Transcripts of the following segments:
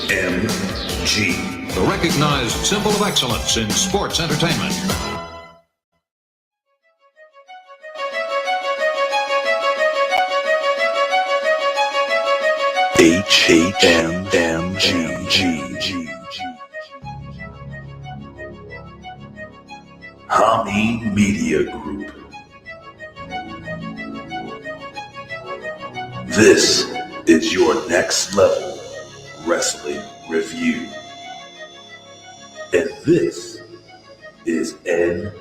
HMG, the recognized symbol of excellence in sports entertainment. HMG. Hami Media Group. This is your next level wrestling review. And this is NXT.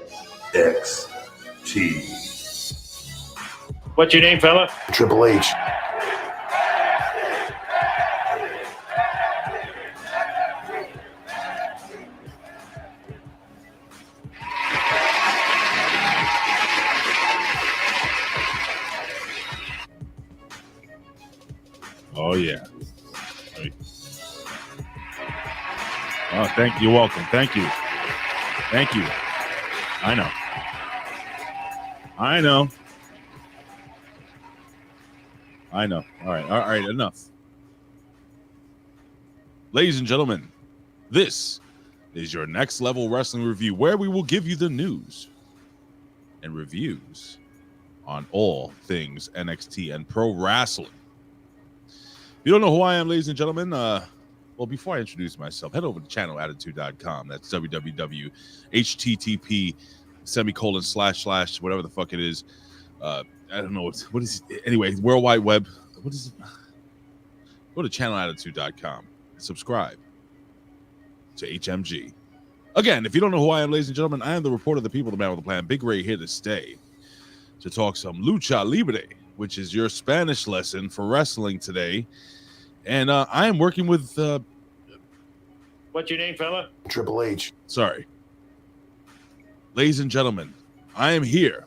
What's your name, fella? Triple H. Oh, yeah. Oh, thank you. You're welcome. Thank you. Thank you. I know. All right. Enough. Ladies and gentlemen, this is your next level wrestling review, where we will give you the news and reviews on all things NXT and pro wrestling. If you don't know who I am, ladies and gentlemen, well, before I introduce myself, head over to channelattitude.com. That's www.http:// whatever the fuck it is. I don't know what is it? Anyway, World Wide Web. What is it? Go to channelattitude.com and subscribe to HMG. Again, if you don't know who I am, ladies and gentlemen, I am the reporter of the people, the man with the plan, Big Ray, here to stay to talk some lucha libre, which is your Spanish lesson for wrestling today. And I am working with... What's your name, fella? Triple H. Sorry. Ladies and gentlemen, I am here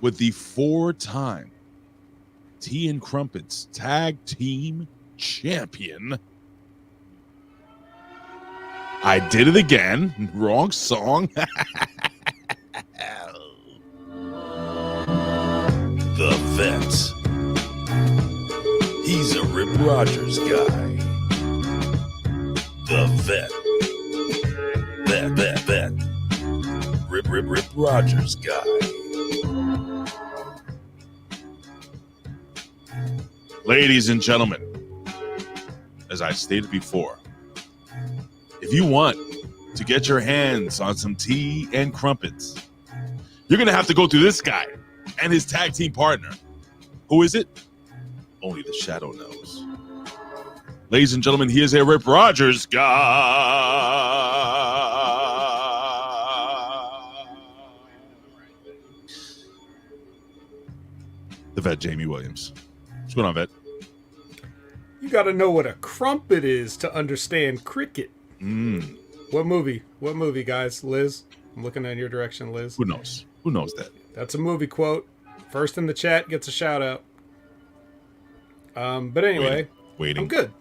with the 4-time Tea and Crumpets Tag Team Champion. I did it again. Wrong song. The Vet. He's a Rip Rogers guy. The Vet. Vet. Rip Rogers guy. Ladies and gentlemen, as I stated before, if you want to get your hands on some tea and crumpets, you're going to have to go through this guy and his tag team partner. Who is it? Only the Shadow knows. Ladies and gentlemen, here's a Rip Rogers guy. The Vet, Jamie Williams. What's going on, Vet? You got to know what a crumpet is to understand cricket. What movie? What movie, guys? Liz? I'm looking in your direction, Liz. Who knows? Who knows that? That's a movie quote. First in the chat gets a shout out. But anyway, Waiting. I'm good.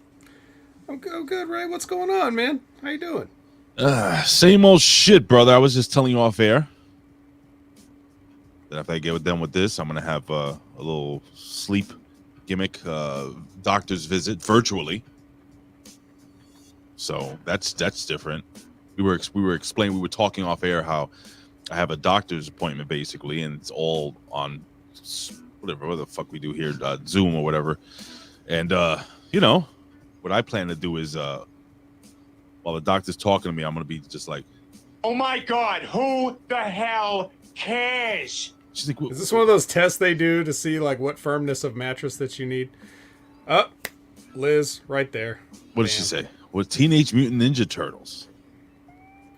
I'm good, Ray. What's going on, man? How you doing? Same old shit, brother. I was just telling you off air that after I get done with this, I'm gonna have a little sleep gimmick, doctor's visit virtually. So that's different. We were talking off air how I have a doctor's appointment basically, and it's all on whatever the fuck we do here, Zoom or whatever. And you know, what I plan to do is while the doctor's talking to me, I'm gonna be just like, Oh my God, who the hell cares? she's like, Is this one of those tests they do to see like what firmness of mattress that you need? Liz, right there. what did she say? Well, Teenage Mutant Ninja Turtles.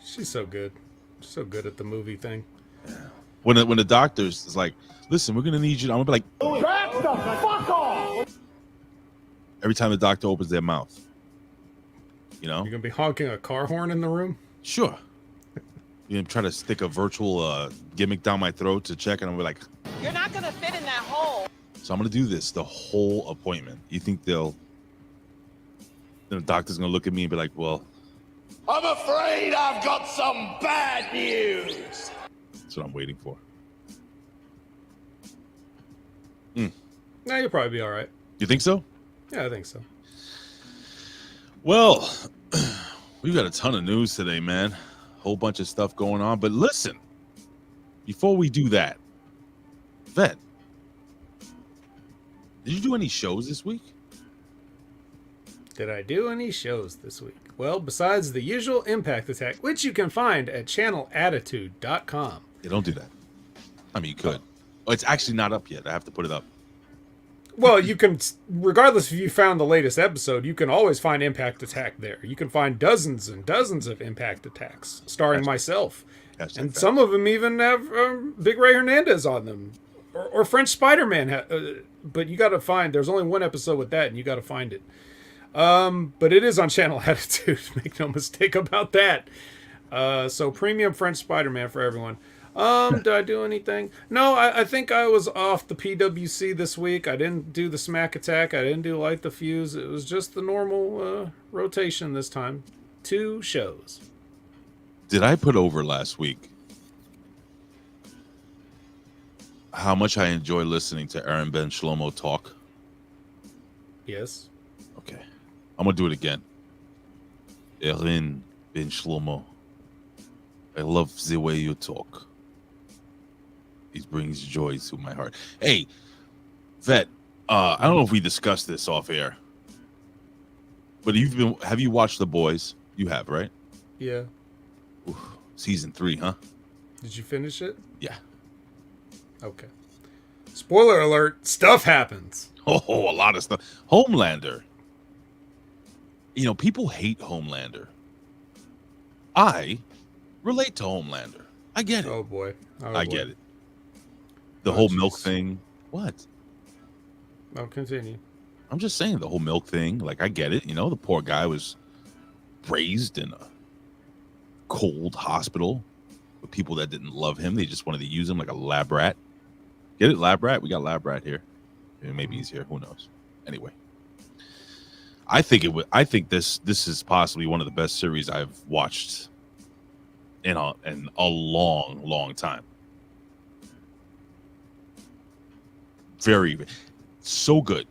She's so good. She's so good at the movie thing. When the doctor's is like, listen, we're gonna need you. I'm gonna be like, Back the fuck off! every time the doctor opens their mouth, you know. You're gonna be honking a car horn in the room? Sure. You're gonna try to stick a virtual gimmick down my throat to check, and I'm like, You're not gonna fit in that hole. so I'm gonna do this the whole appointment. You think the doctor's gonna look at me and be like, well, I'm afraid I've got some bad news. that's what I'm waiting for. No, you'll probably be all right. You think so? Yeah, I think so. Well, we've got a ton of news today, man. Whole bunch of stuff going on. But listen, before we do that, Vet, did you do any shows this week? Did I do any shows this week? Well, besides the usual Impact Attack, which you can find at channelattitude.com. Yeah, don't do that. I mean, you could. Oh, it's actually not up yet. I have to put it up. Well, you can, regardless if you found the latest episode, you can always find Impact Attack there. You can find dozens and dozens of Impact Attacks, starring myself. And some of them even have Big Ray Hernandez on them. Or French Spider-Man. But you got to find, there's only one episode with that, and you got to find it. But it is on Channel Attitude. Make no mistake about that. So premium French Spider-Man for everyone. Did I do anything? No, I think I was off the PWC this week. I didn't do the Smack Attack. I didn't do Light the Fuse. It was just the normal rotation this time. 2 shows. Did I put over last week how much I enjoy listening to Aaron Ben Shlomo talk? Yes. Okay. I'm going to do it again. Aaron Ben Shlomo. I love the way you talk. It brings joy to my heart. Hey, Vet, I don't know if we discussed this off air, but have you watched The Boys? You have, right? Yeah. Oof, season 3, huh? Did you finish it? Yeah. Okay. Spoiler alert, stuff happens. Oh, a lot of stuff. Homelander. You know, people hate Homelander. I relate to Homelander. I get it. Oh, boy. I get it. The whole milk thing. What? I'll continue. I'm just saying the whole milk thing. Like, I get it. You know, the poor guy was raised in a cold hospital with people that didn't love him. They just wanted to use him like a lab rat. Get it, lab rat? We got lab rat here. Maybe he's here. Who knows? Anyway, I think this is possibly one of the best series I've watched in a long, long time. Very, so good.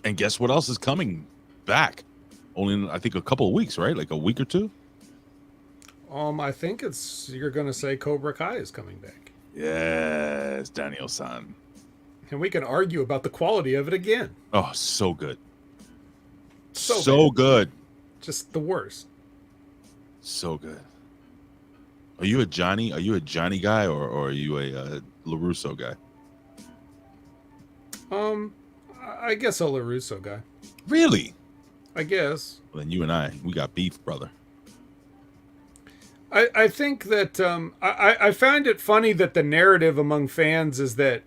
And guess what else is coming back? Only in, I think, a couple of weeks, right? Like a week or 2. I think you're going to say Cobra Kai is coming back. Yes, Daniel-san. And we can argue about the quality of it again. Oh, so good. So good. Just the worst. So good. Are you a Johnny guy or are you a LaRusso guy? I guess a LaRusso guy. Really? I guess. Well, then you and we got beef, brother. I think that I find it funny that the narrative among fans is that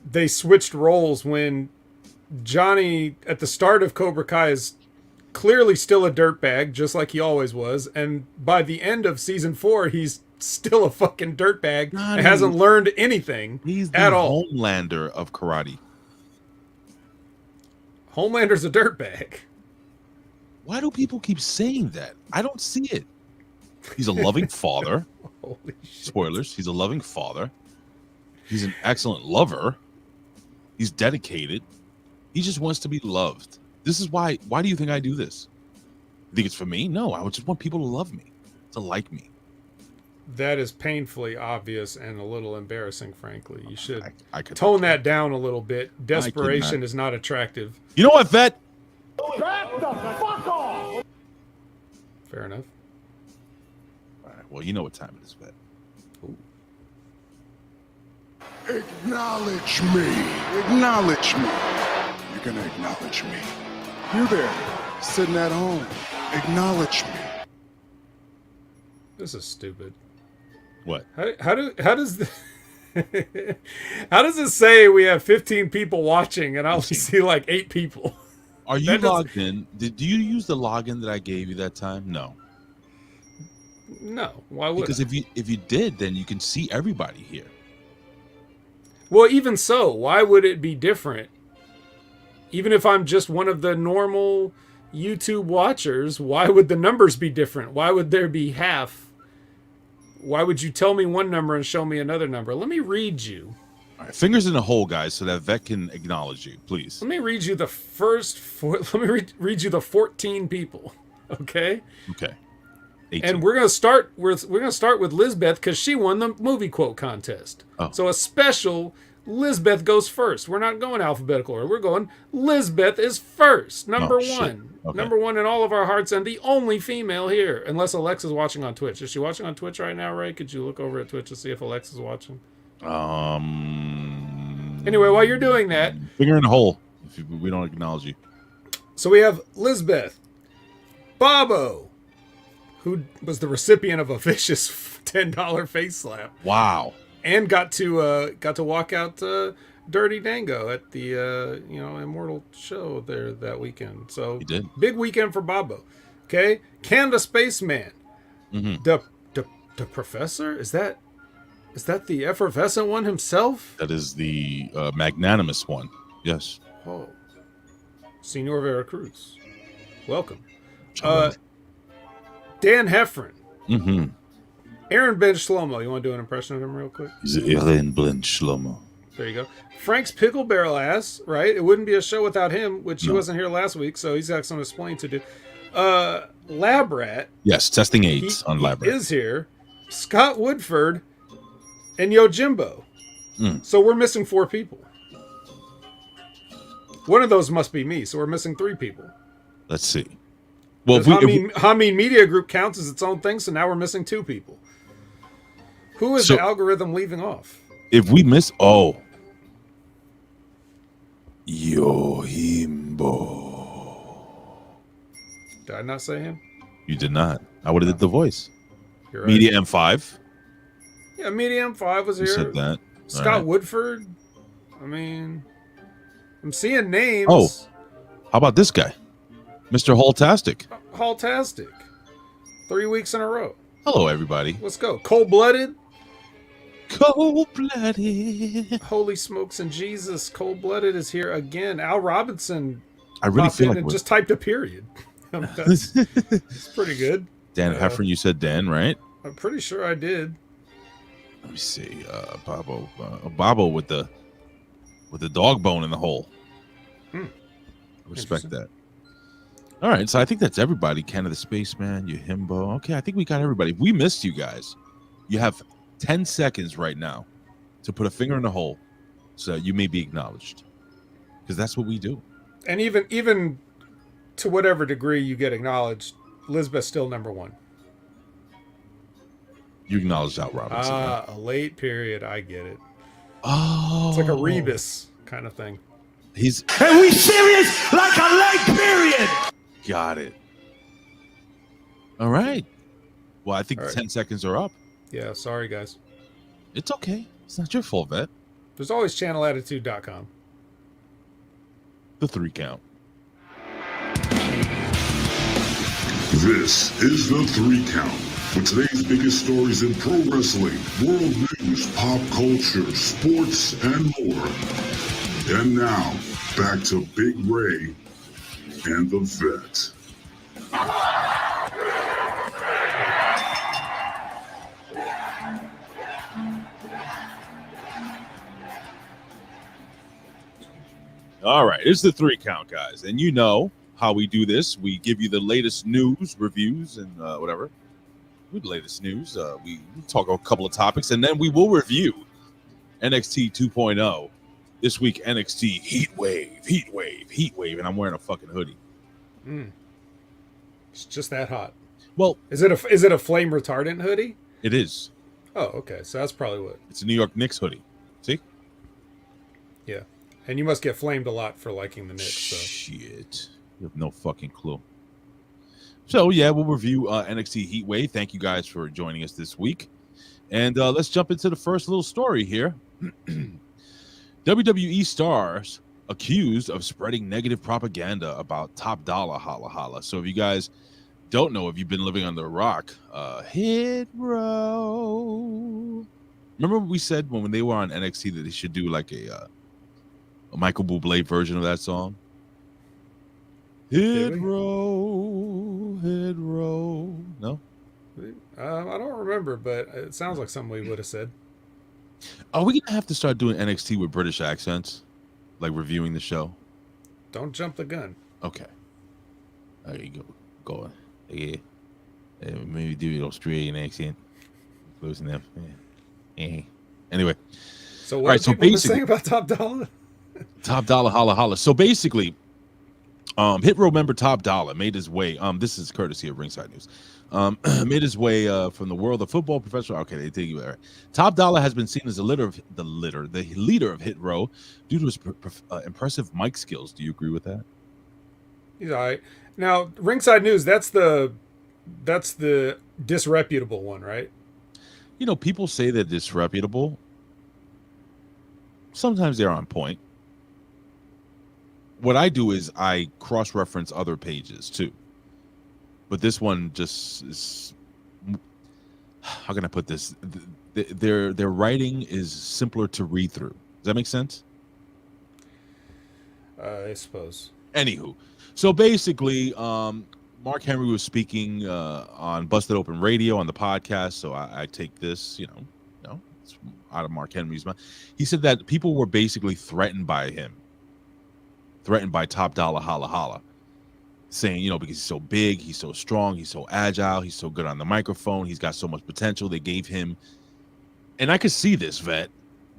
they switched roles when Johnny at the start of Cobra Kai is clearly still a dirtbag, just like he always was, and by the end of season 4, he's still a fucking dirtbag and hasn't learned anything at all. He's the Homelander of karate. Homelander's a dirtbag. Why do people keep saying that? I don't see it. He's a loving father. Holy shit. Spoilers. He's a loving father. He's an excellent lover. He's dedicated. He just wants to be loved. This is why do you think I do this? You think it's for me? No, I just want people to love me, to like me. That is painfully obvious and a little embarrassing, frankly. You should I could tone that down a little bit. Desperation is not attractive. You know what, Vet? Back the fuck off! Fair enough. All right, well, you know what time it is, Vet. Acknowledge me. Acknowledge me. You're gonna acknowledge me. You there, sitting at home. Acknowledge me. This is stupid. What? How does how does it say we have 15 people watching and I only see like 8 people? Are you logged in? Do you use the login that I gave you that time? No. No. Why would? Because if you did, then you can see everybody here. Well, even so, why would it be different? Even if I'm just one of the normal YouTube watchers, why would the numbers be different? Why would there be half? Why would you tell me one number and show me another number? Let me read you All right, fingers in the hole, guys, so that Vet can acknowledge you, please. Let me read you the first let me read you the 14 people. Okay? Okay. 18. And we're gonna start with Lizbeth because she won the movie quote contest. Oh. So a special Lizbeth goes first. We're not going alphabetical order. We're going Lizbeth is first. Number one. Okay. Number one in all of our hearts and the only female here. Unless Alexa's watching on Twitch. Is she watching on Twitch right now, Ray? Could you look over at Twitch to see if Alexa's watching? Anyway, while you're doing that, finger in the hole if we don't acknowledge you. so we have Lizbeth, Bobo, who was the recipient of a vicious $10 face slap. Wow. And got to walk out Dirty Dango at the Immortal show there that weekend. So He did. Big weekend for Bobo. Okay, Canada Spaceman. Mm-hmm. The professor, is that the effervescent one himself? That is the magnanimous one. Yes. Oh, Senor Veracruz, welcome. Hello. Dan Heffron. Mm-hmm. Aaron Ben Shlomo. You want to do an impression of him real quick? He's Aaron Ben Shlomo. There you go. Frank's Pickle Barrel Ass, right? It wouldn't be a show without him, which he wasn't here last week, so he's got some explaining to do. Lab Rat. Yes, testing AIDS on Lab Rat. Is here. Scott Woodford and Yojimbo. So we're missing 4 people. One of those must be me, so we're missing 3 people. Let's see. Well, Hameen Media Group counts as its own thing, so now we're missing 2 people. Who is the algorithm leaving off? If we miss, Yojimbo. Did I not say him? You did not. I would have did the voice. You're right. Media M5. Yeah, Media M5 was here. You said that. Scott Woodford. I mean, I'm seeing names. Oh, how about this guy? Mr. Haltastic. Haltastic. 3 weeks in a row. Hello, everybody. Let's go. Cold-blooded. Cold-blooded. Holy smokes and Jesus. Cold-blooded is here again. Al Robinson I really feel like and just typed a period. It's pretty good. Dan Heffron, you said Dan, right? I'm pretty sure I did. Let me see. Bobo with the dog bone in the hole. Respect that. All right, so I think that's everybody. Canada Spaceman, Yojimbo. Okay, I think we got everybody. If we missed you guys, you have 10 seconds right now to put a finger in the hole so you may be acknowledged. Because that's what we do. And even to whatever degree you get acknowledged, Lisbeth's still number 1. You acknowledged Al Robinson. A late period. I get it. Oh. It's like a rebus kind of thing. And we serious like a late period. Got it. All right. Well, I think All right. 10 seconds are up. Yeah, sorry, guys. It's okay. It's not your fault, Vet. There's always channelattitude.com. The 3 count. This is the 3 count with today's biggest stories in pro wrestling, world news, pop culture, sports, and more. And now, back to Big Ray and the Vet. All right, it's the 3 count, guys. And you know how we do this. We give you the latest news, reviews, and whatever. With the latest news, we talk a couple of topics, and then we will review NXT 2.0. This week, NXT Heatwave, and I'm wearing a fucking hoodie. It's just that hot. Well, is it a flame retardant hoodie? It is. Oh, okay. So that's probably what. It's a New York Knicks hoodie. See? Yeah. And you must get flamed a lot for liking the Knicks. So. Shit. You have no fucking clue. So, yeah, we'll review NXT Heatwave. Thank you guys for joining us this week. And let's jump into the first little story here. WWE stars accused of spreading negative propaganda about Top Dollar Holla Holla. So if you guys don't know, if you've been living under a rock, hit row. Remember what we said when they were on NXT that they should do like a Michael Bublé version of that song? Hit row, hit row. No? I don't remember, but it sounds like something we would have said. Are we gonna have to start doing NXT with British accents, like reviewing the show? Don't jump the gun. Okay. There you go. Yeah. Maybe do an Australian accent. Close enough. Yeah. Anyway. So what are people saying about Top Dollar? Top Dollar, holla holla. So basically, Hit Row member Top Dollar made his way. This is courtesy of Ringside News. Made his way from the world of football professional. Okay, they take you there. Top Dollar has been seen as the leader of Hit Row due to his impressive mic skills. Do you agree with that? He's all right. Now, Ringside News, that's the disreputable one, right? You know, people say they're disreputable. Sometimes they're on point. What I do is I cross-reference other pages too. But this one just is, how can I put this? Their writing is simpler to read through. Does that make sense? I suppose. Anywho, so basically, Mark Henry was speaking on Busted Open Radio on the podcast. So I take this, it's out of Mark Henry's mouth. He said that people were basically threatened by him, threatened by Top Dollar, holla holla, saying, because he's so big, he's so strong, he's so agile, he's so good on the microphone, he's got so much potential. They gave him, and I could see this, Vet.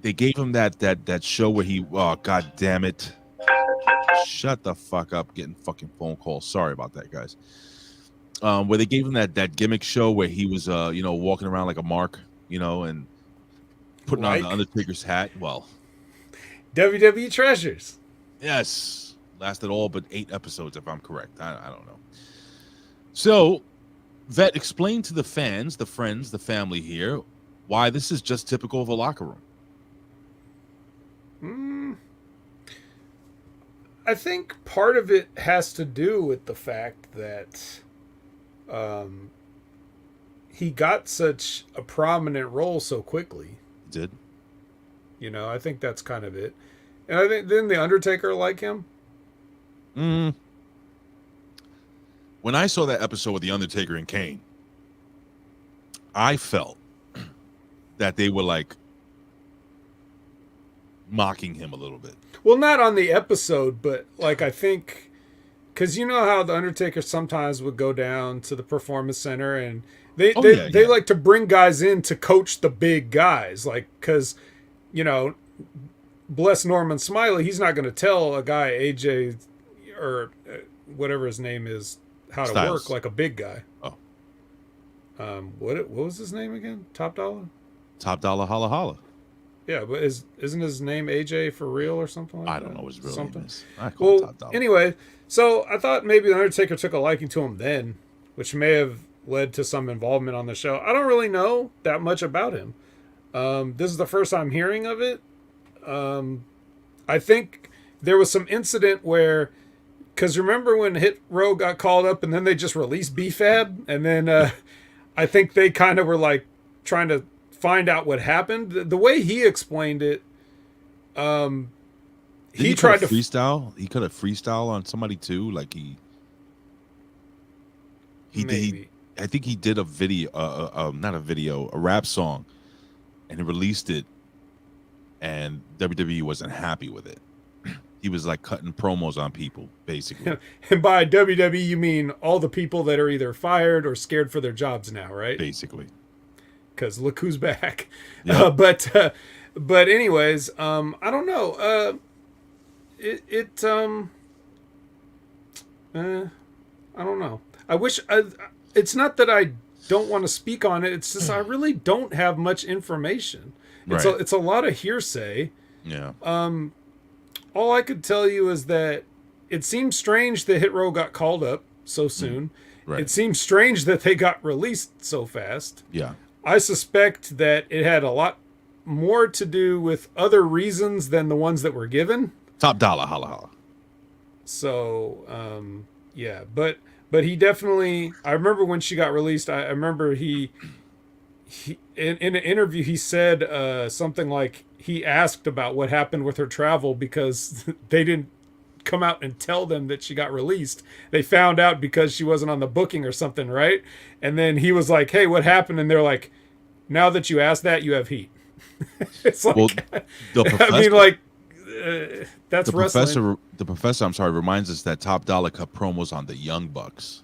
They gave him that show where he, oh god damn it. Shut the fuck up, getting fucking phone calls. Sorry about that, guys. Where they gave him that gimmick show where he was walking around like a mark, and putting on the Undertaker's hat. Well, WWE Treasures. Yes. Lasted all but 8 episodes, if I'm correct. I don't know. So, Vet, explain to the fans, the friends, the family here, why this is just typical of a locker room. I think part of it has to do with the fact that he got such a prominent role so quickly. He did. I think that's kind of it. And I think, didn't The Undertaker like him? When I saw that episode with The Undertaker and Kane, I felt that they were like mocking him a little bit. Well, not on the episode, but like I think, because you know how The Undertaker sometimes would go down to the Performance Center and they like to bring guys in to coach the big guys, like, because bless Norman Smiley, he's not going to tell a guy AJ or whatever his name is how to Styles. work like a big guy. Oh, what was his name again? Top Dollar. Top Dollar, holla holla. Yeah, but isn't his name AJ for real or something like that? I don't know what his real name is. I call Well, Top Dollar. anyway, so I thought maybe The Undertaker took a liking to him then, which may have led to some involvement on the show. I don't really know that much about him. This is the first I'm hearing of it. I think there was some incident where, because remember when Hit Row got called up and then they just released BFAB, and then I think they kind of were like trying to find out what happened. The way he explained it, he tried to freestyle. He could have freestyle on somebody too. Like he did. I think he did a video, not a video, a rap song, and he released it, and WWE wasn't happy with it. He was like cutting promos on people, basically. And by WWE, you mean all the people that are either fired or scared for their jobs now, right? Basically. Because look who's back. Yep. But anyways, I don't know. I don't know. I wish it's not that I don't want to speak on it. It's just I really don't have much information. It's a lot of hearsay. Yeah. All I could tell you is that it seems strange that Hit Row got called up so soon. Right. It seems strange that they got released so fast. Yeah. I suspect that it had a lot more to do with other reasons than the ones that were given. Top Dollar, holla holla. So, yeah, but he definitely. I remember when she got released. I remember he in an interview he said something like he asked about what happened with her travel because they didn't come out and tell them that she got released. They found out because she wasn't on the booking or something, right? And then he was like, "Hey, what happened?" And they're like, "Now that you asked that, you have heat." It's like, Well, the professor, I mean, like, that's the wrestling. professor, I'm sorry, reminds us that Top Dollar cut promos on the Young Bucks.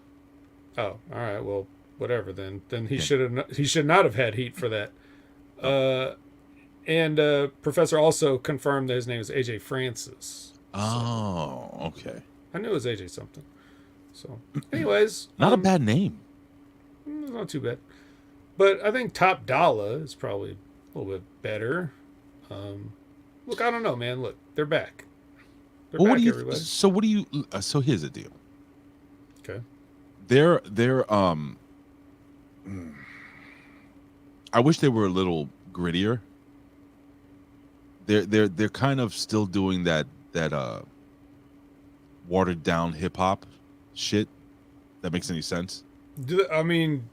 Oh, all right. Well, whatever then. Then he should not have had heat for that. And Professor also confirmed that his name is AJ Francis. Oh, okay. I knew it was AJ something. So, anyways, Not a bad name. not too bad. But I think Top Dollar is probably a little bit better. Look, I don't know, man. Look, they're back. They're Well, back, everybody. so what do you? So here's the deal. Okay. They're I wish they were a little grittier. They're kind of still doing that watered down hip hop shit. That makes any sense? I mean,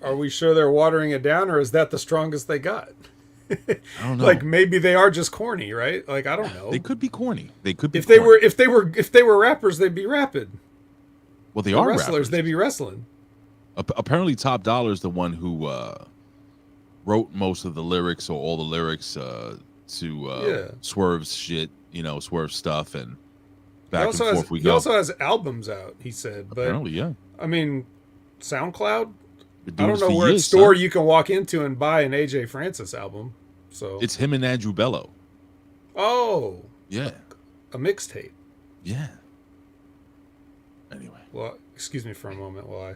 are we sure they're watering it down, or is that the strongest they got? I don't know. Like maybe they are just corny, right? Like I don't know. They could be corny. They could be. If they corny. if they were rappers, they'd be rapping. Well, they They're are wrestlers. rappers. They'd be wrestling. Apparently, Top Dollar is the one who wrote most of the lyrics, or all the lyrics to Swerve's shit. Swerve stuff, and back and forth we go. He also has albums out. He said, but apparently, yeah. I mean, SoundCloud. I Been doing don't this know for where years, store son. you can walk into and buy an AJ Francis album. So It's him and Andrew Bello. oh, Yeah, a mixtape. yeah. Anyway, Well, excuse me for a moment while I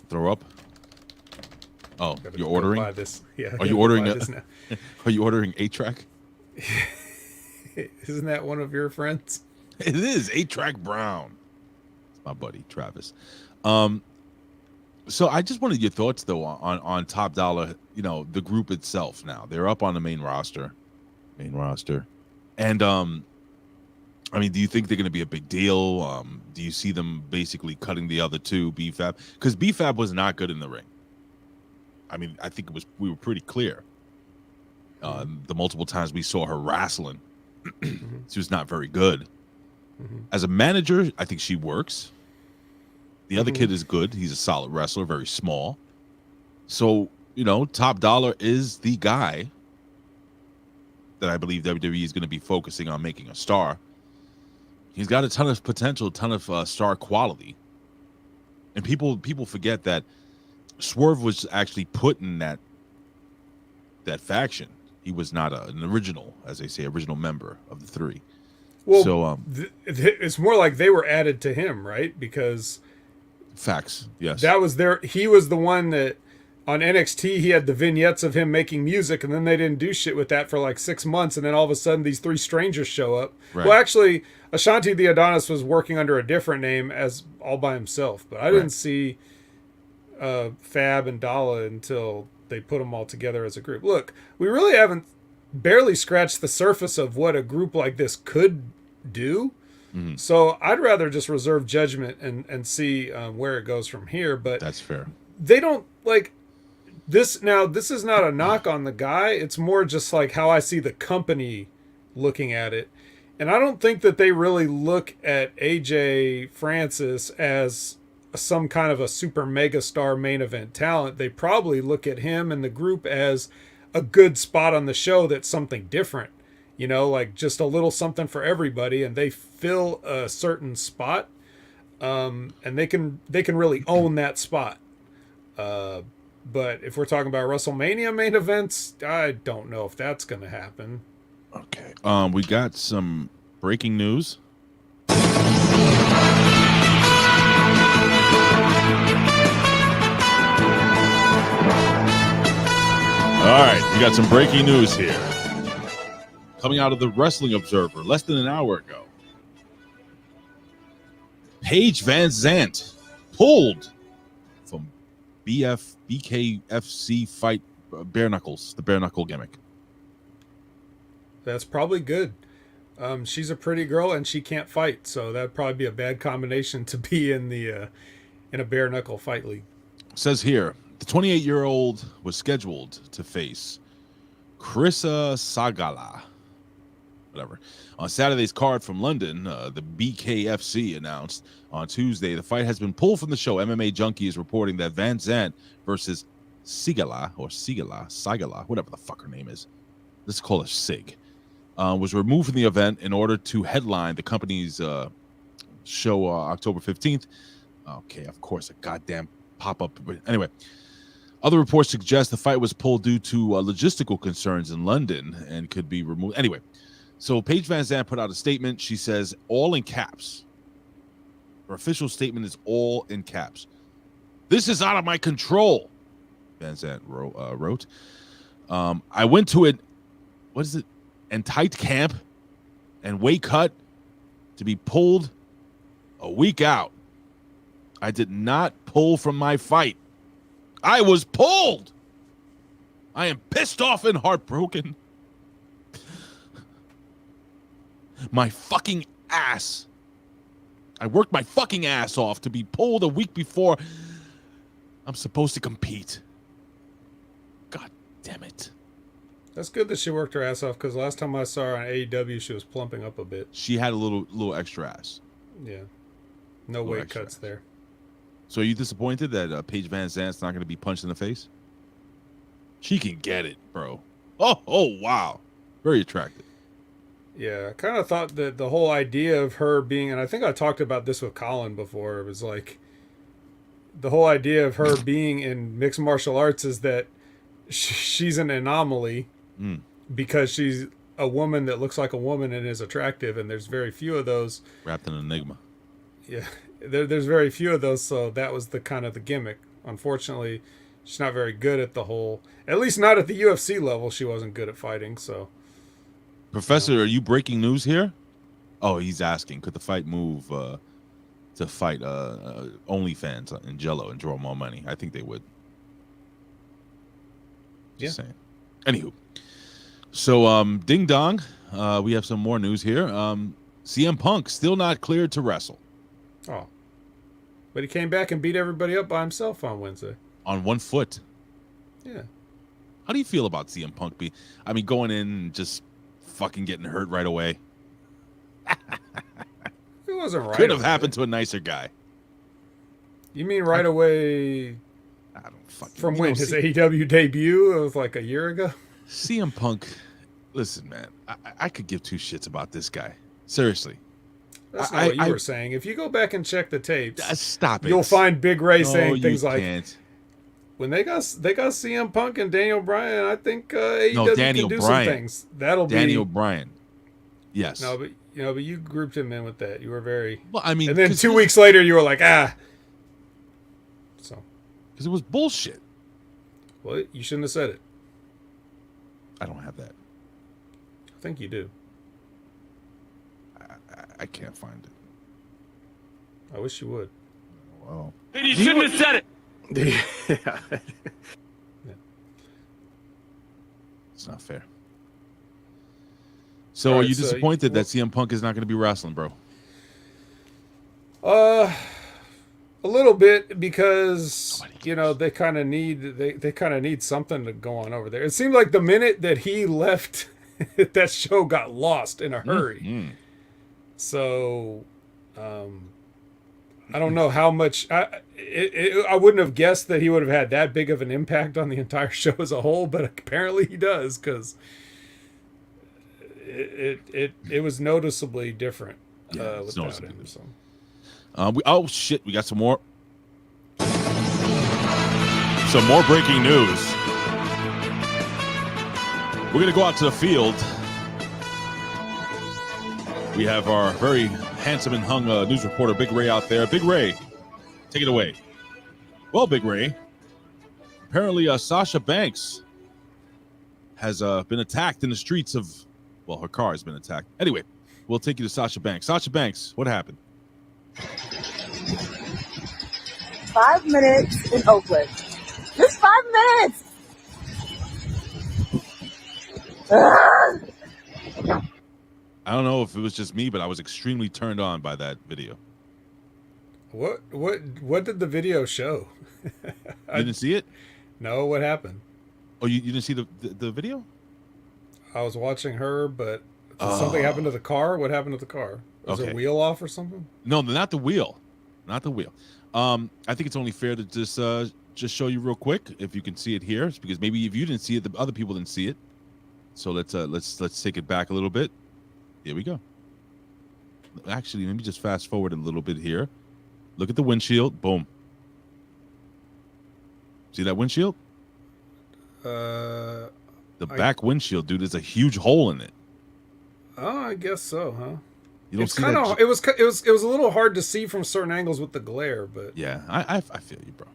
throw up. Oh, gotta you're go ordering? buy this. Yeah. Are you ordering this now? Are you ordering 8-track? Isn't that one of your friends? It is 8-track Brown. It's my buddy Travis. So I just wanted your thoughts though on Top Dollar. The group itself. Now they're up on the main roster, and I mean, do you think they're going to be a big deal? Do you see them basically cutting the other two, B-Fab? Because B-Fab was not good in the ring. I mean, I think we were pretty clear. The multiple times we saw her wrestling, she was not very good. As a manager, I think she works. The other kid is good. He's a solid wrestler, very small. So, Top Dollar is the guy that I believe WWE is going to be focusing on making a star. He's got a ton of potential, a ton of star quality. And people forget that Swerve was actually put in that faction. He was not an original, as they say, original member of the three. Well, so it's more like they were added to him, right? Because facts, yes. that was he was the one that on NXT he had the vignettes of him making music, and then they didn't do shit with that for like 6 months, and then all of a sudden these three strangers show up. Right. Well, actually, Ashanti the Adonis was working under a different name as all by himself, but I didn't see Fab and Dalla until they put them all together as a group. Look, we really haven't barely scratched the surface of what a group like this could do. So I'd rather just reserve judgment and see where it goes from here. But that's fair. They don't like this. Now, this is not a knock on the guy. It's more just like how I see the company looking at it. And I don't think that they really look at AJ Francis as some kind of a super mega star main event talent. They probably look at him and the group as a good spot on the show that's something different. Like just a little something for everybody, and they fill a certain spot, and they can really own that spot. But if we're talking about WrestleMania main events, I don't know if that's going to happen. Okay. We got some breaking news. All right, we got some breaking news here. Coming out of the Wrestling Observer less than an hour ago. Paige Van Zandt pulled from BKFC fight Bare Knuckles, the bare knuckle gimmick. That's probably good. She's a pretty girl and she can't fight, so that'd probably be a bad combination to be in the in a bare knuckle fight league. It says here, the 28-year-old was scheduled to face Krissa Sagala. Whatever. On Saturday's card from London, the BKFC announced on Tuesday the fight has been pulled from the show. MMA Junkie is reporting that Van Zandt versus Sigala, whatever the fuck her name is. Let's call her Sig. Was removed from the event in order to headline the company's show October 15th. Okay, of course, a goddamn pop-up. Anyway, other reports suggest the fight was pulled due to logistical concerns in London and could be removed. Anyway, so Paige Van Zandt put out a statement. She says, all in caps. Her official statement is all in caps. This is out of my control, Van Zandt wrote. I went to it, what is it, and tight camp and weight cut to be pulled a week out. I did not pull from my fight. I was pulled. I am pissed off and heartbroken. My fucking ass. I worked my fucking ass off to be pulled a week before I'm supposed to compete. God damn it. That's good that she worked her ass off, because last time I saw her on AEW, she was plumping up a bit. She had a little extra ass. Yeah. No weight cuts there. So are you disappointed that Paige Van Zandt's not going to be punched in the face? She can get it, bro. Oh, wow. Very attractive. Yeah, I kind of thought that the whole idea of her being, and I think I talked about this with Colin before, it was like, the whole idea of her being in mixed martial arts is that she's an anomaly because she's a woman that looks like a woman and is attractive, and there's very few of those. Wrapped in an enigma. Yeah, there's very few of those, so that was the kind of the gimmick. Unfortunately, she's not very good at the whole, at least not at the UFC level, she wasn't good at fighting, so. Professor, are you breaking news here? Oh, he's asking, could the fight move to fight OnlyFans in Jello and draw more money? I think they would. Just saying. Anywho. So, ding dong. We have some more news here. CM Punk still not cleared to wrestle. Oh. But he came back and beat everybody up by himself on Wednesday. On one foot. Yeah. How do you feel about CM Punk going in and just fucking getting hurt right away? It wasn't right. Could have happened to a nicer guy. You mean right away? I don't fucking. From when his AEW debut? It was like a year ago. CM Punk. Listen, man, I could give two shits about this guy. Seriously. That's not what you were saying. If you go back and check the tapes, stop it. You'll find Big Ray saying things like, can't. When they got CM Punk and Daniel Bryan, I think AEW Daniel can do Bryan. some things. That'll be Daniel Bryan. Yes. No, but you grouped him in with that. You were very well. I mean, and then 2 weeks later, you were like, So. Because it was bullshit. Well, you shouldn't have said it. I don't have that. I think you do. I can't find it. I wish you would. Well, And you shouldn't have said it. Yeah. It's not fair. So, are you disappointed that CM Punk is not going to be wrestling, bro? A little bit, because they kind of need something to go on over there. It seemed like the minute that he left, that show got lost in a hurry. Mm-hmm. So, I don't know how much. I wouldn't have guessed that he would have had that big of an impact on the entire show as a whole, but apparently he does, because it was noticeably different without him. So. Oh shit, we got some more breaking news. We're gonna go out to the field. We have our very handsome and hung news reporter Big Ray out there. Big Ray, take it away. Well, Big Ray, apparently Sasha Banks has been attacked in the streets of, well, her car has been attacked. Anyway, we'll take you to Sasha Banks. Sasha Banks, what happened? 5 minutes in Oakland. Just 5 minutes. I don't know if it was just me, but I was extremely turned on by that video. What did the video show? You didn't see it? No, what happened? Oh, you didn't see the video? I was watching her, but did something happen to the car? What happened to the car? Was a wheel off or something? No, not the wheel. Not the wheel. I think it's only fair to just just show you real quick if you can see it here. It's because maybe if you didn't see it, the other people didn't see it. So let's take it back a little bit. Here we go. Actually, let me just fast forward a little bit here. Look at the windshield. Boom. See that windshield? The back windshield, dude, there's a huge hole in it. Oh, I guess so, huh? You don't It's see kind that? of it was a little hard to see from certain angles with the glare, but Yeah, I feel you, bro.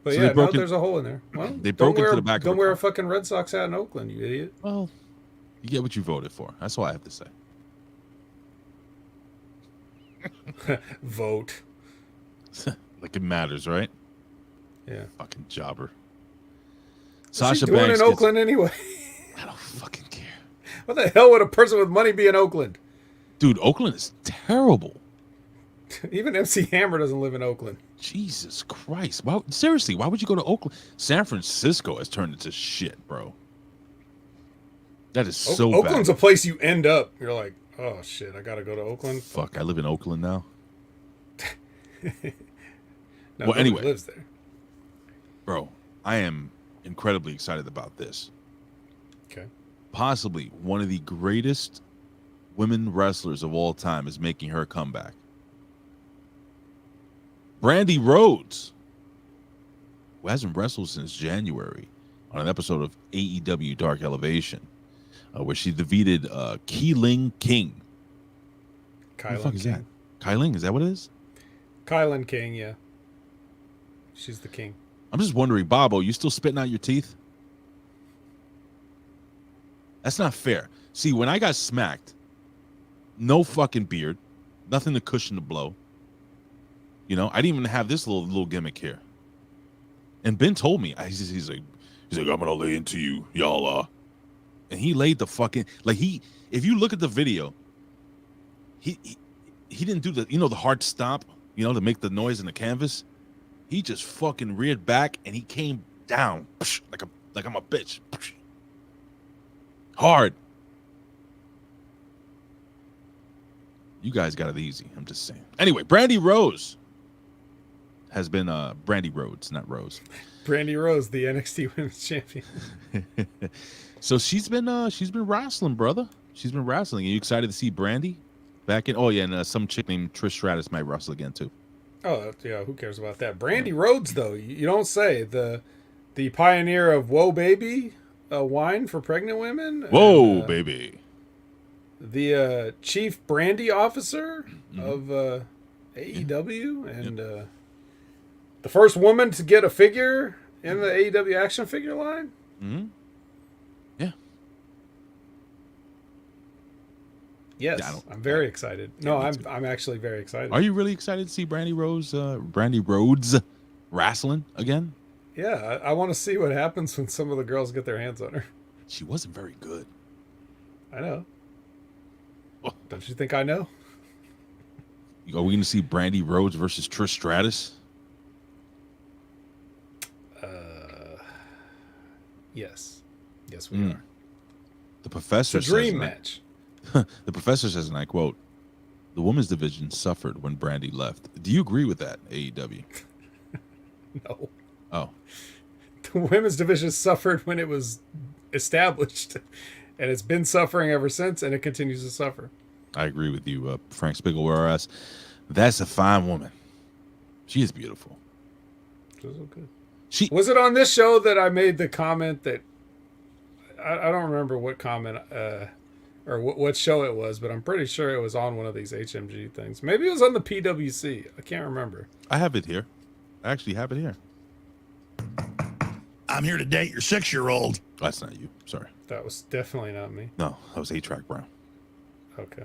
but So yeah, they broke there's a hole in there. Well, they broke into the back of Don't the wear car. a fucking Red Sox hat in Oakland, you idiot. Well, you get what you voted for. That's all I have to say. Vote. Like it matters, right? Yeah. Fucking jobber. What's Sasha he doing Banks in gets- Oakland anyway? I don't fucking care. What the hell would a person with money be in Oakland? Dude, Oakland is terrible. Even MC Hammer doesn't live in Oakland. Jesus Christ. Seriously, why would you go to Oakland? San Francisco has turned into shit, bro. That is so bad. Oakland's a place you end up. You're like, oh shit, I gotta go to Oakland. Fuck, I live in Oakland now. No, Well, nobody anyway. lives there. Bro, I am incredibly excited about this. Okay. Possibly one of the greatest women wrestlers of all time is making her comeback. Brandi Rhodes, who hasn't wrestled since January, on an episode of AEW Dark Elevation, where she defeated Keeling King. Who the fuck is that? Kyling? Is that what it is? Kylan King, yeah. She's the king. I'm just wondering, Bobo, you still spitting out your teeth? That's not fair. See, when I got smacked, no fucking beard, nothing to cushion the blow. You know, I didn't even have this little gimmick here. And Ben told me, he's like, I'm gonna lay into you, y'all. And he laid the fucking if you look at the video, he didn't do the hard stomp, to make the noise in the canvas. He just fucking reared back and he came down like I'm a bitch. Hard. You guys got it easy. I'm just saying. Anyway, Brandi Rhodes has been Brandi Rhodes, not Rose. Brandi Rhodes, the NXT Women's Champion. So she's been wrestling, brother. She's been wrestling. Are you excited to see Brandi back in? Oh yeah, and some chick named Trish Stratus might wrestle again too. Oh yeah, who cares about that? Brandi Rhodes, though, you don't say. The pioneer of Whoa Baby, wine for pregnant women. Whoa Baby. The chief brandy officer of AEW, and the first woman to get a figure in the AEW action figure line. Mm-hmm. Yeah. Yes, Yeah, I'm very excited. No, I'm actually very excited. Are you really excited to see Brandi Rhodes wrestling again? Yeah, I want to see what happens when some of the girls get their hands on her. She wasn't very good. I know. Don't you think I know? Are we going to see Brandi Rhodes versus Trish Stratus? Yes. Yes, we are. The professor It's a dream says, match. The professor says, and I quote, "The women's division suffered when Brandi left." Do you agree with that, AEW? No. Oh. The women's division suffered when it was established, and it's been suffering ever since, and it continues to suffer. I agree with you, Frank Spiegel. Whereas, that's a fine woman. She is beautiful. It was okay. Was it on this show that I made the comment that I don't remember what comment or what show it was, but I'm pretty sure it was on one of these HMG things. Maybe it was on the PWC. I can't remember. I have it here. I actually have it here. I'm here to date your 6-year-old. That's not you. Sorry. That was definitely not me. No, that was A-Track Brown. Okay.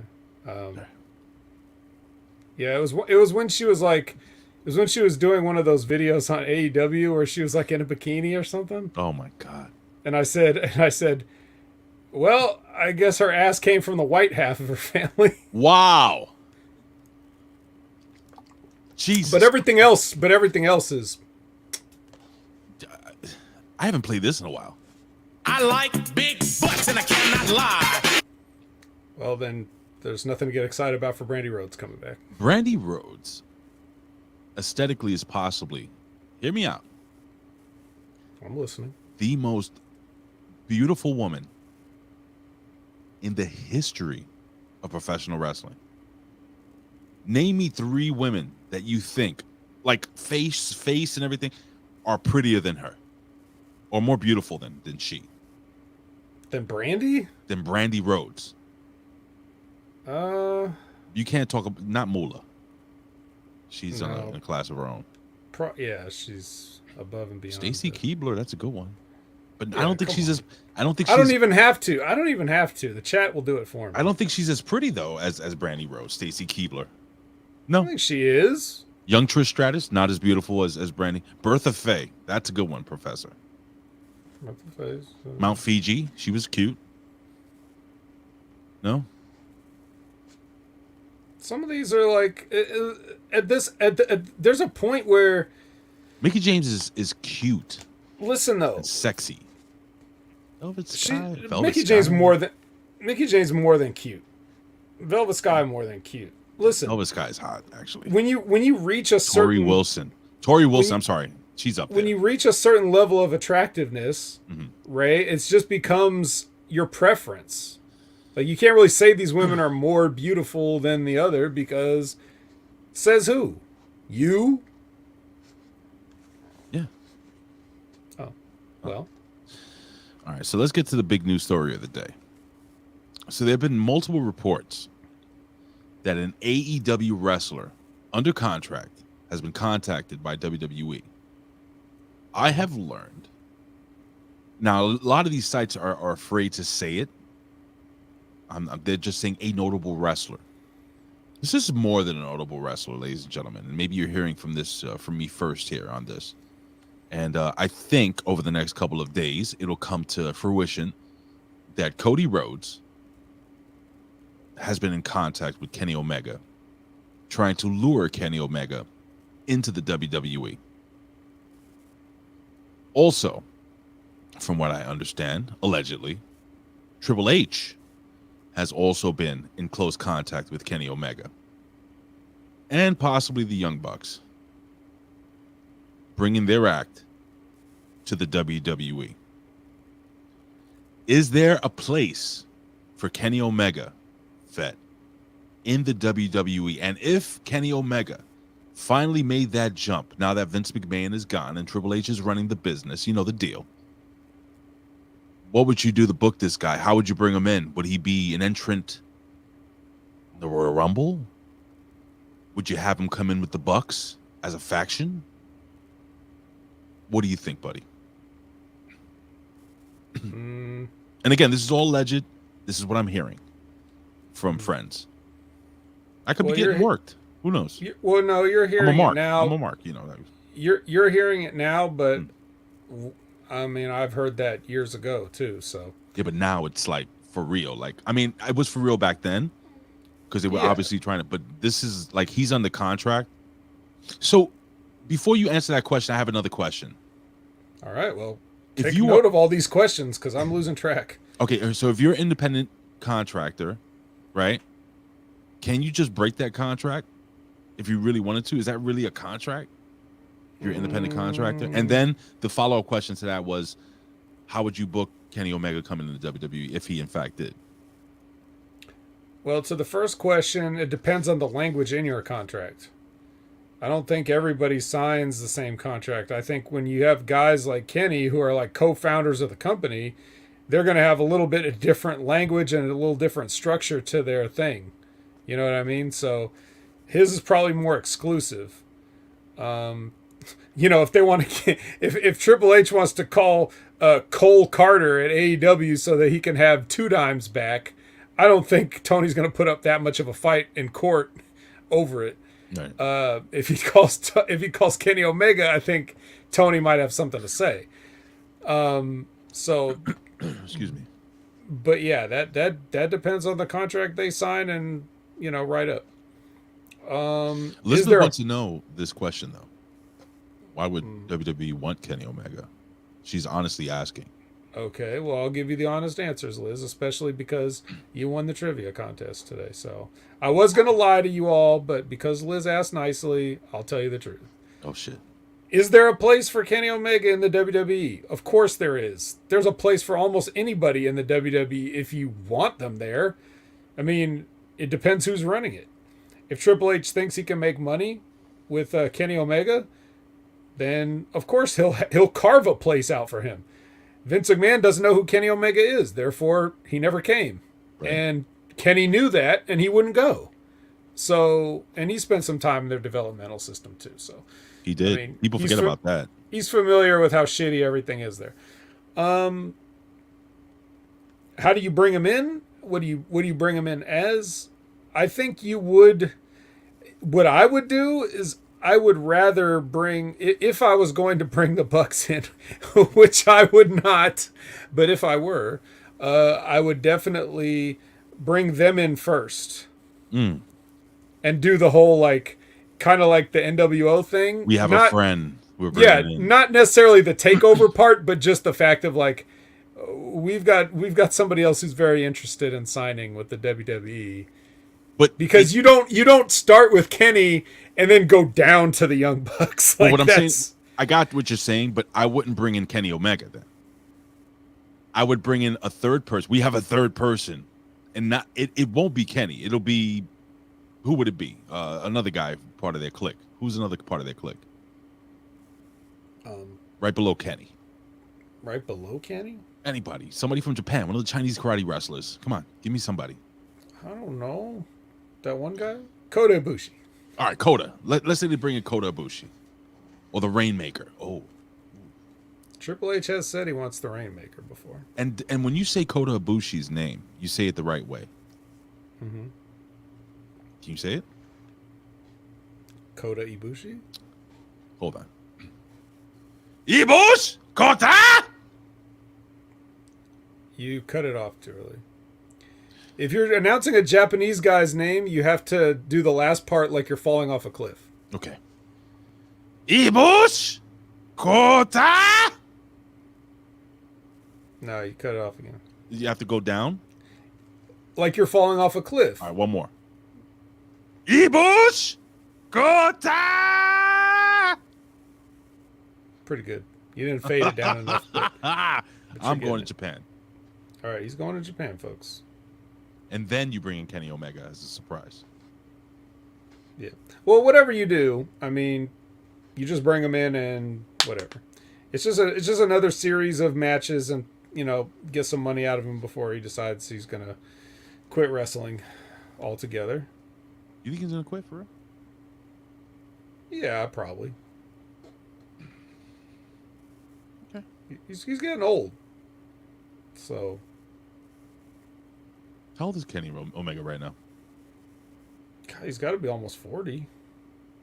Yeah, it was when she was like, it was when she was doing one of those videos on AEW where she was like in a bikini or something. Oh my God. And I said, well, I guess her ass came from the white half of her family. Wow. Jesus. But everything else is. I haven't played this in a while. I like big butts and I cannot lie. Well, then there's nothing to get excited about for Brandi Rhodes coming back. Brandi Rhodes, aesthetically is possibly, hear me out, I'm listening. The most beautiful woman in the history of professional wrestling. Name me 3 women that you think, like face and everything, are prettier than her, or more beautiful than she. Than Brandi? Than Brandi Rhodes. You can't talk about, not Moolah. She's in a class of her own. Yeah, she's above and beyond. Stacy Keibler, that's a good one. But Yeah, I don't think she's on. as. I don't think. I don't even have to. I don't even have to. The chat will do it for me. I don't think she's as pretty though as Brandi Rhodes, Stacy Keibler. No, I think she is. Young Trish Stratus, not as beautiful as Brandi. Bertha Faye, that's a good one, Professor. Mount Fiji, she was cute. No. Some of these are like there's a point where Mickie James is cute. Listen though, and sexy. Mickie James more than cute. Velvet Sky more than cute. Listen, Velvet Sky is hot actually. When you reach a certain Tori Wilson, I'm sorry, she's up there. When you reach a certain level of attractiveness, right? It just becomes your preference. Like you can't really say these women are more beautiful than the other because says who? You? Yeah. Oh. Well. All right, so let's get to the big news story of the day. So there have been multiple reports that an AEW wrestler under contract has been contacted by WWE. I have learned. Now, a lot of these sites are afraid to say it. They're just saying a notable wrestler. This is more than a notable wrestler, ladies and gentlemen. And maybe you're hearing from this from me first here on this. And I think over the next couple of days, it'll come to fruition that Cody Rhodes has been in contact with Kenny Omega, trying to lure Kenny Omega into the WWE. Also, from what I understand, allegedly, Triple H has also been in close contact with Kenny Omega and possibly the Young Bucks, bringing their act to the WWE. Is there a place for Kenny Omega, Fett, in the WWE? And if Kenny Omega finally made that jump, now that Vince McMahon is gone and Triple H is running the business, you know the deal, what would you do to book this guy? How would you bring him in? Would he be an entrant in the Royal Rumble? Would you have him come in with the Bucks as a faction? What do you think, buddy? And again, this is all alleged. This is what I'm hearing from friends. I could be getting worked. Who knows? No, you're hearing it now. I'm a mark, you know. You're hearing it now, but I mean, I've heard that years ago too. So yeah, but now it's like for real. Like, I mean, it was for real back then because they were obviously trying to. But this is like he's under contract. So before you answer that question, I have another question. All right. Well, take note of all these questions because I'm losing track. Okay, so if you're an independent contractor, right? Can you just break that contract if you really wanted to? Is that really a contract? You're an independent contractor. And then the follow-up question to that was, how would you book Kenny Omega coming into WWE if he in fact did? Well, to the first question, it depends on the language in your contract. I don't think everybody signs the same contract. I think when you have guys like Kenny who are like co-founders of the company, they're going to have a little bit of different language and a little different structure to their thing. You know what I mean? So his is probably more exclusive. You know, if they want to, if Triple H wants to call Cole Carter at AEW so that he can have 2 dimes back, I don't think Tony's going to put up that much of a fight in court over it. Right. If he calls Kenny Omega, I think Tony might have something to say. So, excuse me. But yeah, that depends on the contract they sign and write up. Elizabeth wants to know this question though. Why would WWE want Kenny Omega? She's honestly asking. Okay, well, I'll give you the honest answers, Liz, especially because you won the trivia contest today. So I was going to lie to you all, but because Liz asked nicely, I'll tell you the truth. Oh, shit. Is there a place for Kenny Omega in the WWE? Of course there is. There's a place for almost anybody in the WWE if you want them there. I mean, it depends who's running it. If Triple H thinks he can make money with Kenny Omega, then of course he'll carve a place out for him. Vince McMahon doesn't know who Kenny Omega is, therefore he never came. Right. And Kenny knew that, and he wouldn't go. So, and he spent some time in their developmental system too. So he did. I mean, people forget about that. He's familiar with how shitty everything is there. How do you bring him in? What do you bring him in as? I think you would. What I would do is I would rather bring, if I was going to bring the Bucks in, which I would not, but if I were, I would definitely bring them in first. And do the whole, like, kind of like the NWO thing. We have a friend. Not necessarily the takeover part, but just the fact of, like, we've got somebody else who's very interested in signing with the WWE. But because you don't start with Kenny and then go down to the Young Bucks. Like, what I'm saying, I got what you're saying, but I wouldn't bring in Kenny Omega then. I would bring in a third person. We have a third person, and not it won't be Kenny. It'll be, who would it be? Another guy, part of their clique. Who's another part of their clique? Right below Kenny. Right below Kenny? Anybody. Somebody from Japan. One of the Chinese karate wrestlers. Come on. Give me somebody. I don't know. That one guy? Kota Ibushi. All right, Kota. Let's say they bring in Kota Ibushi. Or the Rainmaker. Oh. Triple H has said he wants the Rainmaker before. And when you say Kota Ibushi's name, you say it the right way. Mm-hmm. Can you say it? Kota Ibushi? Hold on. Ibush! Kota! You cut it off too early. If you're announcing a Japanese guy's name, you have to do the last part like you're falling off a cliff. Okay. Ibush! Kota! No, you cut it off again. You have to go down? Like you're falling off a cliff. All right, one more. Ibush! Kota! Pretty good. You didn't fade it down enough. But I'm going to Japan. All right, he's going to Japan, folks. And then you bring in Kenny Omega as a surprise. Yeah. Well, whatever you do, I mean, you just bring him in and whatever. It's just another series of matches, and get some money out of him before he decides he's gonna quit wrestling altogether. You think he's gonna quit for real? Yeah, probably. Okay. He's getting old. So. How old is Kenny Omega right now? God, he's got to be almost 40.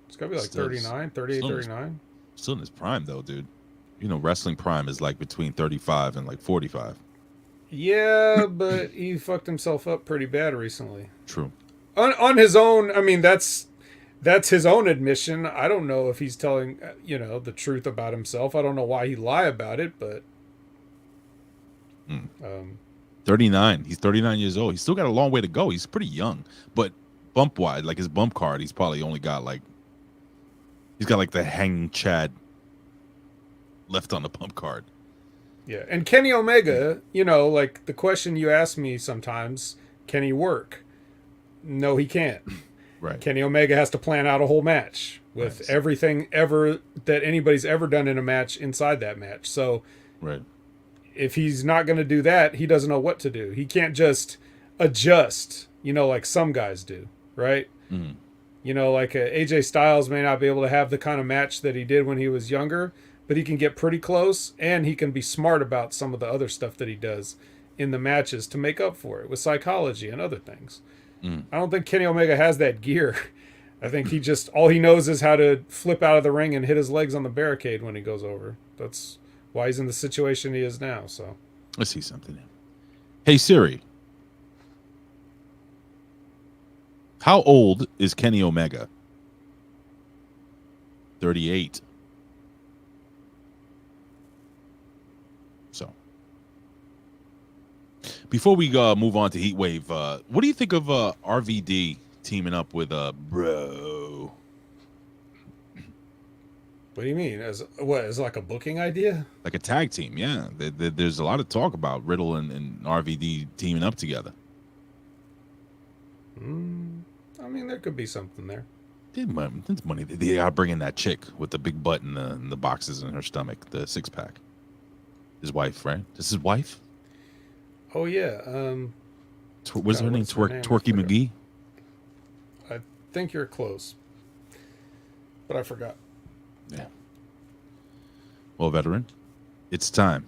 It's got to be like 39, 38, 39. Still in his prime, though, dude. Wrestling prime is like between 35 and like 45. Yeah, but he fucked himself up pretty bad recently. True. On his own, I mean, that's his own admission. I don't know if he's telling, the truth about himself. I don't know why he'd lie about it, but... 39. He's 39 years old. He's still got a long way to go. He's pretty young. But bump-wise, like his bump card, he's probably only got like... He's got like the hanging Chad left on the bump card. Yeah, and Kenny Omega, like the question you ask me sometimes, can he work? No, he can't. Right. Kenny Omega has to plan out a whole match with everything ever that anybody's ever done in a match inside that match. So right. If he's not going to do that, he doesn't know what to do. He can't just adjust, like some guys do, right? Mm-hmm. Like AJ Styles may not be able to have the kind of match that he did when he was younger, but he can get pretty close, and he can be smart about some of the other stuff that he does in the matches to make up for it with psychology and other things. I don't think Kenny Omega has that gear. I think he just, all he knows is how to flip out of the ring and hit his legs on the barricade when he goes over. That's why he's in the situation he is now. So let's see something. Hey Siri, how old is Kenny Omega? 38. So before we move on to Heatwave, what do you think of RVD teaming up with bro? What do you mean? As what? As like a booking idea? Like a tag team, yeah. There's a lot of talk about Riddle and RVD teaming up together. I mean, there could be something there. It's money. They gotta bring in that chick with the big butt and the boxes in her stomach, the 6-pack. His wife, right? This is his wife? Oh yeah. What's her name? Twerky McGee? I think you're close, but I forgot. Yeah. Well, veteran, it's time.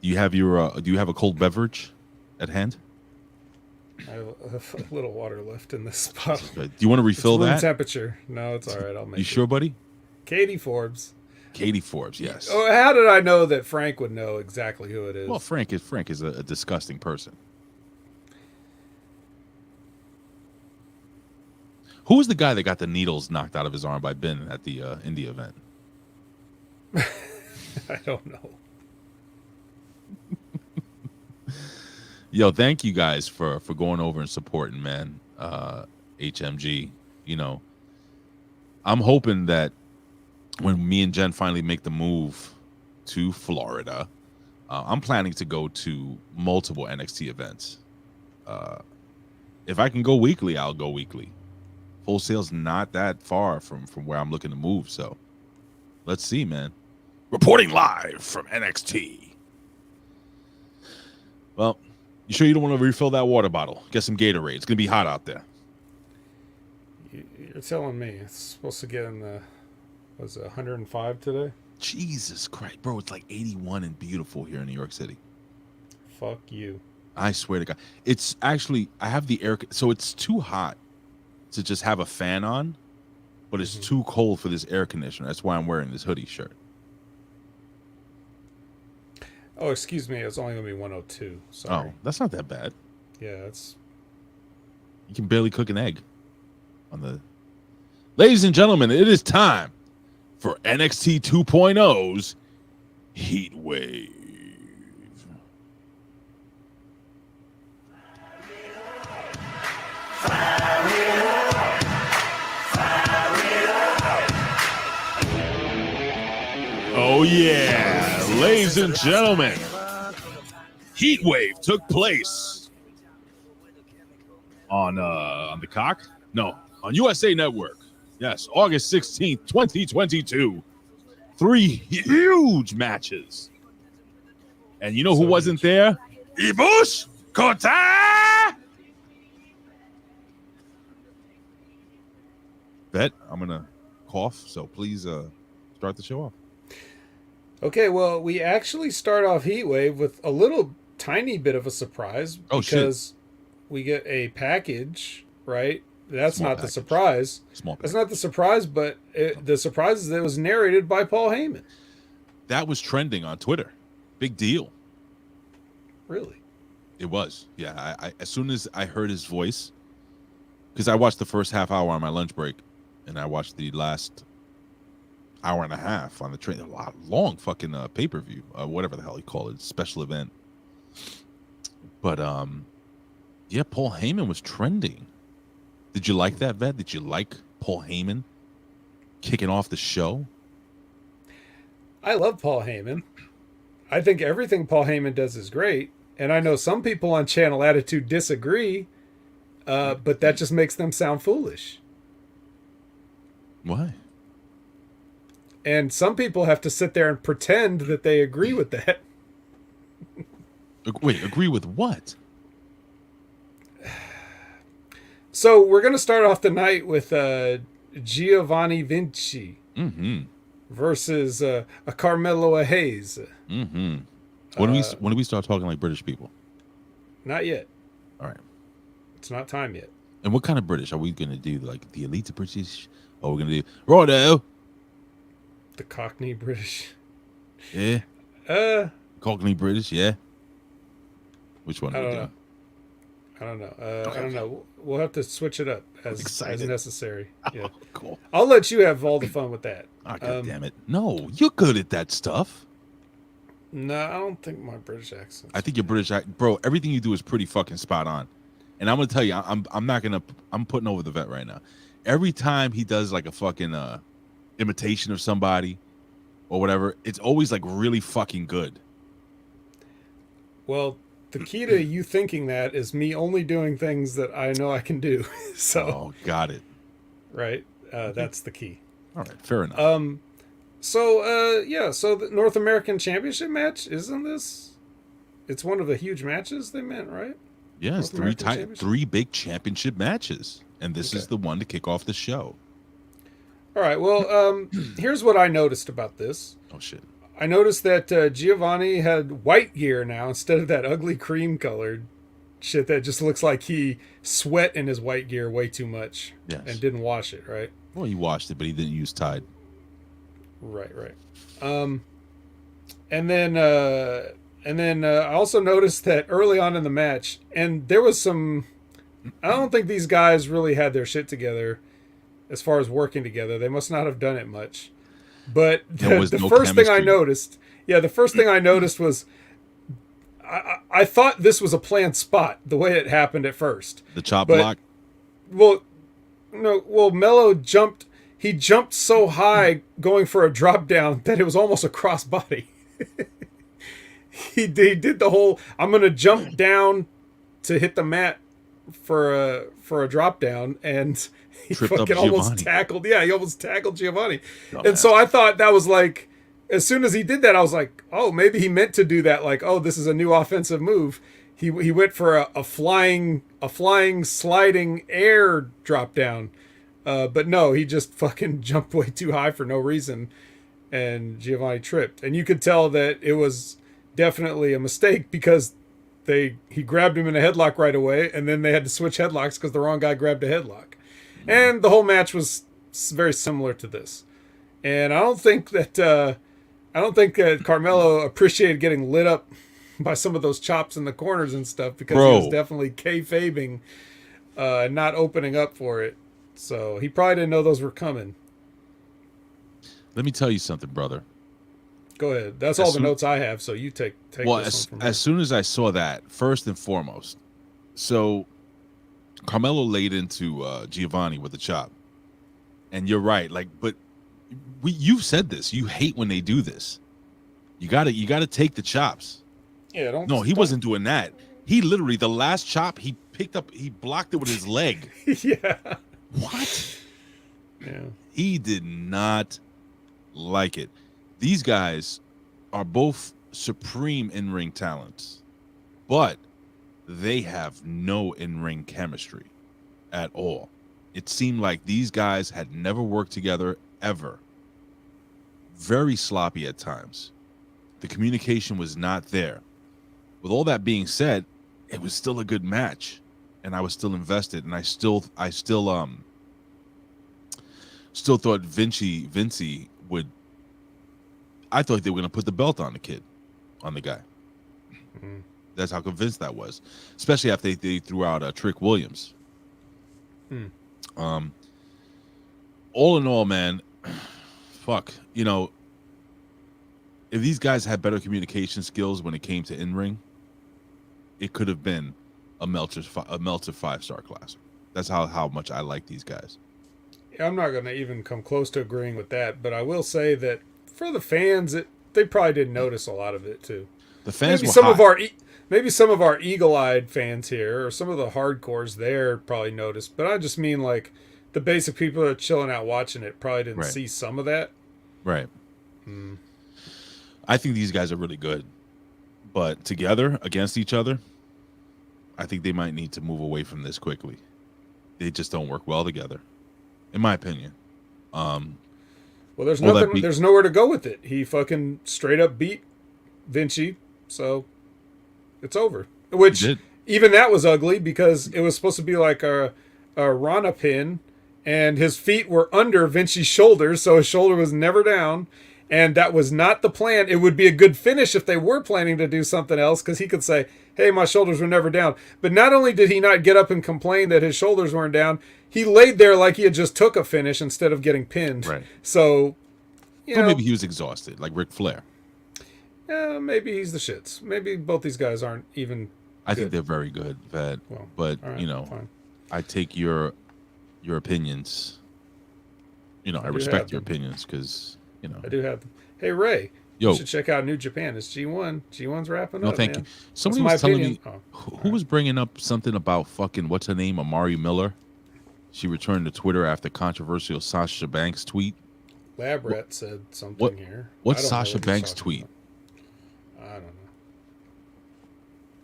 Do you have a cold beverage at hand? I have a little water left in this bottle. Do you want to refill it's room that? Temperature. No, it's all right. I'll make it. You sure, buddy? Katie Forbes. Katie Forbes, yes. Oh, how did I know that Frank would know exactly who it is? Well, Frank is a disgusting person. Who was the guy that got the needles knocked out of his arm by Ben at the indie event? I don't know. Yo, thank you guys for going over and supporting, man. HMG, you know, I'm hoping that when me and Jen finally make the move to Florida, I'm planning to go to multiple NXT events. If I can go weekly, I'll go weekly. Full Sail's not that far from where I'm looking to move, so let's see, man. Reporting live from NXT. Well, you sure you don't want to refill that water bottle? Get some Gatorade. It's gonna be hot out there. You're telling me it's supposed to get in the, was it 105 today? Jesus Christ, bro! It's like 81 and beautiful here in New York City. Fuck you. I swear to God, it's actually I have the air, so it's too hot to just have a fan on, but it's too cold for this air conditioner. That's why I'm wearing this hoodie shirt. Oh, excuse me. It's only gonna be 102. Sorry. Oh, that's not that bad. Yeah, it's. You can barely cook an egg. On the, ladies and gentlemen, it is time for NXT 2.0's Heat Wave. Oh yeah, ladies and gentlemen, Heat Wave took place on the cock? No, on USA Network. Yes, August 16th, 2022. 3 huge matches. And you know who wasn't there? Ibush Kota! Bet, I'm going to cough, so please start the show off. Okay, well, we actually start off Heatwave with a little tiny bit of a surprise because we get a package, right? That's Small not package. the surprise. Small package. That's not the surprise, but the surprise is that it was narrated by Paul Heyman. That was trending on Twitter. Big deal. Really? It was. Yeah, I as soon as I heard his voice, because I watched the first half hour on my lunch break, and I watched the last hour and a half on the train. A long fucking pay-per-view, whatever the hell you call it, special event. But yeah, Paul Heyman was trending. Did you like that, Vet? Did you like Paul Heyman kicking off the show? I love Paul Heyman. I think everything Paul Heyman does is great. And I know some people on Channel Attitude disagree, but that just makes them sound foolish. Why? And some people have to sit there and pretend that they agree with that. Wait, agree with what? So we're going to start off the night with Giovanni Vinci versus a Carmelo Hayes. Mm-hmm. When do we start talking like British people? Not yet. All right. It's not time yet. And what kind of British are we going to do? Like the elite British? Or we're going to do righto? The Cockney British. Yeah. Cockney British, yeah. Which one are we doing? I don't know. I don't know. We'll have to switch it up as necessary. Yeah. Oh, cool. I'll let you have all the fun with that. Oh, God damn it. No, you're good at that stuff. No, I don't think my British accent. I think your British bro, everything you do is pretty fucking spot on. And I'm gonna tell you, I'm putting over the Vet right now. Every time he does like a fucking imitation of somebody, or whatever, it's always like really fucking good. Well, the key to you thinking that is me only doing things that I know I can do. So, got it. Right, that's the key. All right, fair enough. So the North American Championship match, isn't this? It's one of the huge matches they meant, right? Yeah, it's three big championship matches, and this is the one to kick off the show. All right, well, here's what I noticed about this. Oh, shit. I noticed that Giovanni had white gear now instead of that ugly cream-colored shit that just looks like he sweat in his white gear way too much and didn't wash it, right? Well, he washed it, but he didn't use Tide. Right. And then I also noticed that early on in the match, and there was some, I don't think these guys really had their shit together as far as working together. They must not have done it much. But the first thing I noticed was I thought this was a planned spot the way it happened at first. The chop block? Well, no, Mello jumped. He jumped so high going for a drop down that it was almost a crossbody. He did the whole, I'm going to jump down to hit the mat for a drop down, and he fucking almost tackled. Yeah, he almost tackled Giovanni. And so I thought that was like, as soon as he did that, I was like, oh, maybe he meant to do that. Like, oh, this is a new offensive move. He went for a flying sliding air drop down. But no, he just fucking jumped way too high for no reason, and Giovanni tripped. And you could tell that it was definitely a mistake because he grabbed him in a headlock right away, and then they had to switch headlocks because the wrong guy grabbed a headlock. And the whole match was very similar to this. And I don't think that Carmelo appreciated getting lit up by some of those chops in the corners and stuff, because he was definitely kayfabing, not opening up for it. So he probably didn't know those were coming. Let me tell you something, brother. Go ahead. That's all the notes I have, so you take this one from as soon as I saw that, first and foremost, so Carmelo laid into Giovanni with the chop. And you're right, but you've said this. You hate when they do this. You gotta take the chops. Yeah, he wasn't doing that. He literally, the last chop, he blocked it with his leg. Yeah. What? Yeah. He did not like it. These guys are both supreme in-ring talents, but they have no in-ring chemistry at all. It seemed like these guys had never worked together ever. Very sloppy at times. The communication was not there. With all that being said, it was still a good match, and I was still invested, and I still thought Vinci would. I thought they were going to put the belt on the guy. Mm-hmm. That's how convinced I was, especially after they threw out Trick Williams. All in all, man, fuck. If these guys had better communication skills when it came to in-ring, it could have been a Meltzer 5-star classic. That's how much I like these guys. Yeah, I'm not going to even come close to agreeing with that, but I will say that for the fans, they probably didn't notice a lot of it too. The fans, maybe some of our eagle-eyed fans here, or some of the hardcores there, probably noticed. But I just mean like the basic people that are chilling out watching it probably didn't see some of that. Right. I think these guys are really good, but together against each other, I think they might need to move away from this quickly. They just don't work well together, in my opinion. Well, there's nothing. There's nowhere to go with it. He fucking straight up beat Vinci, so it's over. Which even that was ugly because it was supposed to be like a Rana pin, and his feet were under Vinci's shoulders, so his shoulder was never down. And that was not the plan. It would be a good finish if they were planning to do something else, because he could say, hey, my shoulders were never down. But not only did he not get up and complain that his shoulders weren't down, he laid there like he had just took a finish instead of getting pinned. Right. So, maybe he was exhausted, like Ric Flair. Yeah, maybe he's the shits. Maybe both these guys aren't even I think they're very good, but fine. I take your opinions. I respect your opinions because... I do have them. Hey Ray, Yo. you should check out New Japan. It's G1. G1's wrapping up. No, thank man. you. Somebody That's was my telling opinion. me Oh, who was bringing up something about fucking what's her name, Amari Miller. She returned to Twitter after controversial Sasha Banks tweet. Lab Rat said something here. What's I don't know Sasha what he's Banks talking tweet? about. I don't know.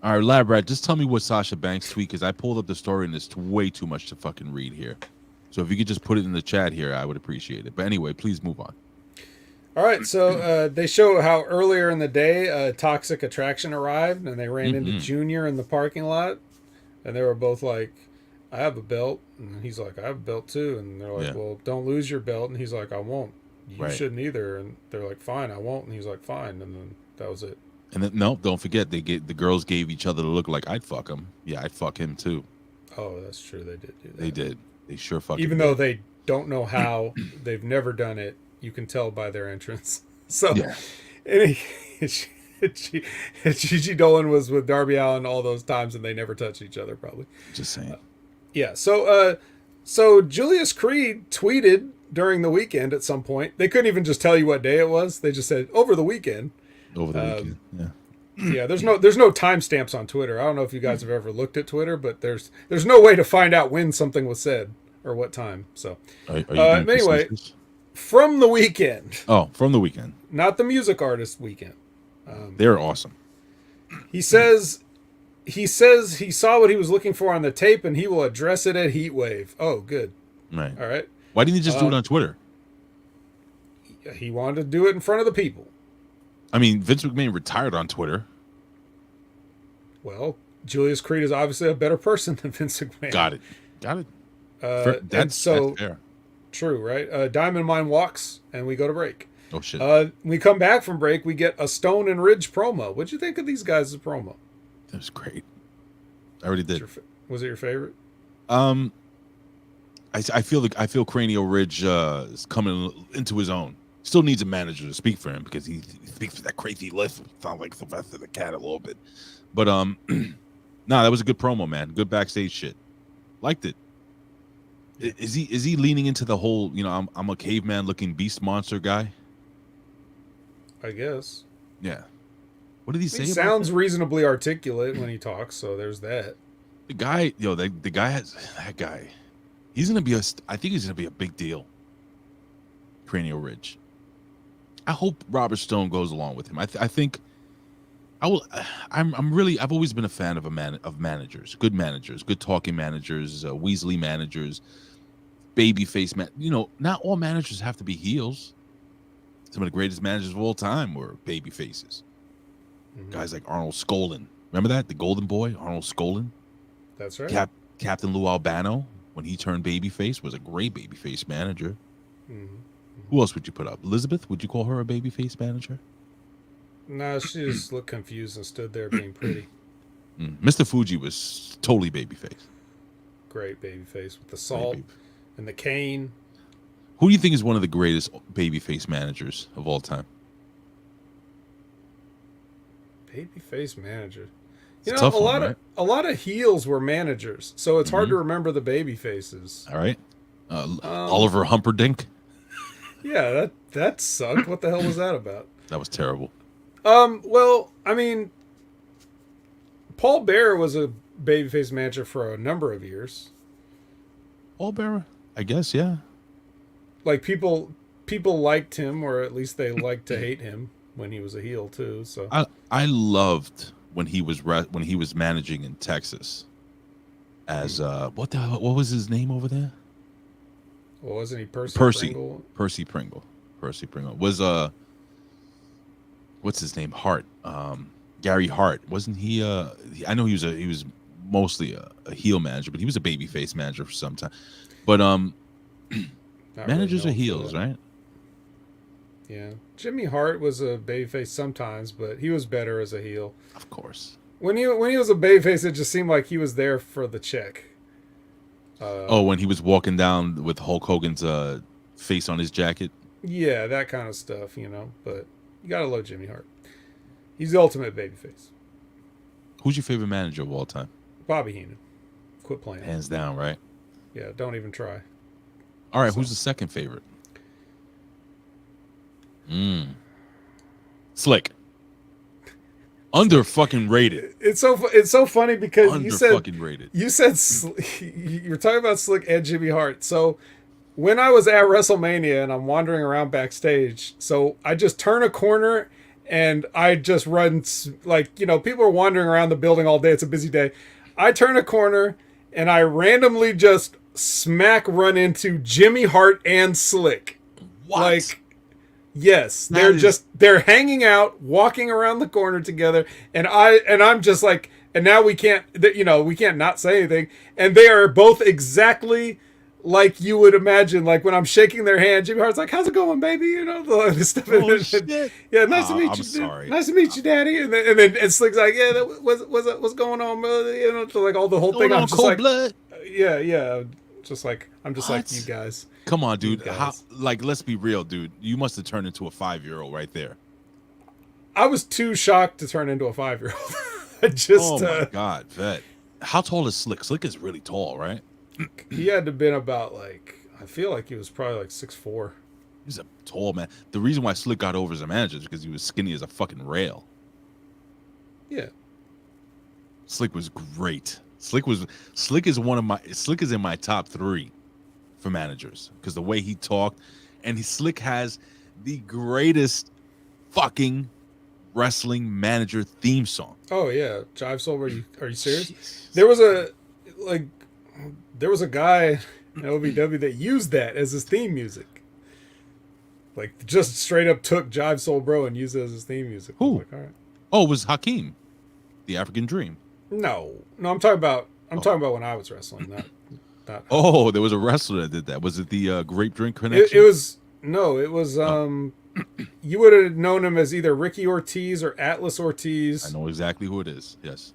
All right, Lab Rat, just tell me what Sasha Banks tweet, because I pulled up the story and it's way too much to fucking read here. So if you could just put it in the chat here, I would appreciate it. But anyway, please move on. All right, so they show how earlier in the day Toxic Attraction arrived, and they ran into Junior in the parking lot, and they were both like, I have a belt, and he's like, I have a belt too, and they're like, well, don't lose your belt, and he's like, I won't. You shouldn't either, and they're like, fine, I won't, and he's like, fine, and then that was it. And then, no, don't forget, the girls gave each other the look like, I'd fuck him. Yeah, I'd fuck him too. Oh, that's true. They did do that. They did. They sure fucking Even though they don't know how, they've never done it, you can tell by their entrance. So, Gigi Dolan was with Darby Allin all those times, and they never touched each other, probably. Just saying. Yeah, so Julius Creed tweeted during the weekend at some point. They couldn't even just tell you what day it was. They just said, over the weekend. Over the weekend, yeah. Yeah, there's no timestamps on Twitter. I don't know if you guys have ever looked at Twitter, but there's no way to find out when something was said or what time. So are you anyway, from the weekend. Oh, from the weekend. Not the music artist weekend. They're awesome. He says he saw what he was looking for on the tape, and he will address it at Heatwave. Oh, good. Right. All right. Why didn't he just do it on Twitter? He wanted to do it in front of the people. I mean, Vince McMahon retired on Twitter. Well, Julius Creed is obviously a better person than Vince McMahon. Got it. That's fair. True, right? Diamond Mine walks, and we go to break. Oh, shit. When we come back from break, we get a Stone and Ridge promo. What'd you think of these guys' promo? That was great. I already did. Was it your favorite? I feel Cranial Ridge is coming into his own. Still needs a manager to speak for him because he speaks with that crazy lisp. Sounds like Sylvester the Cat a little bit. But that was a good promo, man. Good backstage shit. Liked it. Is he leaning into the whole, I'm a caveman looking beast monster guy? I guess. Yeah. What did he say? He sounds reasonably articulate when he talks, so there's that. The guy, the guy has that guy. He's gonna be I think he's gonna be a big deal. Cranial Ridge. I hope Robert Stone goes along with him. I think I will. I've always been a fan of managers, good talking managers, Weasley managers, babyface man. Not all managers have to be heels. Some of the greatest managers of all time were baby faces. Mm-hmm. Guys like Arnold Skolin. Remember that? The Golden Boy, Arnold Skolin. That's right. Captain Lou Albano, when he turned babyface, was a great babyface manager. Mm-hmm. Who else would you put up? Elizabeth? Would you call her a babyface manager? No, she just looked confused and stood there being pretty. Mr. Fuji was totally babyface. Great babyface with the salt and the cane. Who do you think is one of the greatest babyface managers of all time? Babyface manager. It's a lot of heels were managers, so it's hard to remember the baby faces. All right. Oliver Humperdinck. Yeah, that sucked. What the hell was that about? That was terrible. Well, I mean, Paul Bearer was a babyface manager for a number of years. Paul Bearer? I guess, yeah. Like people liked him, or at least they liked to hate him when he was a heel too. So I loved when he was managing in Texas as what was his name over there? Well, wasn't he Percy Pringle? Percy Pringle was what's his name? Hart. Gary Hart. Wasn't he? I know he was mostly a heel manager, but he was a babyface manager for some time. But managers are heels, right? Yeah, Jimmy Hart was a babyface sometimes, but he was better as a heel. Of course. When he was a babyface, it just seemed like he was there for the check. When he was walking down with Hulk Hogan's face on his jacket. Yeah, that kind of stuff, But you gotta love Jimmy Hart. He's the ultimate babyface. Who's your favorite manager of all time? Bobby Heenan. Quit playing. Hands down, right? Yeah, don't even try. All right, who's the second favorite? Slick. Under fucking rated. It's so funny because Under you said fucking rated. you're talking about Slick and Jimmy Hart. So when I was at WrestleMania and I'm wandering around backstage, so I just turn a corner and I just run, like, you know, people are wandering around the building all day. It's a busy day. I turn a corner and I randomly just smack run into Jimmy Hart and Slick. What? Like, yes, they're hanging out, walking around the corner together, and I'm just like, and now we can't not say anything, and they are both exactly like you would imagine, like when I'm shaking their hand, Jimmy Hart's like, "How's it going, baby?" You know, the stuff. Oh, shit. Yeah, nice to meet I'm you. sorry. Nice to meet you, Daddy. And Slick's like, "Yeah, what's going on, brother?" You know, so like all the whole thing. I'm just cold like, blood. yeah, just like I'm just like you guys. Come on, dude. Like, let's be real, dude. You must have turned into a 5-year-old right there. I was too shocked to turn into a 5-year-old. Oh my god, vet. How tall is Slick? Slick is really tall, right? He had to have been about, like, I feel like he was probably like 6'4". He's a tall man. The reason why Slick got over as a manager is because he was skinny as a fucking rail. Yeah. Slick was great. Slick is in my top 3 for managers because the way he talked, and Slick has the greatest fucking wrestling manager theme song. Oh yeah, Jive Soul. Are you serious? Jesus. There was a guy in OVW that used that as his theme music. Like, just straight up took Jive Soul Bro and used it as his theme music. Who? Like, all right. Oh, it was Hakeem, the African Dream. No, I'm talking about when I was wrestling. Not. Oh, there was a wrestler that did that. Was it the Grape Drink Connection? It was. You would have known him as either Ricky Ortiz or Atlas Ortiz. I know exactly who it is. Yes.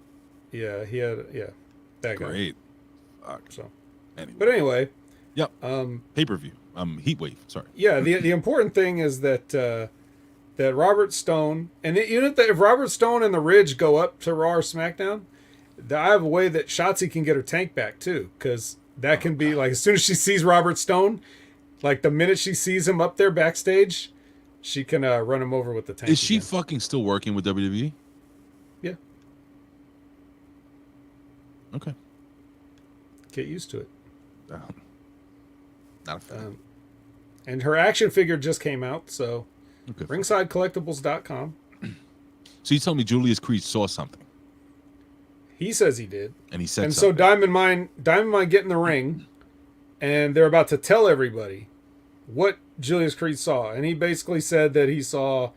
Yeah, that guy. Great. Fuck. So, anyway. But anyway. Yep. Pay-per-view. Heatwave. Sorry. Yeah. The important thing is that Robert Stone if Robert Stone and the Ridge go up to Raw or SmackDown, I have a way that Shotzi can get her tank back too, because that can be like as soon as she sees Robert Stone, like the minute she sees him up there backstage, she can run him over with the tank. Is she again. fucking still working with WWE? Yeah. Okay. Get used to it. Not a fan. And her action figure just came out, so Okay. ringsidecollectibles.com. So you tell me Julius Creed saw something, He says he did. and he said And something. so Diamond Mine get in the ring, and they're about to tell everybody what Julius Creed saw. And he basically said that he saw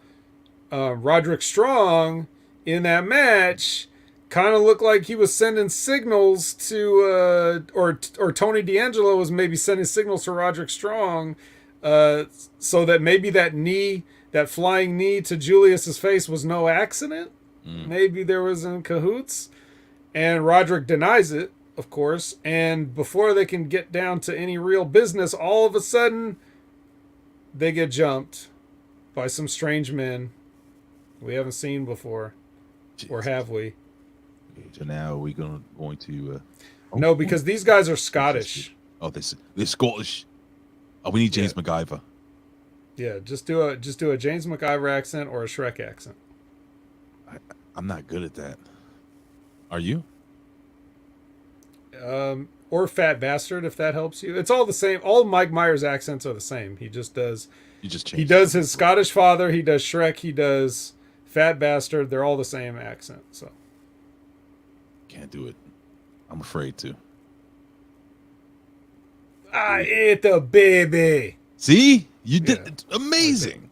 Roderick Strong in that match kind of looked like he was sending signals to, or Tony D'Angelo was maybe sending signals to Roderick Strong, so that maybe that flying knee to Julius's face was no accident. Maybe there was in cahoots. And Roderick denies it, of course. And before they can get down to any real business, all of a sudden, they get jumped by some strange men we haven't seen before. Jesus. Or have we? So now we're going to. No, because these guys are Scottish. Oh, they're Scottish. Oh, we need James MacGyver. Yeah, just do a James MacGyver accent or a Shrek accent. I'm not good at that. Are you? Or Fat Bastard, if that helps you. It's all the same. All Mike Myers accents are the same. He just does. You just change. He does his Scottish father. He does Shrek. He does Fat Bastard. They're all the same accent. So Can't do it. I'm afraid to. I ate the baby. See, you did it. Amazing.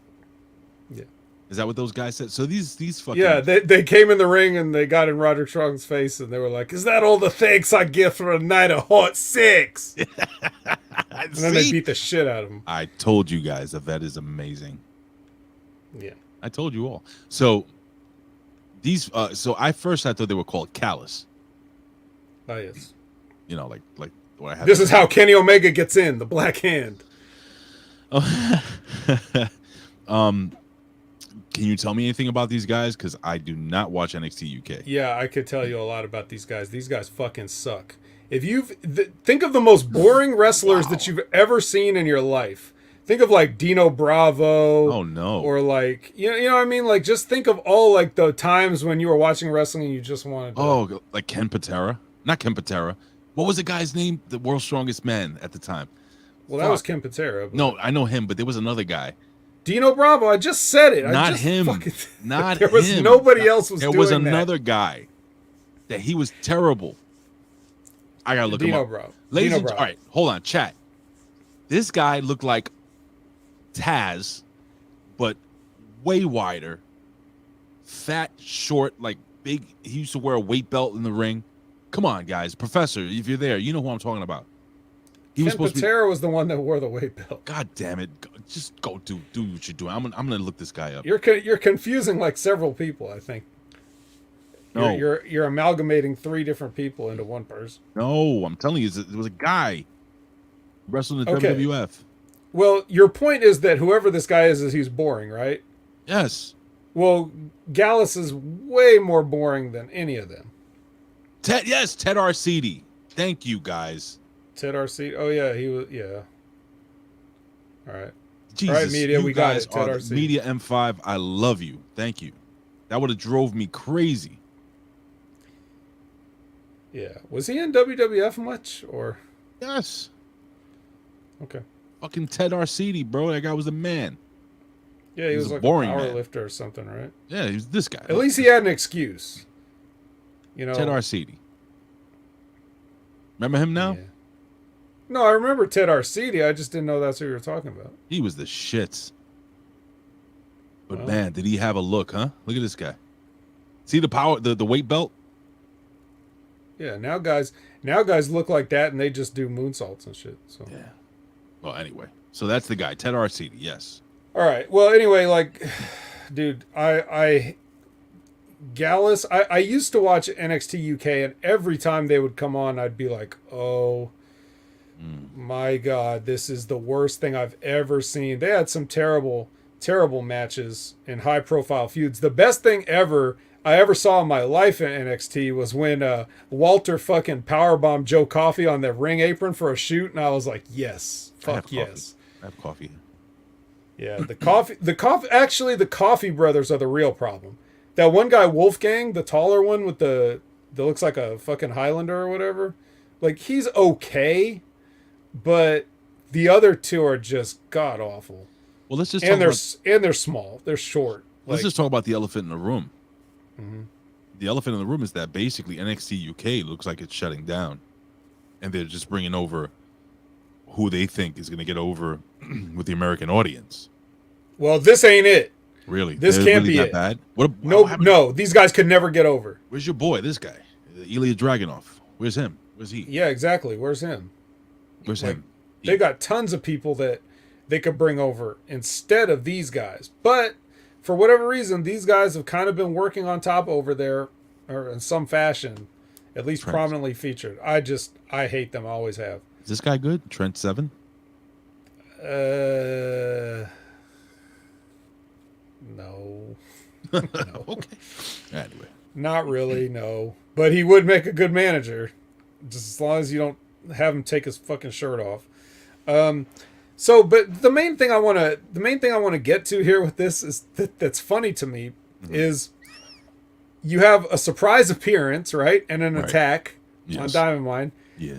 Yeah. Is that what those guys said? So these fucking they came in the ring and they got in Roderick Strong's face and they were like, "Is that all the thanks I get for a night of hot sex?" And then they beat the shit out of him. I told you guys that is amazing. Yeah. I told you all. So these so I thought they were called Callus. Oh yes. You know, like what I have. This is how Kenny Omega gets in, the Black Hand. Can you tell me anything about these guys? Because I do not watch NXT UK. Yeah, I could tell you a lot about these guys. These guys fucking suck. If think of the most boring wrestlers that you've ever seen in your life. Think of like Dino Bravo. Oh no. Or like you know what I mean? Like just think of all like the times when you were watching wrestling and you just wanted to... Oh, like Ken Patera. Not Ken Patera. What was the guy's name? The world's strongest man at the time. Well, that was Ken Patera. No, I know him, but there was another guy. Dino Bravo. I just said it. Not him. Not there was him. nobody else was there doing was that. another guy that he was terrible. I gotta look him Dino up. Bravo. Ladies Dino and Bravo. all right, hold on, chat. This guy looked like Taz, but way wider, fat, short, like big. He used to wear a weight belt in the ring. Come on, guys, Professor, if you're there, you know who I'm talking about. He was supposed Patera was the one that wore the weight belt. God damn it! Just go do what you're doing. I'm gonna look this guy up. You're confusing like several people. I think. No, you're amalgamating 3 different people into one person. No, I'm telling you, it was a guy wrestling in WWF. Well, your point is that whoever this guy is he's boring, right? Yes. Well, Gallus is way more boring than any of them. Ted Arcidi. Thank you, guys. Ted Arcidi. Oh yeah, he was. Yeah. All right. Jesus, all right, media. you We got guys it. Ted are Arcidi. Media M5. I love you. Thank you. That would have drove me crazy. Yeah. Was he in WWF much or? Yes. Okay. Fucking Ted Arcidi, bro. That guy was a man. Yeah, he was like a boring power man. lifter or something, right? Yeah, he was this guy. At least he had an excuse. You know, Ted Arcidi. Remember him now? Yeah. No, I remember Ted Arcidi. I just didn't know that's who you were talking about. He was the shits. But Well. man, did he have a look, huh? Look at this guy. See the power, the weight belt? Yeah, now guys look like that and they just do moonsaults and shit. So yeah. Well, anyway, so that's the guy, Ted Arcidi. Yes. All right. Well, anyway, like, dude, Gallus. I used to watch NXT UK, and every time they would come on, I'd be like, oh. My God, this is the worst thing I've ever seen. They had some terrible, terrible matches in high-profile feuds. The best thing I ever saw in my life in NXT was when Walter fucking powerbombed Joe Coffey on the ring apron for a shoot, and I was like, yes, fuck yes. I have coffee. Yeah, the Coffey brothers are the real problem. That one guy, Wolfgang, the taller one with that looks like a fucking Highlander or whatever, like he's okay. But the other 2 are just god awful. Well, let's just they're small. They're short. Let's just talk about the elephant in the room. Mm-hmm. The elephant in the room is that basically NXT UK looks like it's shutting down, and they're just bringing over who they think is going to get over with the American audience. Well, this ain't it. Really, this they're can't really be that it. bad. No, these guys could never get over. Where's your boy? This guy, Ilya Dragunov. Where's him? Where's he? Yeah, exactly. Where's him? Where's him? They got tons of people that they could bring over instead of these guys. But for whatever reason, these guys have kind of been working on top over there, or in some fashion, at least prominently featured. I hate them. I always have. Is this guy good? Trent Seven? No. No. Okay. Anyway. Not really, no. But he would make a good manager. Just as long as you don't have him take his fucking shirt off. But the main thing I want to get to here with this is that's funny to me is you have a surprise appearance, right? And an attack on Diamond Mine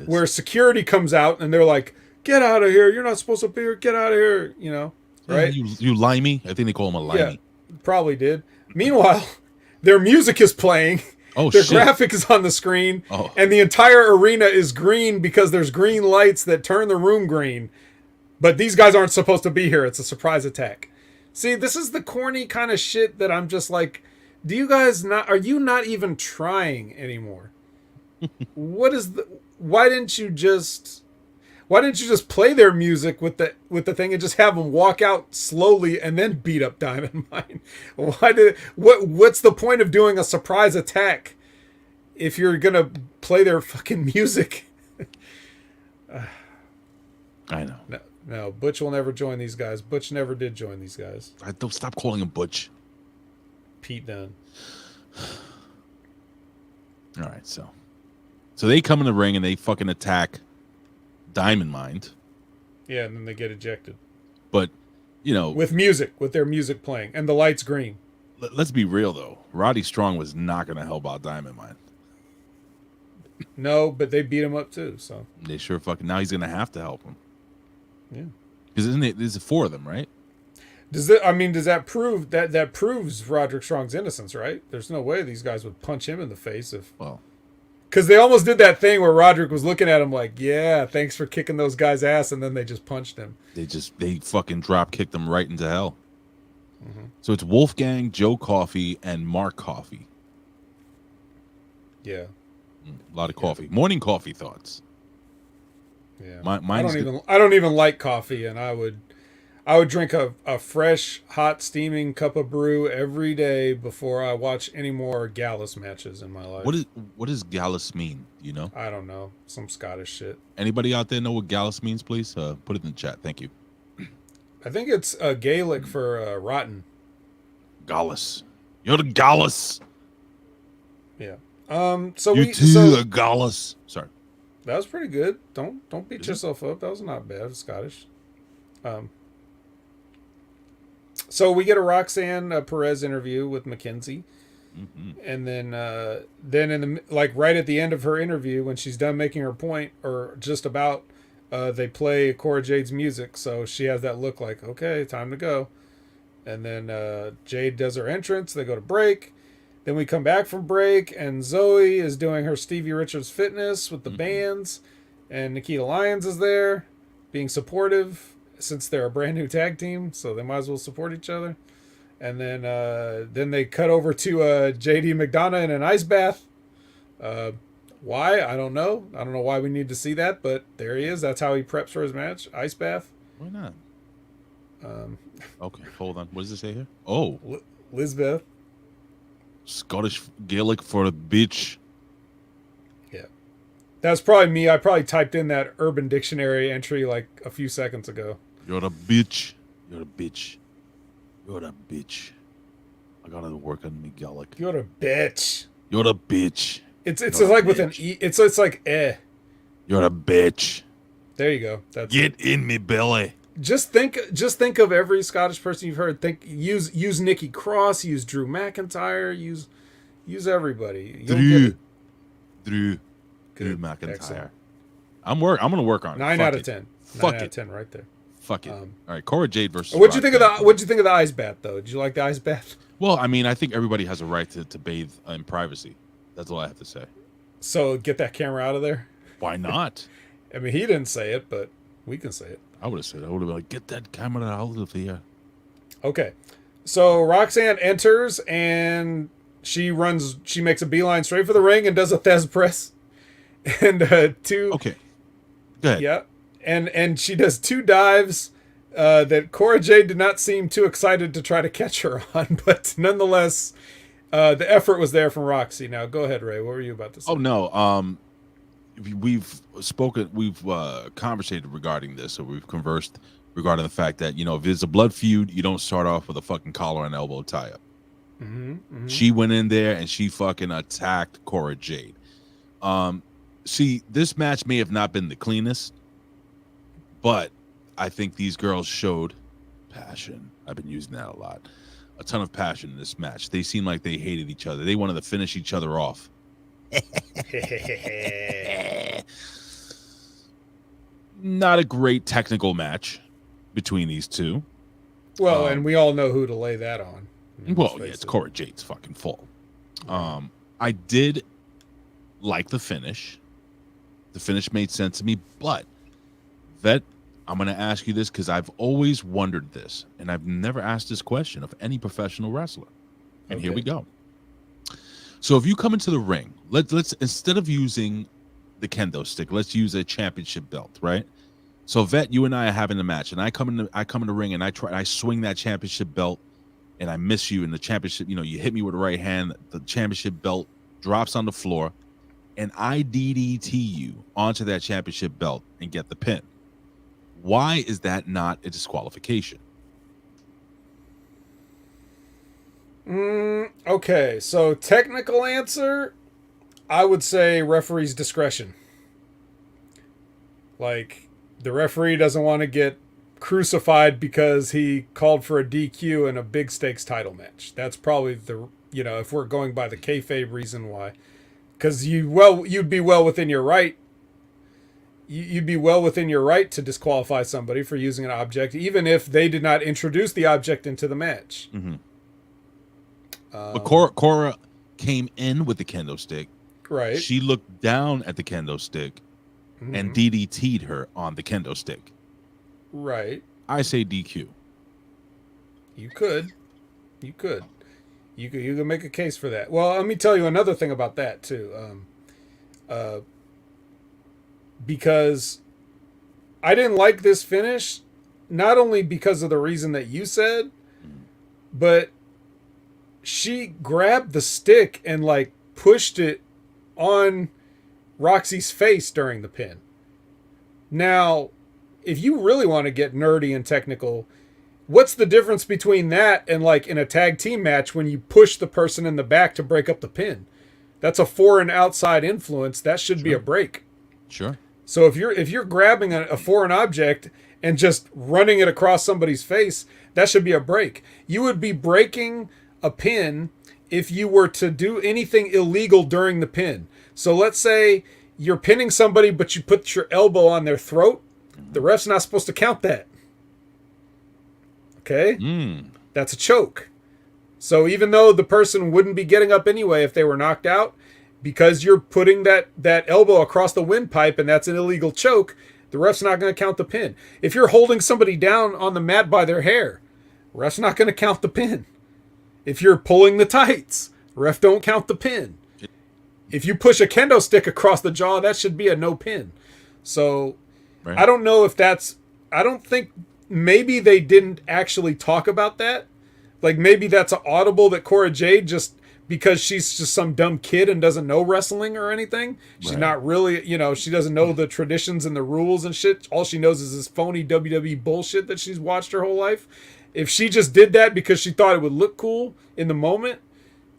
where security comes out and they're like, "Get out of here. You're not supposed to be here. Get out of here." You know, right? You limey. I think they call him a limey. Yeah, probably did. Meanwhile, their music is playing. Oh, their shit. graphic is on the screen, and the entire arena is green because there's green lights that turn the room green. But these guys aren't supposed to be here. It's a surprise attack. See, this is the corny kind of shit that I'm just like, are you not even trying anymore? Why didn't you just play their music with the thing and just have them walk out slowly and then beat up Diamond Mine? What's the point of doing a surprise attack if you're gonna play their fucking music? I know. No, Butch will never join these guys. Butch never did join these guys. I don't stop calling him Butch. Pete Dunne. All right, so they come in the ring and they fucking attack Diamond Mine. Yeah, and then they get ejected. But, you know, with their music playing, and the lights green. Let's be real though. Roddy Strong was not going to help out Diamond Mine. No, but they beat him up too. So they sure fucking. Now he's going to have to help him. Yeah, because isn't it? There's 4 of them, right? Does that prove that proves Roderick Strong's innocence? Right? There's no way these guys would punch him in the face if. Well. Because they almost did that thing where Roderick was looking at him like, "Yeah, thanks for kicking those guys' ass," and then they just punched him. They fucking drop kicked him right into hell. Mm-hmm. So it's Wolfgang, Joe Coffey, and Mark Coffey. Yeah, a lot of coffee. Morning coffee thoughts. Yeah, I don't even like coffee, and I would drink a fresh, hot, steaming cup of brew every day before I watch any more Gallus matches in my life. What does Gallus mean? Do you know? I don't know. Some Scottish shit. Anybody out there know what Gallus means? Please put it in the chat. Thank you. I think it's Gaelic for rotten. Gallus. You're the Gallus. Yeah. So you too, Gallus. Sorry. That was pretty good. Don't beat yourself up. That was not bad. It was Scottish. So we get a Roxanne Perez interview with Mackenzie, and then in the right at the end of her interview, when she's done making her point or just about, they play Cora Jade's music, so she has that look like, okay, time to go. And then Jade does her entrance. They go to break. Then we come back from break, and Zoe is doing her Stevie Richards fitness with the bands, and Nikita Lyons is there, being supportive. Since they're a brand new tag team, so they might as well support each other. And then they cut over to JD McDonough in an ice bath. Why? I don't know. I don't know why we need to see that, but there he is. That's how he preps for his match. Ice bath. Why not? Okay, hold on. What does it say here? Oh, Lisbeth. Scottish Gaelic for a bitch. Yeah. That's probably me. I probably typed in that Urban Dictionary entry like a few seconds ago. You're a bitch. You're a bitch. You're a bitch. I gotta work on me Gaelic. You're a bitch. You're a bitch. It's like with an E. It's like eh. You're a bitch. There you go. That's Get in me belly. Just think of every Scottish person you've heard. Use Nikki Cross. Use Drew McIntyre. Use everybody. Drew McIntyre. Excellent. I'm gonna work on it. 9 out of 10. Fuck 9 it. out of 10 right there. Fuck it. All right, Cora Jade versus. What'd you think of the ice bath though? Did you like the ice bath? Well, I mean, I think everybody has a right to bathe in privacy. That's all I have to say. So get that camera out of there. Why not? I mean, he didn't say it, but we can say it. I would have said it. I would have been like, get that camera out of here. Okay. So Roxanne enters and she makes a beeline straight for the ring and does a Thez press. And Okay. Go ahead. Yeah. And she does 2 dives that Cora Jade did not seem too excited to try to catch her on, but nonetheless, the effort was there from Roxy. Now go ahead, Ray. What were you about to say? Oh no. We've conversated regarding this, so we've conversed regarding the fact that, you know, if it's a blood feud, you don't start off with a fucking collar and elbow tie-up. She went in there and she fucking attacked Cora Jade. See, this match may have not been the cleanest, but I think these girls showed passion. I've been using that a lot. A ton of passion in this match. They seemed like they hated each other. They wanted to finish each other off. Not a great technical match between these two. Well, and we all know who to lay that on. Well, yeah, it's Cora Jade's fucking fault. I did like the finish. The finish made sense to me, but Vet, I'm going to ask you this because I've always wondered this, and I've never asked this question of any professional wrestler. And here we go. So if you come into the ring, let's instead of using the kendo stick, let's use a championship belt, right? So Vet, you and I are having a match, and I come in the ring and I swing that championship belt, and I miss you in the championship. You know, you hit me with the right hand, the championship belt drops on the floor, and I DDT you onto that championship belt and get the pin. Why is that not a disqualification? Okay, so technical answer, I would say referee's discretion. Like, the referee doesn't want to get crucified because he called for a DQ in a big stakes title match. That's probably the, if we're going by the kayfabe reason why. Because you'd be well within your right. You'd be well within your right to disqualify somebody for using an object, even if they did not introduce the object into the match. Mm-hmm. But Cora came in with the kendo stick. Right. She looked down at the kendo stick and DDT'd her on the kendo stick. Right. I say DQ. You could make a case for that. Well, let me tell you another thing about that too. Because I didn't like this finish, not only because of the reason that you said, but she grabbed the stick and like pushed it on Roxy's face during the pin. Now, if you really want to get nerdy and technical, what's the difference between that and like in a tag team match when you push the person in the back to break up the pin? That's a foreign outside influence. That should be a break. Sure. So if you're grabbing a foreign object and just running it across somebody's face, that should be a break. You would be breaking a pin if you were to do anything illegal during the pin. So let's say you're pinning somebody, but you put your elbow on their throat. The ref's not supposed to count that. Okay? That's a choke. So even though the person wouldn't be getting up anyway if they were knocked out, because you're putting that elbow across the windpipe and that's an illegal choke, the ref's not going to count the pin. If you're holding somebody down on the mat by their hair, ref's not going to count the pin. If you're pulling the tights, ref don't count the pin. If you push a kendo stick across the jaw, that should be a no pin. So right. I don't know if I don't think maybe they didn't actually talk about that. Like maybe that's an audible that Cora Jade just, because she's just some dumb kid and doesn't know wrestling or anything. She's not really, she doesn't know the traditions and the rules and shit. All she knows is this phony WWE bullshit that she's watched her whole life. If she just did that because she thought it would look cool in the moment,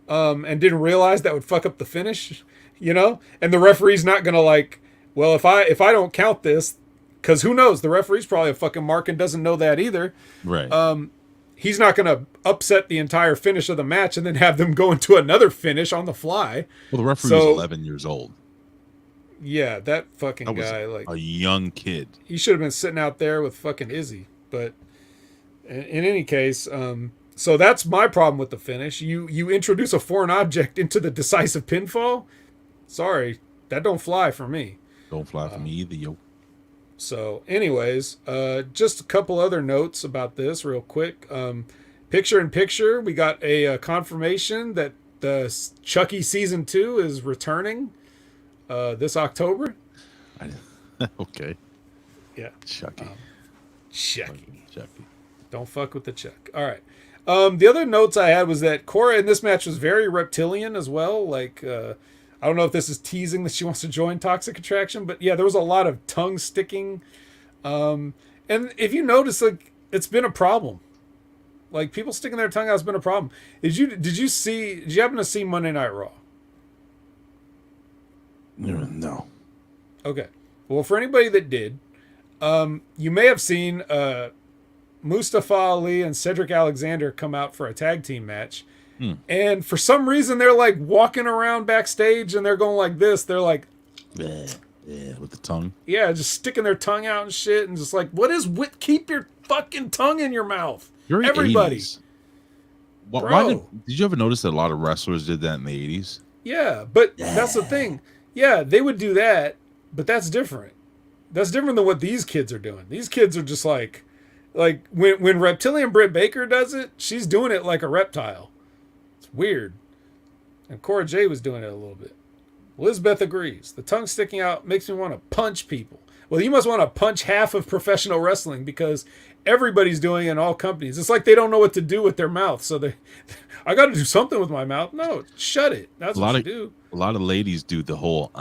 and didn't realize that would fuck up the finish, and the referee's not going to like, well, if I don't count this, because who knows, the referee's probably a fucking mark and doesn't know that either. Right. He's not going to upset the entire finish of the match and then have them go into another finish on the fly. Well, the referee was 11 years old. Yeah, that fucking guy, like a young kid. He should have been sitting out there with fucking Izzy. But in any case, so that's my problem with the finish. You introduce a foreign object into the decisive pinfall. Sorry, that don't fly for me. Don't fly for me either, yo. So anyways, just a couple other notes about this real quick. Picture in picture, we got a confirmation that the Chucky season 2 is returning this October. Okay. Yeah. Chucky. Chucky. Chucky. Don't fuck with the Chuck. All right. The other notes I had was that Cora in this match was very reptilian as well. Like, I don't know if this is teasing that she wants to join Toxic Attraction, but yeah, there was a lot of tongue sticking. And if you notice, like, it's been a problem. Like, people sticking their tongue out has been a problem. Did you happen to see Monday Night Raw? No. Okay. Well, for anybody that did, you may have seen Mustafa Ali and Cedric Alexander come out for a tag team match. And for some reason, they're like walking around backstage and they're going like this. They're like, with the tongue. Yeah, just sticking their tongue out and shit. And just like, keep your fucking tongue in your mouth. You're everybody. 80s. Why did you ever notice that a lot of wrestlers did that in the 80s? Yeah, but that's the thing. Yeah, they would do that, but that's different. That's different than what these kids are doing. These kids are just like when Reptilian Britt Baker does it, she's doing it like a reptile. It's weird. And Cora Jade was doing it a little bit. Elizabeth agrees. The tongue sticking out makes me want to punch people. Well, you must want to punch half of professional wrestling because everybody's doing it in all companies. It's like they don't know what to do with their mouth. So I got to do something with my mouth. No, shut it. That's what you do. A lot of ladies do the whole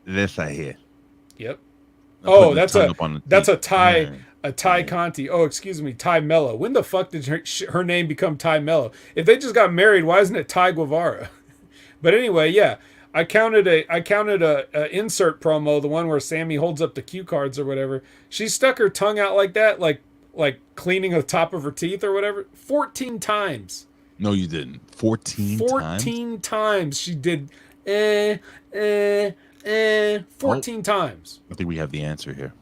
this right here. Yep. Oh, that's a Ty Conti. Oh, excuse me, Ty Mello. When the fuck did her name become Ty Mello? If they just got married, why isn't it Ty Guevara? But anyway, yeah. I counted a insert promo, the one where Sammy holds up the cue cards or whatever. She stuck her tongue out like that, like cleaning the top of her teeth or whatever, 14 times. No, you didn't. 14 times? 14 times she did 14 times. I think we have the answer here.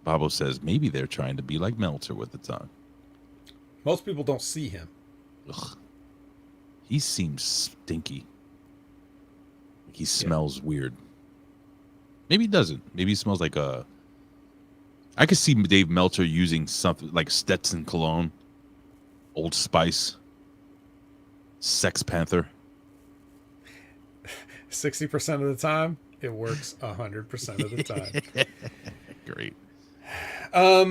Bobo says maybe they're trying to be like Meltzer with the tongue. Most people don't see him. Ugh. He seems stinky. He smells weird. Maybe he doesn't. Maybe he smells like a... I could see Dave Meltzer using something like Stetson cologne, Old Spice, Sex Panther. 60% of the time, it works 100% of the time. Great. All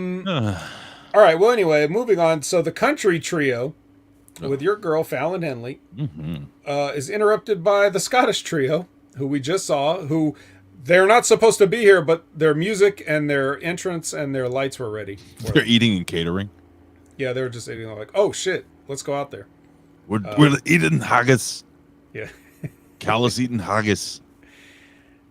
right. Well, anyway, moving on. So the country trio with your girl Fallon Henley is interrupted by the Scottish trio, who we just saw, who they're not supposed to be here, but their music and their entrance and their lights were ready. They're eating and catering. Yeah, they were just eating. Like, oh shit, let's go out there. We're eating haggis. Yeah. Callus eating haggis.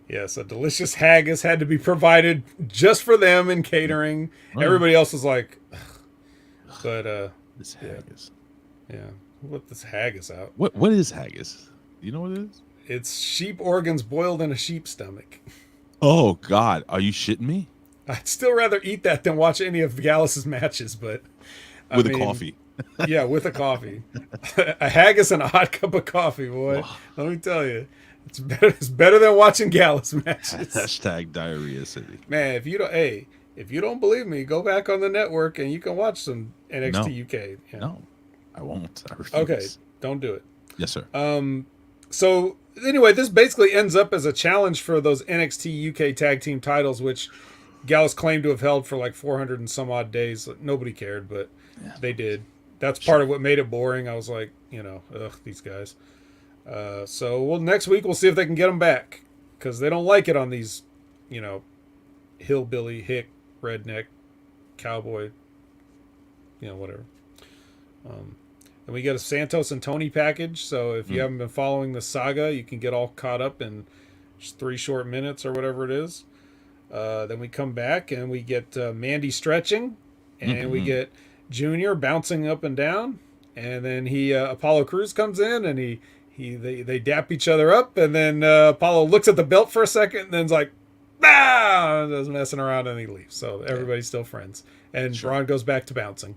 Yes, a delicious haggis had to be provided just for them in catering. Everybody else was like, ugh. But this haggis. Yeah, let this haggis out. What is haggis? Do you know what it is? It's sheep organs boiled in a sheep's stomach. Oh God, are you shitting me? I'd still rather eat that than watch any of Gallus's matches, but with a coffee. Yeah, with a coffee. A haggis and a hot cup of coffee, boy. Let me tell you. It's better than watching Gallus matches. Hashtag Diarrhea City. Man, if you don't believe me, go back on the network and you can watch some NXT UK. Yeah. No, I won't. I refuse. Okay, don't do it. Yes, sir. So anyway, this basically ends up as a challenge for those NXT UK tag team titles, which Gallus claimed to have held for like 400 and some odd days. Nobody cared, but they did. That's part of what made it boring. I was like, ugh, these guys. So next week we'll see if they can get them back, because they don't like it on these, hillbilly, hick, redneck, cowboy, whatever. And we get a Santos and Tony package. So if you haven't been following the saga, you can get all caught up in just 3 short minutes or whatever it is. Then we come back and we get Mandy stretching, and we get Junior bouncing up and down, and then Apollo Crews comes in and they dap each other up, and then Apollo looks at the belt for a second and then's like, ah, and is messing around, and he leaves. So everybody's still friends, and Braun goes back to bouncing.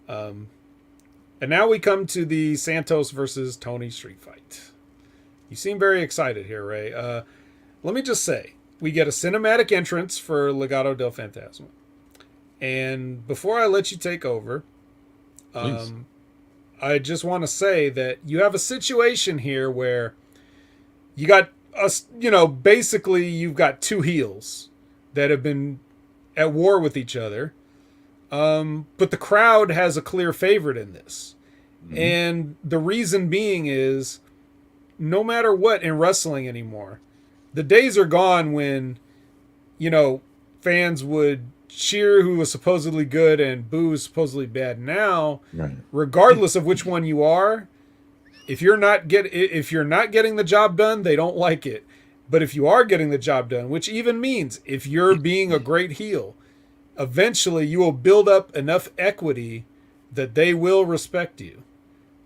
And now we come to the Santos versus Tony street fight. You seem very excited here, Ray. Let me just say, we get a cinematic entrance for Legado del Fantasma. And before I let you take over, I just want to say that you have a situation here where you got us, basically you've got 2 heels that have been at war with each other. But the crowd has a clear favorite in this. And the reason being is, no matter what in wrestling anymore, the days are gone when, fans would cheer who was supposedly good and boo who's supposedly bad. Now, regardless of which one you are, if you're not getting the job done, they don't like it. But if you are getting the job done, which even means if you're being a great heel, eventually you will build up enough equity that they will respect you.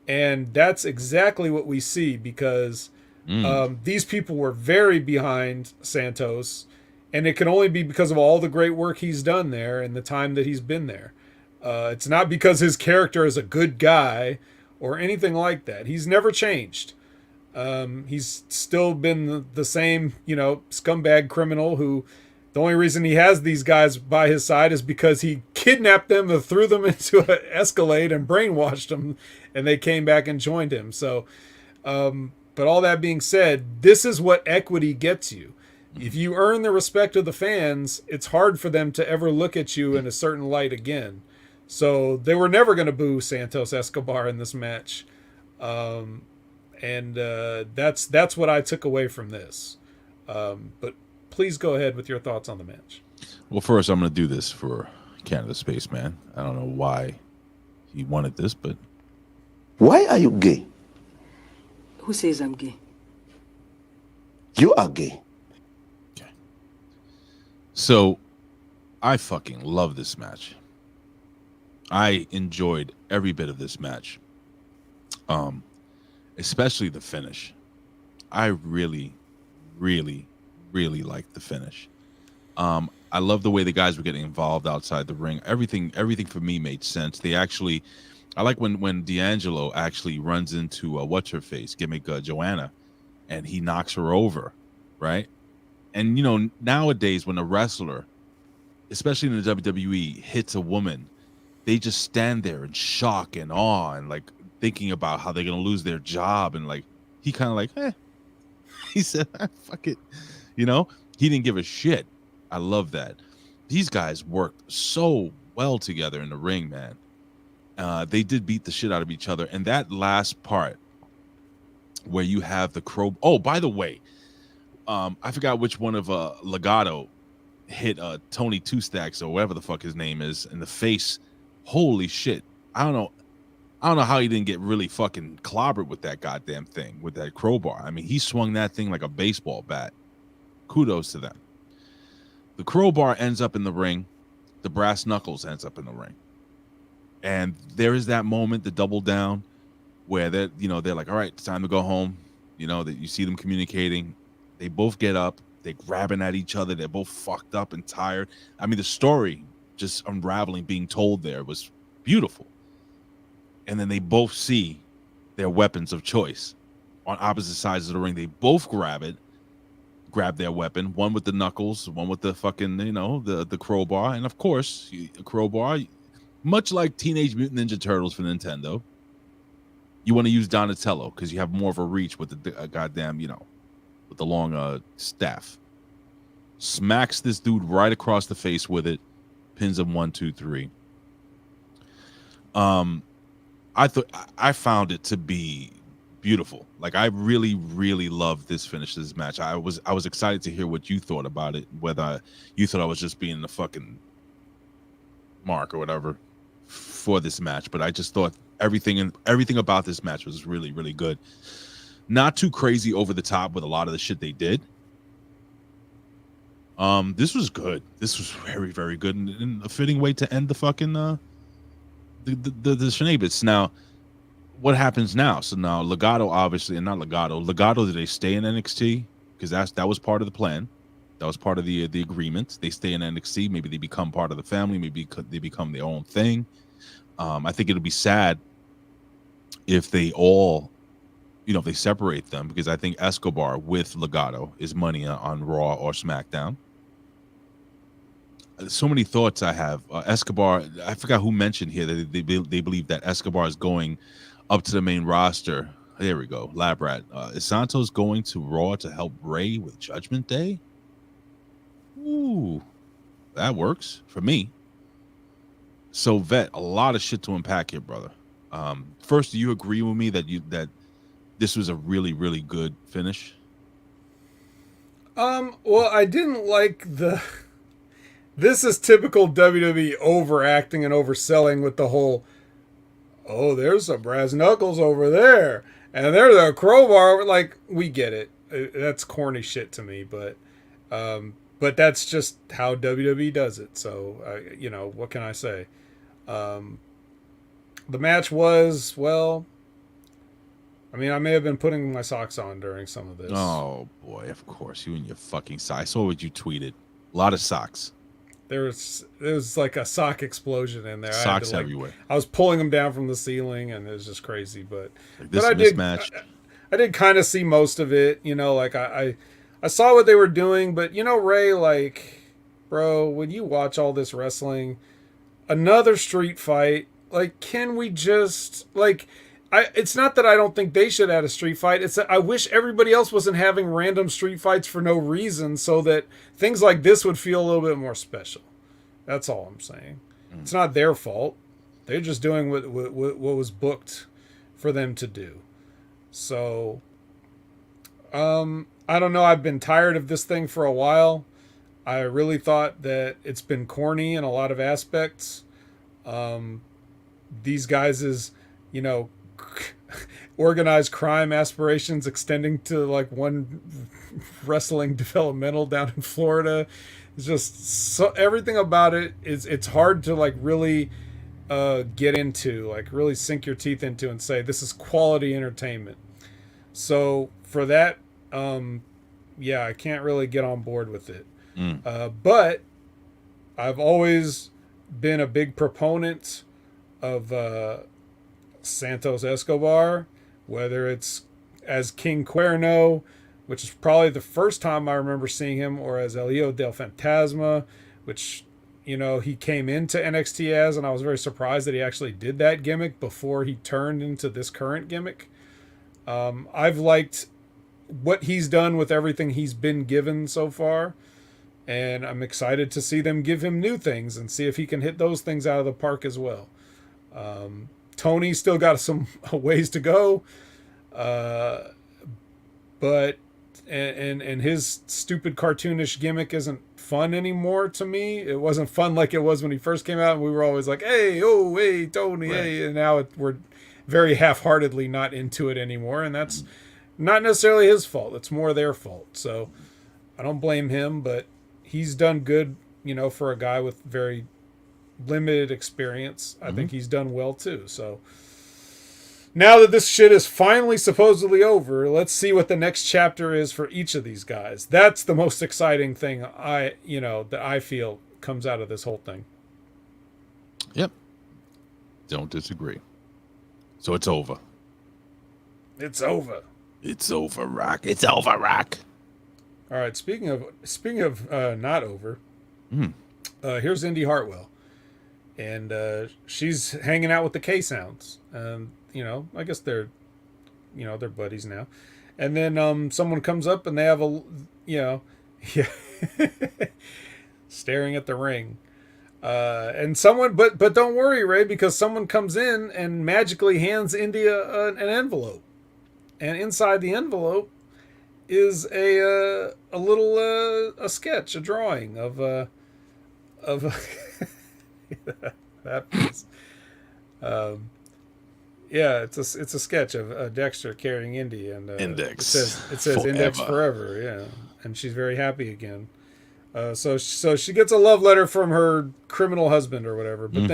And that's exactly what we see, because these people were very behind Santos, and it can only be because of all the great work he's done there and the time that he's been there. It's not because his character is a good guy or anything like that. He's never changed. He's still been the same, scumbag criminal who the only reason he has these guys by his side is because he kidnapped them and threw them into an Escalade and brainwashed them, and they came back and joined him. So, but all that being said, this is what equity gets you. If you earn the respect of the fans, it's hard for them to ever look at you in a certain light again. So they were never going to boo Santos Escobar in this match. And that's what I took away from this. But please go ahead with your thoughts on the match. Well, first, I'm going to do this for Canada Spaceman. I don't know why he wanted this, but... Why are you gay? Who says I'm gay? You are gay. Okay. So I fucking love this match. I enjoyed every bit of this match. Especially the finish. I really, really, really liked the finish. I love the way the guys were getting involved outside the ring. Everything for me made sense. I like when D'Angelo actually runs into what's her face, gimmick Joanna, and he knocks her over, right? And you know, nowadays when a wrestler, especially in the WWE, hits a woman, they just stand there in shock and awe and like thinking about how they're gonna lose their job, and like he kind of like, he said, fuck it, you know, he didn't give a shit. I love that. These guys worked so well together in the ring, man. They did beat the shit out of each other, and that last part where you have the crow. Oh, by the way, I forgot which one of Legato hit Tony Two Stacks or whatever the fuck his name is in the face. Holy shit! I don't know how he didn't get really fucking clobbered with that goddamn thing, with that crowbar. I mean, he swung that thing like a baseball bat. Kudos to them. The crowbar ends up in the ring. The brass knuckles ends up in the ring. And there is that moment, the double down, where they're like, all right, it's time to go home. You know, that you see them communicating. They both get up. They're grabbing at each other. They're both fucked up and tired. I mean, the story just unraveling, being told there was beautiful. And then they both see their weapons of choice on opposite sides of the ring. They both grab their weapon, one with the knuckles, one with the fucking, the crowbar. And of course, a crowbar, much like Teenage Mutant Ninja Turtles for Nintendo, you want to use Donatello because you have more of a reach with the goddamn, with the long staff. Smacks this dude right across the face with it, pins him 1, 2, 3. I found it to be beautiful. Like, I really, really loved this finish, this match. I was excited to hear what you thought about it, whether you thought I was just being the fucking mark or whatever for this match. But I just thought everything about this match was really, really good. Not too crazy over the top with a lot of the shit they did. This was good. This was very, very good, and a fitting way to end the fucking the shenanigans. Now, what happens now? So now Legato, obviously, and not Legato, did they stay in NXT? Because that was part of the plan. That was part of the agreement. They stay in NXT. Maybe they become part of the family. Maybe they become their own thing. I think it'll be sad if they all, if they separate them, because I think Escobar with Legato is money on Raw or SmackDown. So many thoughts I have. Escobar, I forgot who mentioned here that they believe that Escobar is going up to the main roster. There we go. Labrat. Is Santos going to Raw to help Ray with Judgment Day? Ooh, that works for me. So, Vet, a lot of shit to unpack here, brother. First, do you agree with me that this was a really, really good finish? Well, I didn't like this is typical WWE overacting and overselling with the whole, oh, there's some brass knuckles over there, and there's a crowbar. Like, we get it. That's corny shit to me, but that's just how WWE does it. So, what can I say? The match was, well, I mean, I may have been putting my socks on during some of this. Oh, boy, of course. You and your fucking socks. I saw what you tweeted. A lot of socks. There was like a sock explosion in there. Socks everywhere. I was pulling them down from the ceiling, and it was just crazy. But I did kind of see most of it. Like I saw what they were doing, but Ray, like, bro, when you watch all this wrestling, another street fight, like, can we just like? It's not that I don't think they should have a street fight. It's that I wish everybody else wasn't having random street fights for no reason, so that things like this would feel a little bit more special. That's all I'm saying. It's not their fault. They're just doing what was booked for them to do. So, I don't know. I've been tired of this thing for a while. I really thought that it's been corny in a lot of aspects. These guys is, organized crime aspirations extending to like one wrestling developmental down in Florida. It's just so everything about it is it's hard to like really get into, like really sink your teeth into and say this is quality entertainment. So for that, yeah, I can't really get on board with it. But I've always been a big proponent of Santos Escobar, whether it's as King Cuerno, which is probably the first time I remember seeing him, or as Elio del Fantasma, which, you know, he came into NXT as, and I was very surprised that he actually did that gimmick before he turned into this current gimmick. I've liked what he's done with everything he's been given so far, and I'm excited to see them give him new things and see if he can hit those things out of the park as well. Tony's still got some ways to go, but his stupid cartoonish gimmick isn't fun anymore to me. It wasn't fun like it was when he first came out, and we were always like, hey, oh, hey, Tony, right. Hey, and now we're very half-heartedly not into it anymore, and that's not necessarily his fault. It's more their fault. So I don't blame him, but he's done good, you know, for a guy with very limited experience. I think he's done well too. So now that this shit is finally supposedly over, let's see what the next chapter is for each of these guys. That's the most exciting thing that I feel comes out of this whole thing. Yep. Don't disagree. So it's over. It's over. It's over, Rock. It's over, Rock. All right. Speaking of not over, here's Indy Hartwell, and she's hanging out with the K-Sounds. You know, I guess they're buddies now. And then someone comes up and they have staring at the ring. And someone, but don't worry, Ray, because someone comes in and magically hands India an envelope, and inside the envelope is a little sketch, a drawing of that piece. Yeah, it's a sketch of Dexter carrying Indy, and Index. It says Index forever. Yeah, and she's very happy again. So she gets a love letter from her criminal husband or whatever. But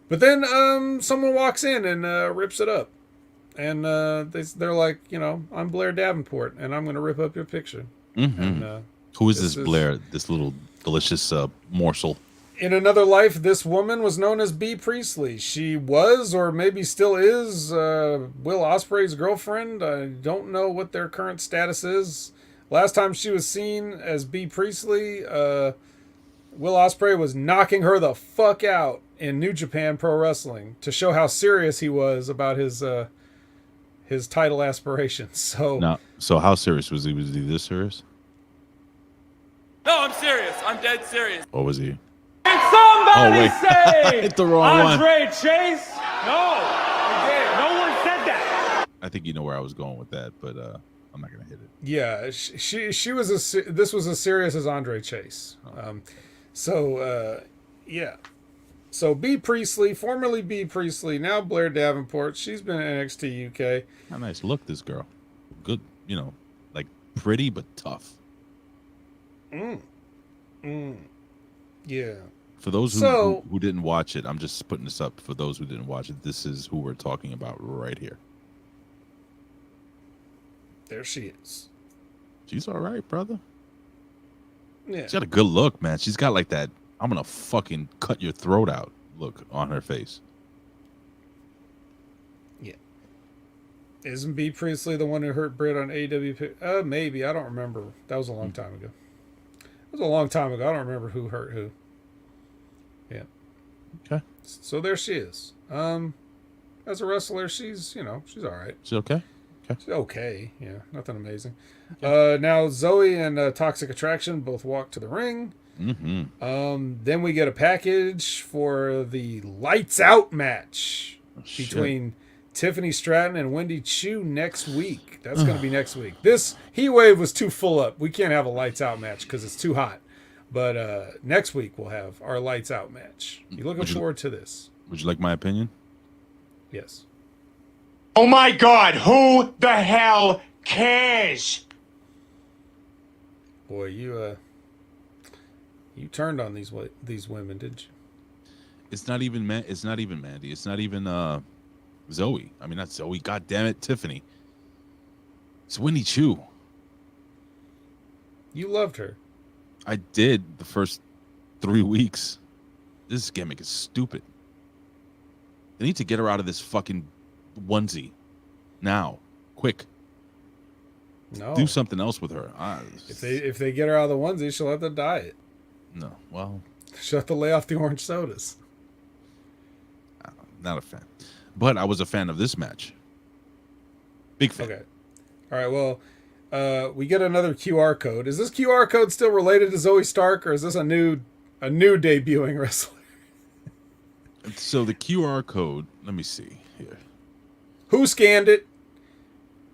then someone walks in and rips it up, and they're like, you know, I'm Blair Davenport, and I'm going to rip up your picture. And, who is this Blair? This little delicious morsel. In another life, this woman was known as Bea Priestley. She was, or maybe still is, Will Ospreay's girlfriend. I don't know what their current status is. Last time she was seen as Bea Priestley, Will Ospreay was knocking her the fuck out in New Japan Pro Wrestling to show how serious he was about his title aspirations. So how serious was he? Was he this serious? No, I'm serious. I'm dead serious. Or was he? Did somebody say hit the wrong Andre Chase? No, I didn't. No one said that. I think you know where I was going with that, but I'm not gonna hit it. Yeah, she was this was as serious as Andre Chase. Yeah. So Bea Priestley, formerly Bea Priestley, now Blair Davenport. She's been in NXT UK. How nice look, this girl. Good, you know, like pretty but tough. Yeah. For those who didn't watch it, I'm just putting this up. For those who didn't watch it, this is who we're talking about right here. There she is. She's all right, brother. Yeah. She's got a good look, man. She's got like that I'm gonna fucking cut your throat out look on her face. Yeah. Isn't Bea Priestley the one who hurt Britt on AEW? Maybe. I don't remember. That was a long time ago. It was a long time ago. I don't remember who hurt who. Yeah. Okay. So there she is. As a wrestler, she's all right. She's okay. Okay. She's okay. Yeah. Nothing amazing. Okay. Now Zoe and Toxic Attraction both walk to the ring. Then we get a package for the Lights Out match between Tiffany Stratton and Wendy Chu next week. That's going to be next week. This HEATWAVE was too full up. We can't have a Lights Out match because it's too hot. But next week we'll have our Lights Out match. You looking forward to this? Would you like my opinion? Yes. Oh my God, who the hell cares? Boy, you turned on these women, didn't you? It's not even It's not even Mandy. It's not even Zoe. I mean, not Zoe. God damn it, Tiffany. It's Winnie Chu. You loved her. I did the first 3 weeks. This gimmick is stupid. They need to get her out of this fucking onesie now, quick. No. Do something else with her. If they get her out of the onesie, she'll have to diet. No, well, she'll have to lay off the orange sodas. Not a fan, but I was a fan of this match. Big fan. Okay. All right. Well, we get another QR code. Is this QR code still related to Zoe Stark, or is this a new debuting wrestler? So the QR code. Let me see here. Who scanned it?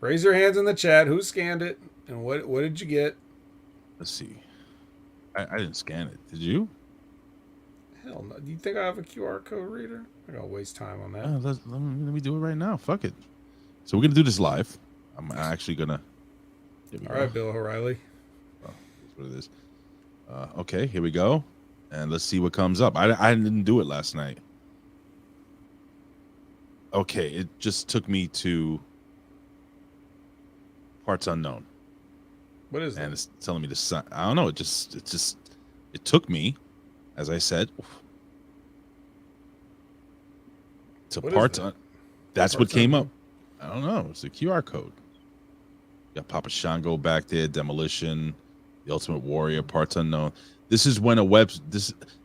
Raise your hands in the chat. Who scanned it? And what did you get? Let's see. I didn't scan it. Did you? Hell no. Do you think I have a QR code reader? I gotta waste time on that. Let me do it right now. Fuck it. So we're gonna do this live. I'm actually gonna. All right, Bill O'Reilly. Oh, that's what it is. Okay, here we go, and let's see what comes up. I didn't do it last night. Okay, it just took me to parts unknown. What is that? And it's telling me to sign. I don't know. It took me, as I said, to parts. That's what came up. I don't know. It's a QR code. You got Papa Shango back there, Demolition, The Ultimate Warrior, parts unknown. This is when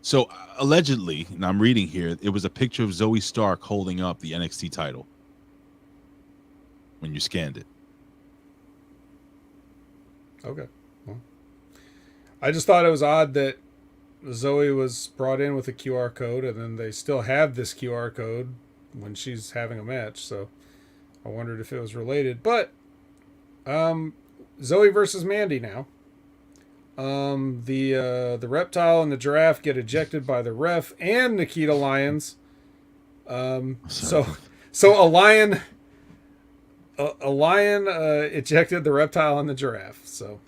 so allegedly, and I'm reading here, it was a picture of Zoe Stark holding up the NXT title when you scanned it. Okay. Well, I just thought it was odd that Zoe was brought in with a QR code, and then they still have this QR code when she's having a match. So I wondered if it was related. But Zoe versus Mandy now. The reptile and the giraffe get ejected by the ref and Nikita Lyons. So a lion ejected the reptile and the giraffe. So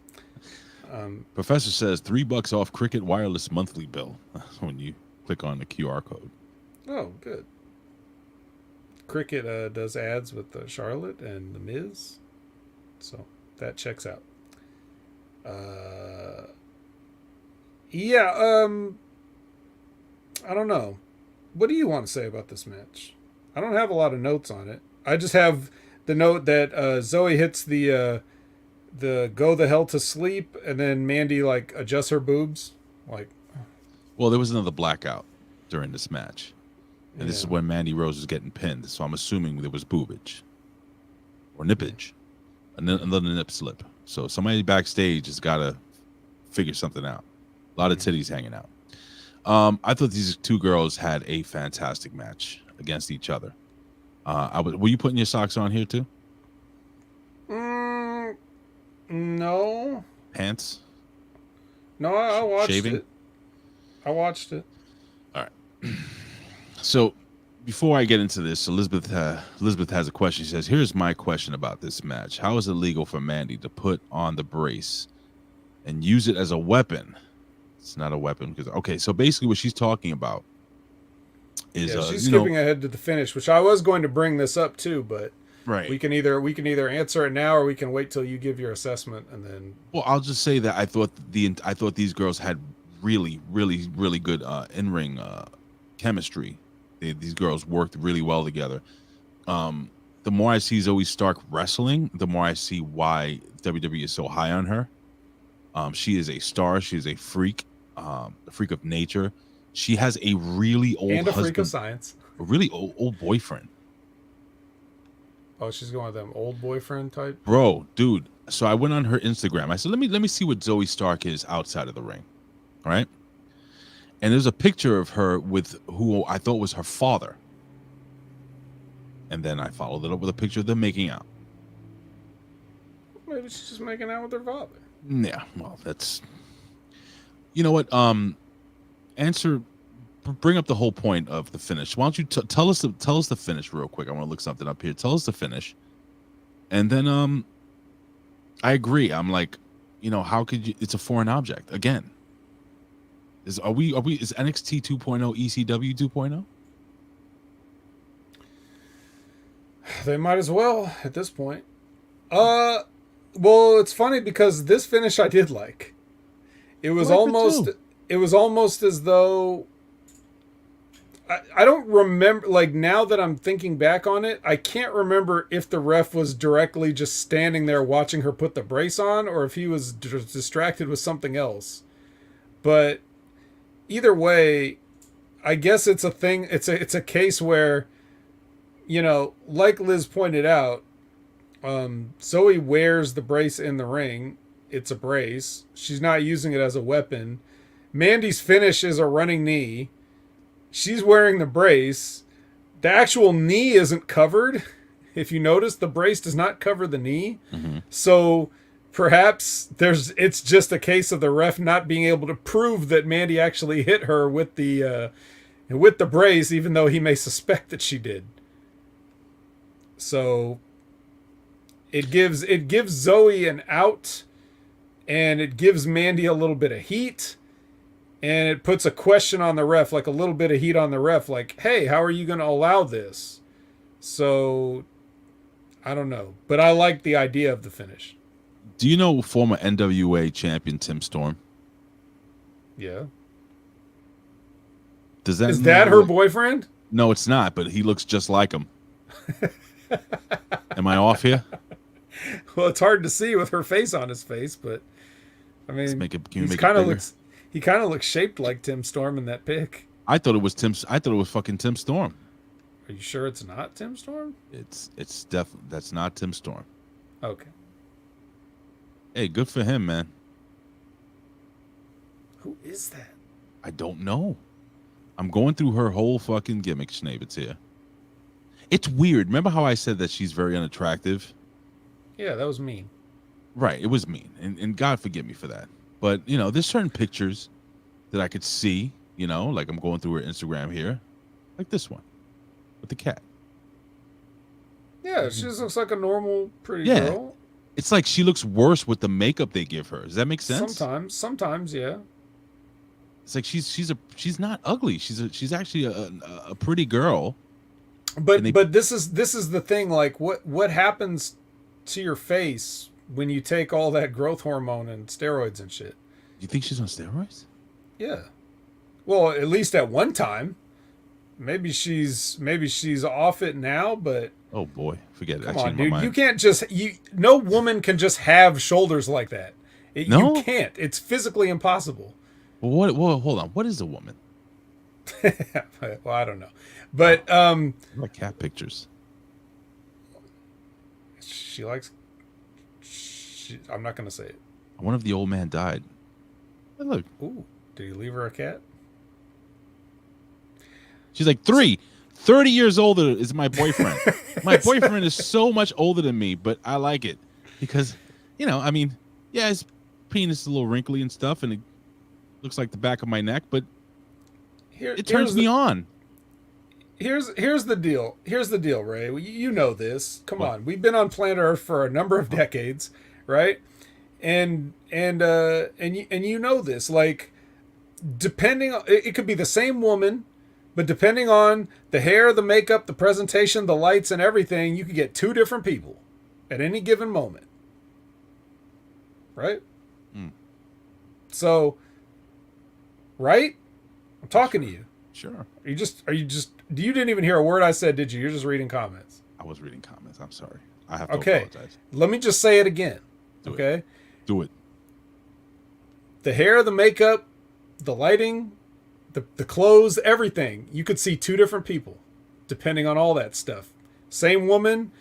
Professor says $3 off Cricket Wireless monthly bill when you click on the QR code. Oh, good. Cricket does ads with Charlotte and The Miz, so that checks out. I don't know. What do you want to say about this match? I don't have a lot of notes on it. I just have the note that Zoe hits the go the hell to sleep, and then Mandy like adjusts her boobs. Well, there was another blackout during this match, and this is when Brandi Rhodes was getting pinned. So I'm assuming there was boobage or nippage, another nip slip. So somebody backstage has got to figure something out. A lot of titties hanging out. I thought these two girls had a fantastic match against each other. Were you putting your socks on here too? No. Pants? No, I watched Shaving? it. I watched it. All right. So before I get into this, Elizabeth has a question. She says, "Here's my question about this match. How is it legal for Mandy to put on the brace and use it as a weapon?" It's not a weapon because so basically what she's talking about is she's skipping ahead to the finish, which I was going to bring this up too, but right. We can either answer it now or we can wait till you give your assessment and then. Well, I'll just say that I thought these girls had really, really, really good in-ring chemistry. These girls worked really well together. The more I see Zoe Stark wrestling, the more I see why WWE is so high on her. She is a star. She is a freak, a freak of nature. She has a really old and a husband, freak of science. A really old boyfriend. Oh, she's going with them old boyfriend type. Bro, dude. So I went on her Instagram. I said, let me see what Zoe Stark is outside of the ring. All right. And there's a picture of her with who I thought was her father. And then I followed it up with a picture of them making out. Maybe she's just making out with her father. Yeah, well, that's... You know what? Answer bring up the whole point of the finish. Why don't you tell us the finish real quick? I want to look something up here. Tell us the finish, and then I agree. I'm like, how could you? It's a foreign object again. Is NXT 2.0 ECW 2.0? They might as well at this point. Well, it's funny because this finish I did like. It was almost as though I don't remember, like, now that I'm thinking back on it, I can't remember if the ref was directly just standing there watching her put the brace on or if he was distracted with something else. But either way, I guess it's a thing. It's a case where, like Liz pointed out, Zoe wears the brace in the ring. It's a brace. She's not using it as a weapon. Mandy's finish is a running knee. She's wearing the brace. The actual knee isn't covered. If you notice, the brace does not cover the knee. Mm-hmm. So perhaps it's just a case of the ref not being able to prove that Mandy actually hit her with the brace, even though he may suspect that she did. So it gives Zoe an out, and it gives Mandy a little bit of heat. And it puts a question on the ref, like a little bit of heat on the ref, like, hey, how are you going to allow this? So, I don't know. But I like the idea of the finish. Do you know former NWA champion Tim Storm? Yeah. Is that her boyfriend? No, it's not, but he looks just like him. Am I off here? Well, it's hard to see with her face on his face, but I mean, he kind of looks shaped like Tim Storm in that pic. I thought it was fucking Tim Storm. Are you sure it's not Tim Storm? It's definitely, that's not Tim Storm. Okay. Hey, good for him, man. Who is that? I don't know. I'm going through her whole fucking gimmick, Schnabitz here. It's weird. Remember how I said that she's very unattractive? Yeah, that was mean. Right, it was mean. And God forgive me for that. But, there's certain pictures that I could see, like I'm going through her Instagram here, like this one with the cat. Yeah, she just looks like a normal, pretty girl. It's like she looks worse with the makeup they give her. Does that make sense? Sometimes, yeah. It's like she's not ugly. She's actually a pretty girl. But this is the thing. Like, what happens to your face when you take all that growth hormone and steroids and shit? You think she's on steroids? Yeah. Well, at least at one time. Maybe she's off it now, but oh boy, forget it. Come on, dude. You can't no woman can just have shoulders like that. No? You can't. It's physically impossible. Well, hold on. What is a woman? Well, I don't know. But like cat pictures. She likes I'm not going to say it. I wonder if the old man died. Hey, look. Ooh, did he leave her a cat? She's like 30 years older is my boyfriend. My boyfriend is so much older than me, but I like it because, his penis is a little wrinkly and stuff, and it looks like the back of my neck, but it turns me on. Here's the deal. Here's the deal, Ray. You know this. Come on. We've been on planet Earth for a number of decades, right? And you know this. Like, depending on, it could be the same woman, but depending on the hair, the makeup, the presentation, the lights, and everything, you could get two different people at any given moment. Right? Mm. So, right? I'm talking to you. Sure. You didn't even hear a word I said, did you? You're just reading comments. I was reading comments. I'm sorry. I have to apologize. Let me just say it again. Okay? Do it. The hair, the makeup, the lighting, the clothes, everything. You could see two different people depending on all that stuff. Same woman,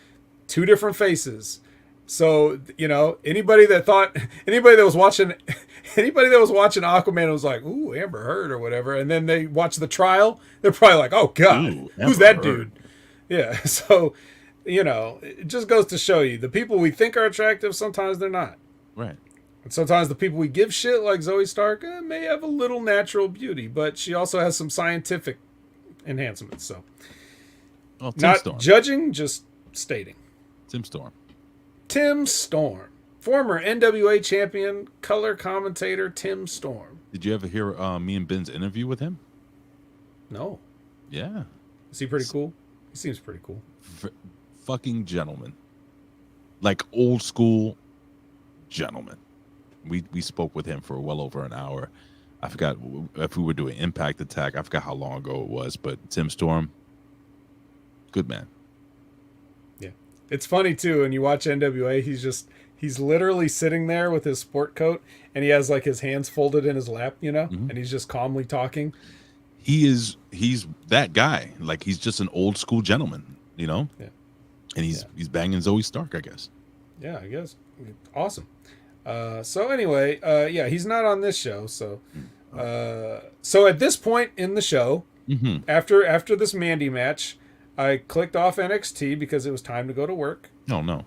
two different faces. So, anybody that was watching Aquaman and was like, ooh, Amber Heard or whatever, and then they watch the trial, they're probably like, oh God, who's that dude? Yeah. So, it just goes to show you the people we think are attractive, sometimes they're not. Right. And sometimes the people we give shit, like Zoe Stark, may have a little natural beauty, but she also has some scientific enhancements. So, Well, Tim not Storm. judging, just stating. Tim Storm. Tim Storm, former NWA champion, color commentator Tim Storm. Did you ever hear me and Ben's interview with him? No. Yeah. Is he pretty cool? He seems pretty cool. Fucking gentleman. Like old school gentleman. We spoke with him for well over an hour. I forgot if we were doing Impact Attack. I forgot how long ago it was, but Tim Storm, good man. Yeah. It's funny too, when you watch NWA, he's literally sitting there with his sport coat and he has like his hands folded in his lap, you know, and he's just calmly talking. He's that guy. Like he's just an old school gentleman, you know? Yeah. And he's banging Zoe Stark, I guess. Yeah, I guess. Awesome. So anyway, yeah, he's not on this show. So, so at this point in the show, after this Mandy match, I clicked off NXT because it was time to go to work. No.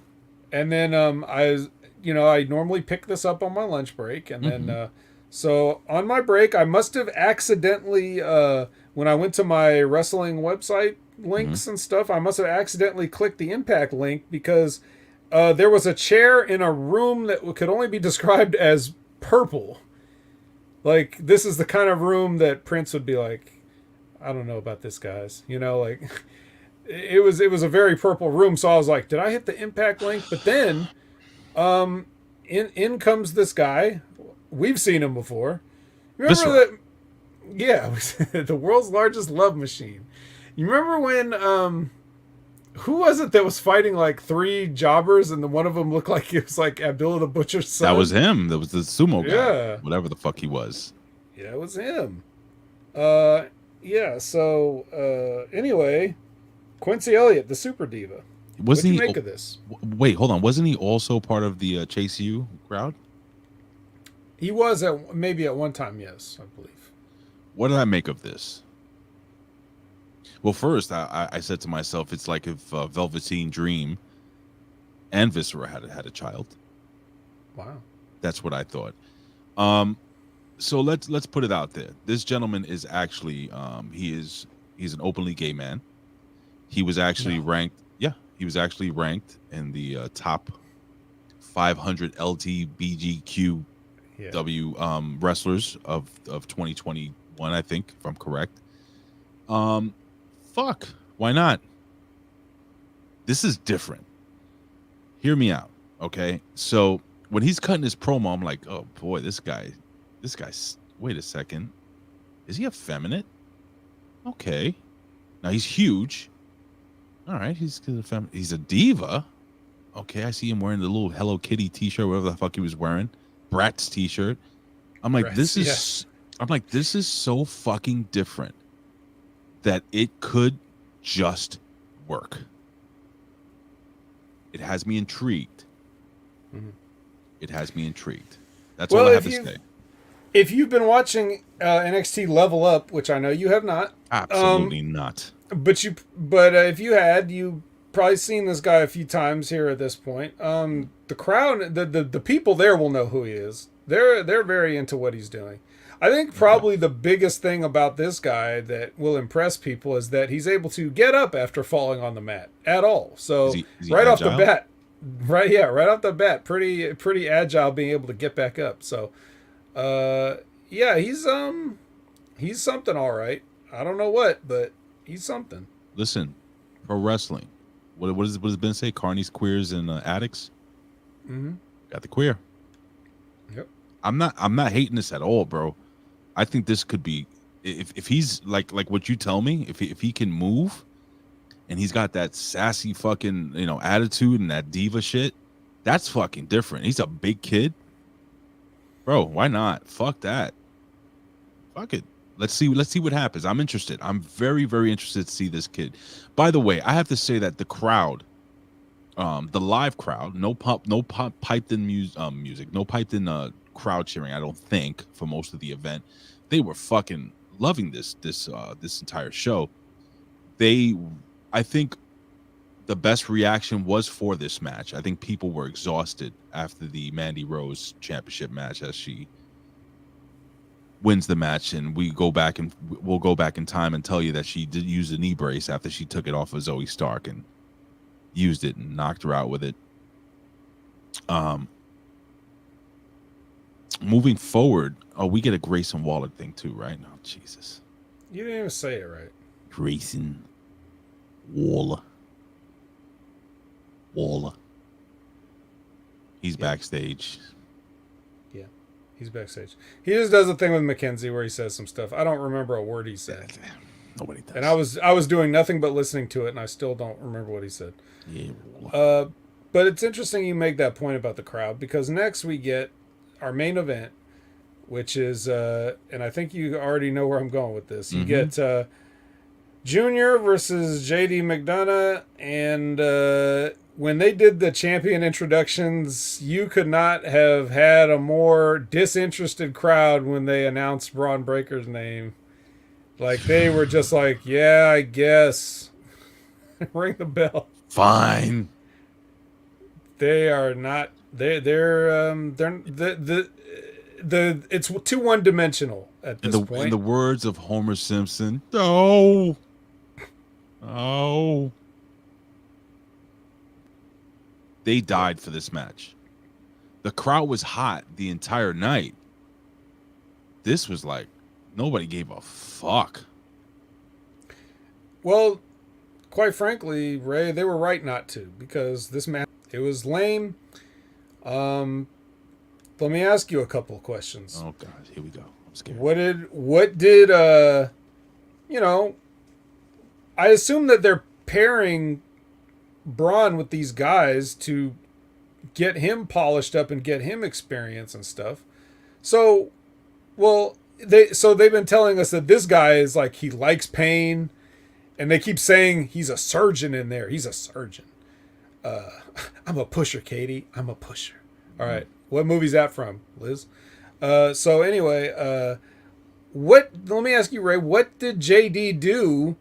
And then I normally pick this up on my lunch break, and then so on my break, I must have accidentally when I went to my wrestling website links and stuff, I must have accidentally clicked the Impact link because there was a chair in a room that could only be described as purple. Like, this is the kind of room that Prince would be like, I don't know about this, guys. You know, like, it was a very purple room. So I was like, did I hit the Impact link? But then in comes this guy. We've seen him before. Remember that? Yeah, the world's largest love machine. You remember when who was it that was fighting like three jobbers and one of them looked like it was like Abdullah the Butcher's son? That was him. That was the sumo guy. Yeah. Whatever the fuck he was. Yeah, it was him. Yeah, so anyway, Quincy Elliott, the super diva. What'd you make of this? Wait, hold on. Wasn't he also part of the Chase U crowd? He was maybe at one time, yes, I believe. What did I make of this? Well, first, I said to myself, it's like if Velveteen Dream and Viscera had a child. Wow. That's what I thought. So let's put it out there. This gentleman is actually he's an openly gay man. He was actually ranked. Yeah, he was actually ranked in the top 500 LGBTQ wrestlers of 2021, I think, if I'm correct. Fuck, why not? This is different. Hear me out, okay? So when he's cutting his promo, I'm like, oh boy, this guy's. Wait a second, is he effeminate? Okay, now he's huge. All right, he's a diva. Okay, I see him wearing the little Hello Kitty T-shirt, whatever the fuck he was wearing, Bratz T-shirt. I'm like, this is so fucking different that it could just work. It has me intrigued. It has me intrigued. That's all I have to say. If you've been watching NXT Level Up, which I know you have not, absolutely not. But if you had, you probably seen this guy a few times here at this point. The crowd, the people there will know who he is. They're very into what he's doing. I think probably the biggest thing about this guy that will impress people is that he's able to get up after falling on the mat at all. So is he right agile? off the bat, right off the bat, pretty agile, being able to get back up. So, yeah, he's something, all right. I don't know what, but he's something. Listen, pro wrestling. What does Ben say? Carnies, queers, and addicts. Got the queer. Yep. I'm not hating this at all, bro. I think this could be if he's like what you tell me. If he can move, and he's got that sassy fucking attitude and that diva shit, that's fucking different. He's a big kid, bro. Why not? Fuck that. Fuck it. Let's see what happens. I'm interested. I'm very, very interested to see this kid. By the way, I have to say that the crowd, the live crowd, no piped in music, no piped in crowd cheering. I don't think for most of the event, they were fucking loving this entire show. I think the best reaction was for this match. I think people were exhausted after the Brandi Rhodes championship match as she wins the match, and we'll go back in time and tell you that she did use a knee brace after she took it off of Zoe Stark and used it and knocked her out with it. Moving forward, we get a Grayson Waller thing too, right? Oh, Jesus. You didn't even say it right. Grayson Waller. He's backstage. Yeah, he's backstage. He just does a thing with Mackenzie where he says some stuff. I don't remember a word he said. Nobody does. And I was doing nothing but listening to it, and I still don't remember what he said. Yeah. But it's interesting you make that point about the crowd, because next we get our main event, which is, and I think you already know where I'm going with this. You get Junior versus JD McDonough, and when they did the champion introductions, you could not have had a more disinterested crowd when they announced Braun Breaker's name. Like, they were just like, yeah, I guess. Ring the bell. Fine. They are not. They're it's too one dimensional at this point. In the words of Homer Simpson, no. Oh. They died for this match. The crowd was hot the entire night. This was like nobody gave a fuck. Well, quite frankly, Ray, they were right not to, because this match, it was lame. Let me ask you a couple of questions. Oh God, here we go. I'm scared. What did you know, I assume that they're pairing Braun with these guys to get him polished up and get him experience and stuff. So, they've been telling us that this guy is like, he likes pain, and they keep saying he's a surgeon in there. He's a surgeon. I'm a pusher, Katie. I'm a pusher. All right. What movie's that from, Liz? So anyway, let me ask you, Ray, what did JD do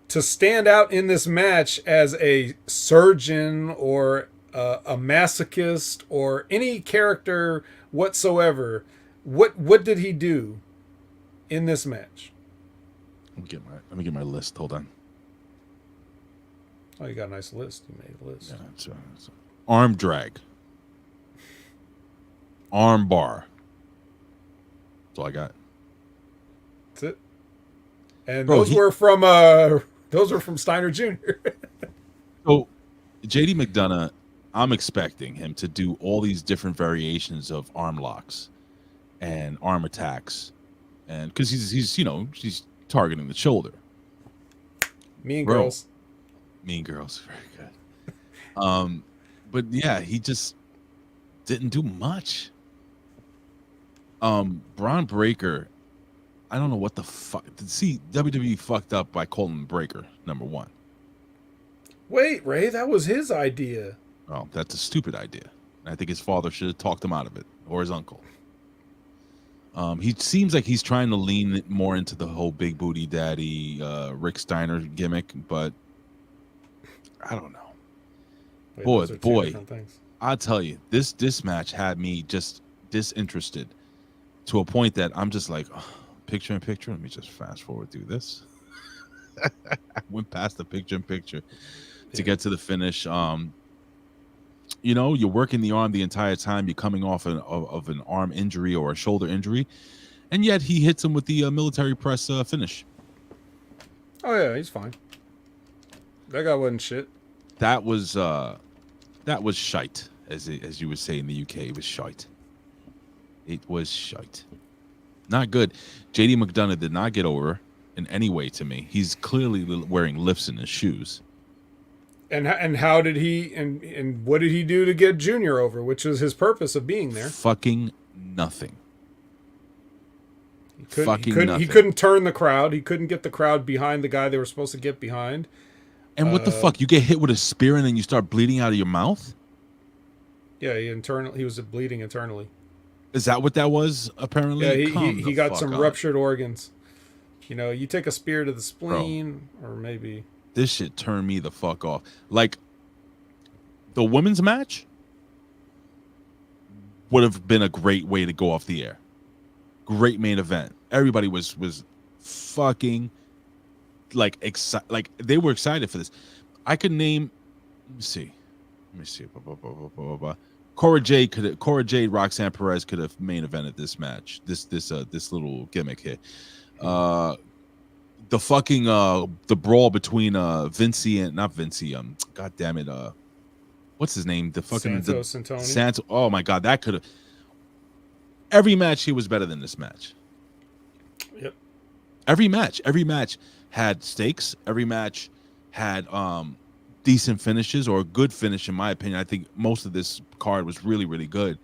to stand out in this match as a surgeon or a masochist or any character whatsoever? What did he do in this match? Let me get my list. Hold on. Oh, you got a nice list. You made a list. Yeah, that's arm drag. Arm bar. That's all I got. That's it. And Bro, those were from Steiner Jr. So JD McDonough, I'm expecting him to do all these different variations of arm locks and arm attacks, and because he's targeting the shoulder. Mean Girls. Mean Girls, very good. But yeah, he just didn't do much. Braun Breaker, I don't know what the fuck. See, WWE fucked up by calling him Breaker, number one. Wait, Ray, that was his idea. Well, that's a stupid idea. I think his father should have talked him out of it, or his uncle. He seems like he's trying to lean more into the whole big booty daddy Rick Steiner gimmick, but I don't know. Wait, boy, I'll tell you, this match had me just disinterested to a point that I'm just like, picture in picture. Let me just fast forward through this. I went past the picture in picture to get to the finish. You're working the arm the entire time. You're coming off of an arm injury or a shoulder injury, and yet he hits him with the military press finish. Oh yeah, he's fine. That guy wasn't shit. That was shite, as you would say in the UK. It was shite. It was shite. Not good. JD McDonough did not get over in any way to me. He's clearly wearing lifts in his shoes. And how did he and what did he do to get Junior over, which was his purpose of being there? Fucking nothing. He couldn't turn the crowd. He couldn't get the crowd behind the guy they were supposed to get behind. And what the fuck? You get hit with a spear and then you start bleeding out of your mouth? Yeah, he was bleeding internally. Is that what that was? Apparently, yeah. He got some ruptured organs. You take a spear to the spleen, or maybe this shit turned me the fuck off. Like, the women's match would have been a great way to go off the air. Great main event. Everybody was fucking like excited. Like they were excited for this. I could name. Let me see. Cora Jade, Roxanne Perez could have main evented this match. This little gimmick here. The fucking the brawl between Vinci and not Vinci. God damn it. What's his name? The fucking Santos and Tony. Santos. Oh my God, that could have. Every match here was better than this match. Yep. Every match had stakes. Every match had decent finishes or a good finish, in my opinion. I think most of this card was really, really good.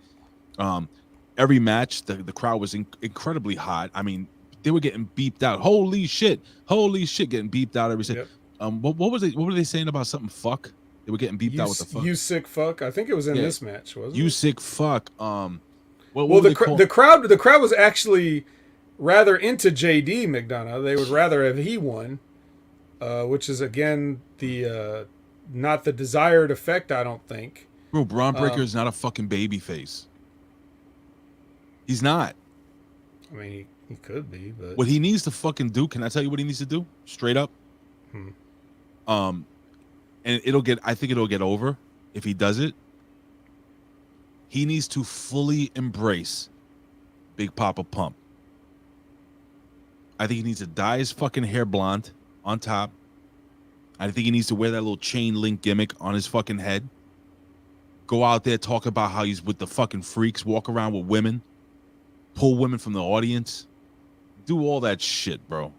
Every match, the crowd was incredibly hot. I mean, they were getting beeped out. Holy shit, getting beeped out every second. Yep. What were they saying about something? Fuck. They were getting beeped out with the fuck. You sick fuck. I think it was in this match, wasn't it? You sick fuck. The crowd was actually rather into JD McDonough. They would rather have he won, which is again the not the desired effect. I don't think. Bro, Braun Breaker is not a fucking baby face. He's not. I mean, he could be, but what he needs to fucking do. Can I tell you what he needs to do? Straight up. And I think it'll get over if he does it. He needs to fully embrace Big Papa Pump. I think he needs to dye his fucking hair blonde on top. I think he needs to wear that little chain link gimmick on his fucking head. Go out there, talk about how he's with the fucking freaks, walk around with women, pull women from the audience. Do all that shit, bro.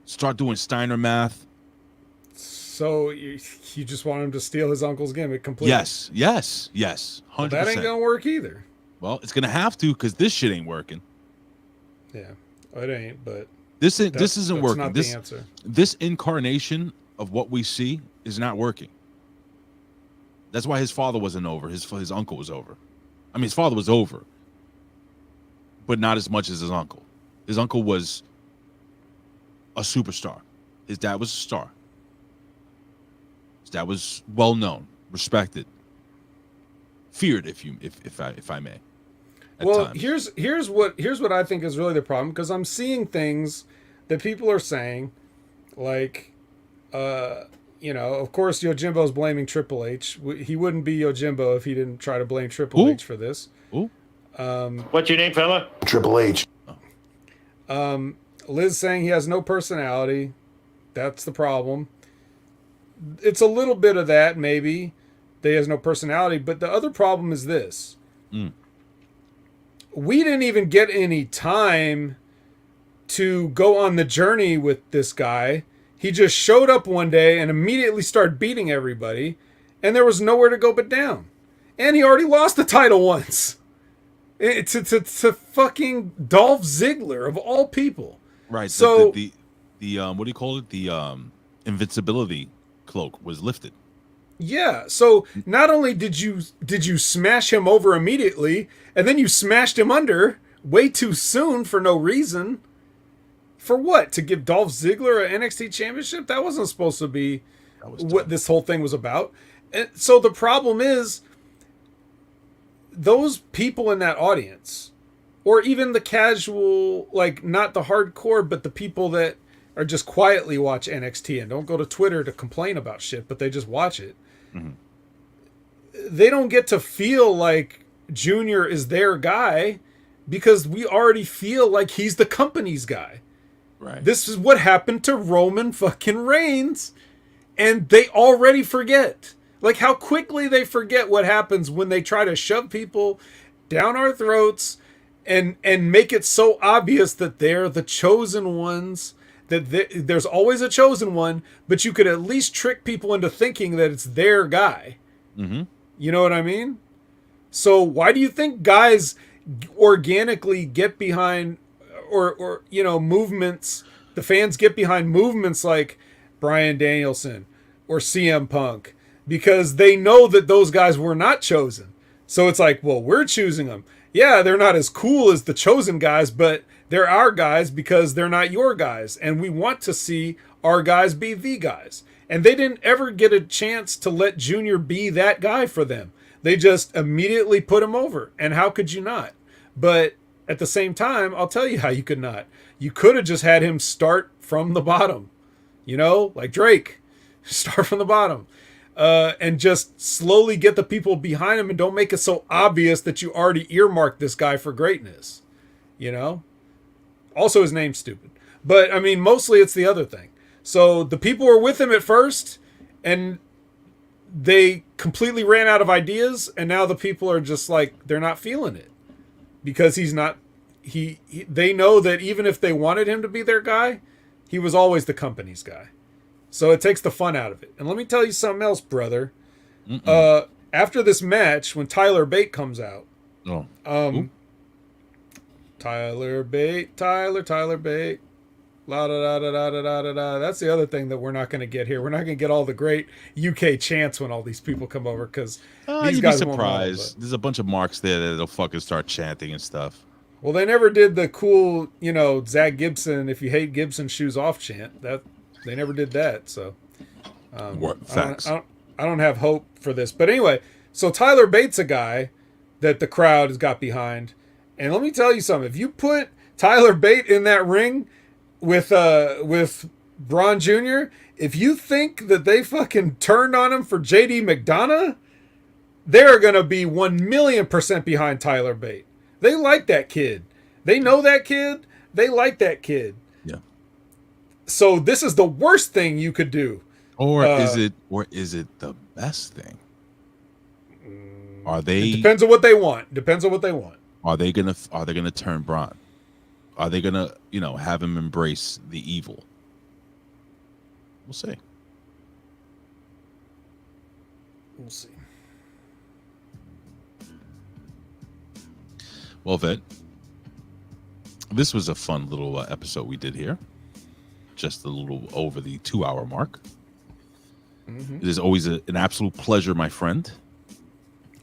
Start doing Steiner math. So you just want him to steal his uncle's gimmick completely? Yes, 100%. Well, that ain't gonna work either. Well, it's gonna have to because this shit ain't working. Yeah, it ain't. But this isn't working. Not the answer. This incarnation of what we see is not working. That's why his father wasn't over. His uncle was over. I mean, his father was over, but not as much as his uncle. His uncle was a superstar. His dad was a star. That was well known, respected, feared, if I may. Well, times. here's what I think is really the problem, because I'm seeing things that people are saying, like, of course Yojimbo's blaming Triple H. He wouldn't be Yojimbo if he didn't try to blame Triple H for this. Ooh. What's your name, fella? Triple H. Liz saying he has no personality. That's the problem. It's a little bit of that, maybe. That he has no personality. But the other problem is this. We didn't even get any time to go on the journey with this guy. He just showed up one day and immediately started beating everybody. And there was nowhere to go but down. And he already lost the title once. To fucking Dolph Ziggler, of all people. Right. So the what do you call it? The invincibility cloak was lifted. Yeah, so not only did you smash him over immediately, and then you smashed him under way too soon for no reason. For what? To give Dolph Ziggler an NXT championship? That wasn't supposed to be what this whole thing was about. And so the problem is, those people in that audience, or even the casual, like not the hardcore, but the people that or just quietly watch NXT and don't go to Twitter to complain about shit, but they just watch it. Mm-hmm. They don't get to feel like Junior is their guy because we already feel like he's the company's guy. Right. This is what happened to Roman fucking Reigns, and they already forget. Like how quickly they forget what happens when they try to shove people down our throats and make it so obvious that they're the chosen ones. That there's always a chosen one, but you could at least trick people into thinking that it's their guy. Mm-hmm. You know what I mean? So why do you think guys organically get behind or movements, the fans get behind movements like Bryan Danielson or CM Punk? Because they know that those guys were not chosen. So it's like, well, we're choosing them. Yeah, they're not as cool as the chosen guys, but they're our guys because they're not your guys. And we want to see our guys be the guys. And they didn't ever get a chance to let Junior be that guy for them. They just immediately put him over. And how could you not? But at the same time, I'll tell you how you could not. You could have just had him start from the bottom. You know, like Drake. Start from the bottom. And just slowly get the people behind him and don't make it so obvious that you already earmarked this guy for greatness. You know? Also, his name's stupid. But, I mean, mostly it's the other thing. So the people were with him at first, and they completely ran out of ideas, and now the people are just like, they're not feeling it. Because he's not... They know that even if they wanted him to be their guy, he was always the company's guy. So it takes the fun out of it. And let me tell you something else, brother. After this match, when Tyler Bate comes out... Tyler Bate. La da da da da da da da da. That's the other thing that we're not going to get here. We're not going to get all the great UK chants when all these people come over because these guys won't. You'd be surprised. There's a bunch of marks there that'll fucking start chanting and stuff. Well, they never did the cool, you know, Zach Gibson. If you hate Gibson, shoes off chant. That they never did that. So, facts. I don't have hope for this. But anyway, so Tyler Bate's a guy that the crowd has got behind. And let me tell you something. If you put Tyler Bate in that ring with Braun Jr., if you think that they fucking turned on him for JD McDonough, they're going to be 1,000,000% behind Tyler Bate. They like that kid. They know that kid. They like that kid. Yeah. So this is the worst thing you could do. Or is it the best thing? Are they? It depends on what they want. Are they gonna turn Braun? Are they gonna, you know, have him embrace the evil? We'll see. Well, Vet, this was a fun little episode we did here. Just a little over the 2-hour mark. It is always an absolute pleasure, my friend.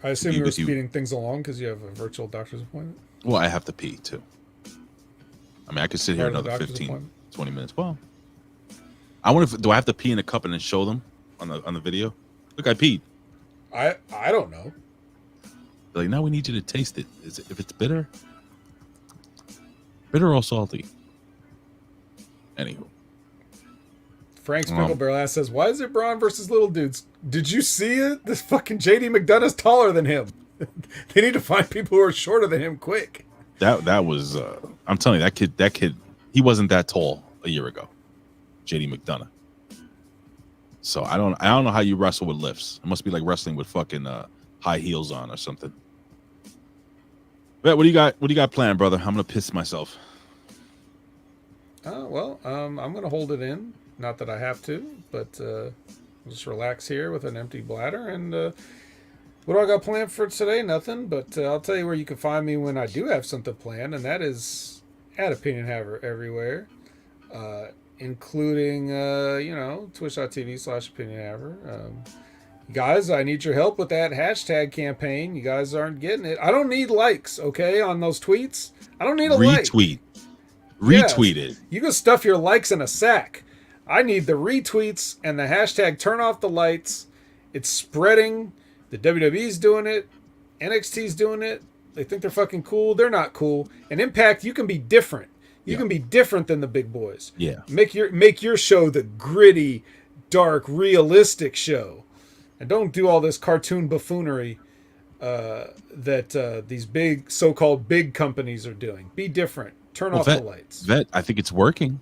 I assume you were speeding things along because you have a virtual doctor's appointment? Well, I have to pee, too. I mean, I could sit here another 15, 20 minutes. Well, I wonder if... Do I have to pee in a cup and then show them on the video? Look, I peed. I don't know. They're like, now we need you to taste it. If it's bitter? Bitter or salty? Anywho. Frank Sprinkle Barrel ass says, why is it Braun versus little dudes? Did you see it? This fucking JD McDonough's taller than him. They need to find people who are shorter than him quick. That was I'm telling you, that kid, he wasn't that tall a year ago. JD McDonough. So I don't know how you wrestle with lifts. It must be like wrestling with fucking high heels on or something. But what do you got planned, brother? I'm gonna piss myself. I'm gonna hold it in. Not that I have to, but just relax here with an empty bladder. And what do I got planned for today? Nothing, but I'll tell you where you can find me when I do have something planned, and that is at Opinion Haver everywhere, including, twitch.tv/Opinion Haver. Guys, I need your help with that hashtag campaign. You guys aren't getting it. I don't need likes, okay, on those tweets. I don't need a retweet. Retweet it. You can stuff your likes in a sack. I need the retweets and the hashtag turn off the lights. It's spreading. The WWE's doing it. NXT's doing it. They think they're fucking cool. They're not cool. And Impact, you can be different. You can be different than the big boys. Yeah. Make your show the gritty, dark, realistic show. And don't do all this cartoon buffoonery that these big, so-called big companies are doing. Be different. Turn off the lights. Vet, I think it's working.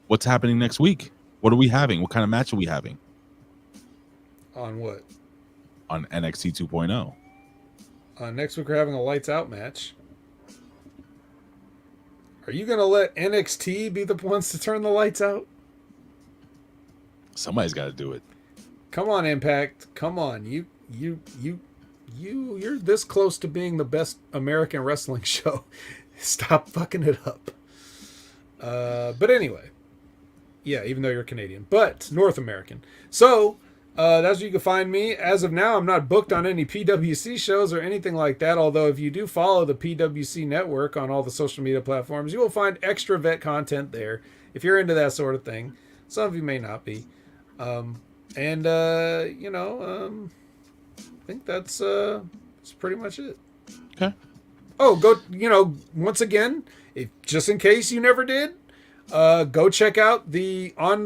What's happening next week? What are we having? What kind of match are we having? On what? On NXT 2.0. Next week we're having a lights out match. Are you going to let NXT be the ones to turn the lights out? Somebody's got to do it. Come on, Impact. Come on. You're this close to being the best American wrestling show. Stop fucking it up. But anyway. Yeah, even though you're Canadian. But North American. So, that's where you can find me. As of now, I'm not booked on any PWC shows or anything like that. Although if you do follow the PWC network on all the social media platforms, you will find extra vet content there. If you're into that sort of thing. Some of you may not be. I think that's pretty much it. Okay. Oh, go, once again, just in case you never did, go check out on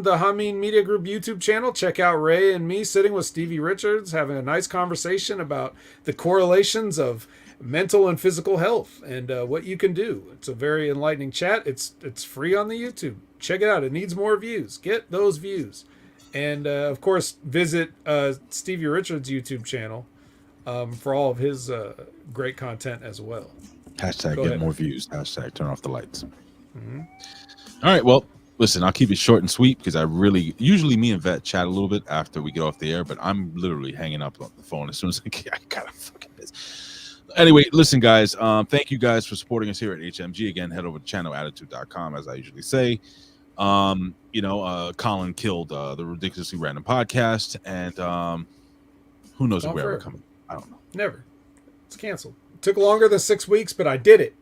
the Hameen Media Group YouTube channel. Check out Ray and me sitting with Stevie Richards having a nice conversation about the correlations of mental and physical health and what you can do. It's a very enlightening chat. It's free on the YouTube. Check it out. It needs more views. Get those views. And of course, visit Stevie Richards' YouTube channel for all of his great content as well. Hashtag Go get ahead. more views. Hashtag turn off the lights. Mm-hmm. All right. Well, listen, I'll keep it short and sweet because usually me and Vet chat a little bit after we get off the air, but I'm literally hanging up on the phone as soon as I gotta fucking miss. Anyway, listen, guys, thank you guys for supporting us here at HMG. Again, head over to channelattitude.com, as I usually say. Colin killed the Ridiculously Random podcast, and who knows if we're ever coming. I don't know. Never. It's canceled. It took longer than 6 weeks, but I did it.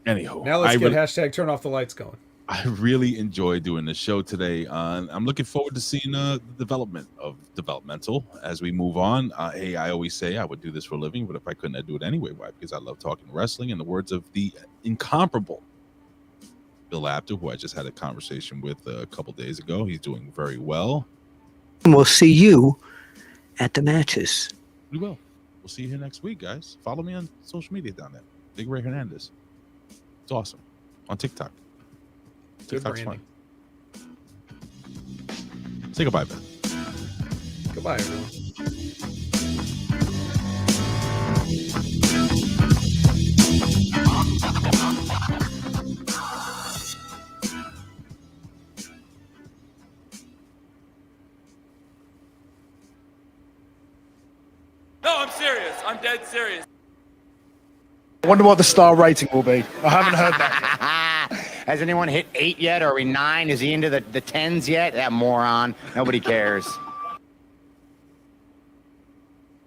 Anyhow, now let's get hashtag turn off the lights going. I really enjoyed doing the show today. I'm looking forward to seeing the development of developmental as we move on. Hey, I always say I would do this for a living, but if I couldn't, I'd do it anyway. Why? Because I love talking wrestling. In the words of the incomparable Bill Apter, who I just had a conversation with a couple days ago. He's doing very well. We'll see you at the matches. We will. We'll see you here next week, guys. Follow me on social media down there. Big Ray Hernandez. It's awesome. On TikTok. TikTok's fun. Say goodbye, Ben. Goodbye, everyone. No, I'm serious. I'm dead serious. I wonder what the star rating will be. I haven't heard that yet. Has anyone hit 8 yet? Are we 9? Is he into the 10s yet? That moron. Nobody cares.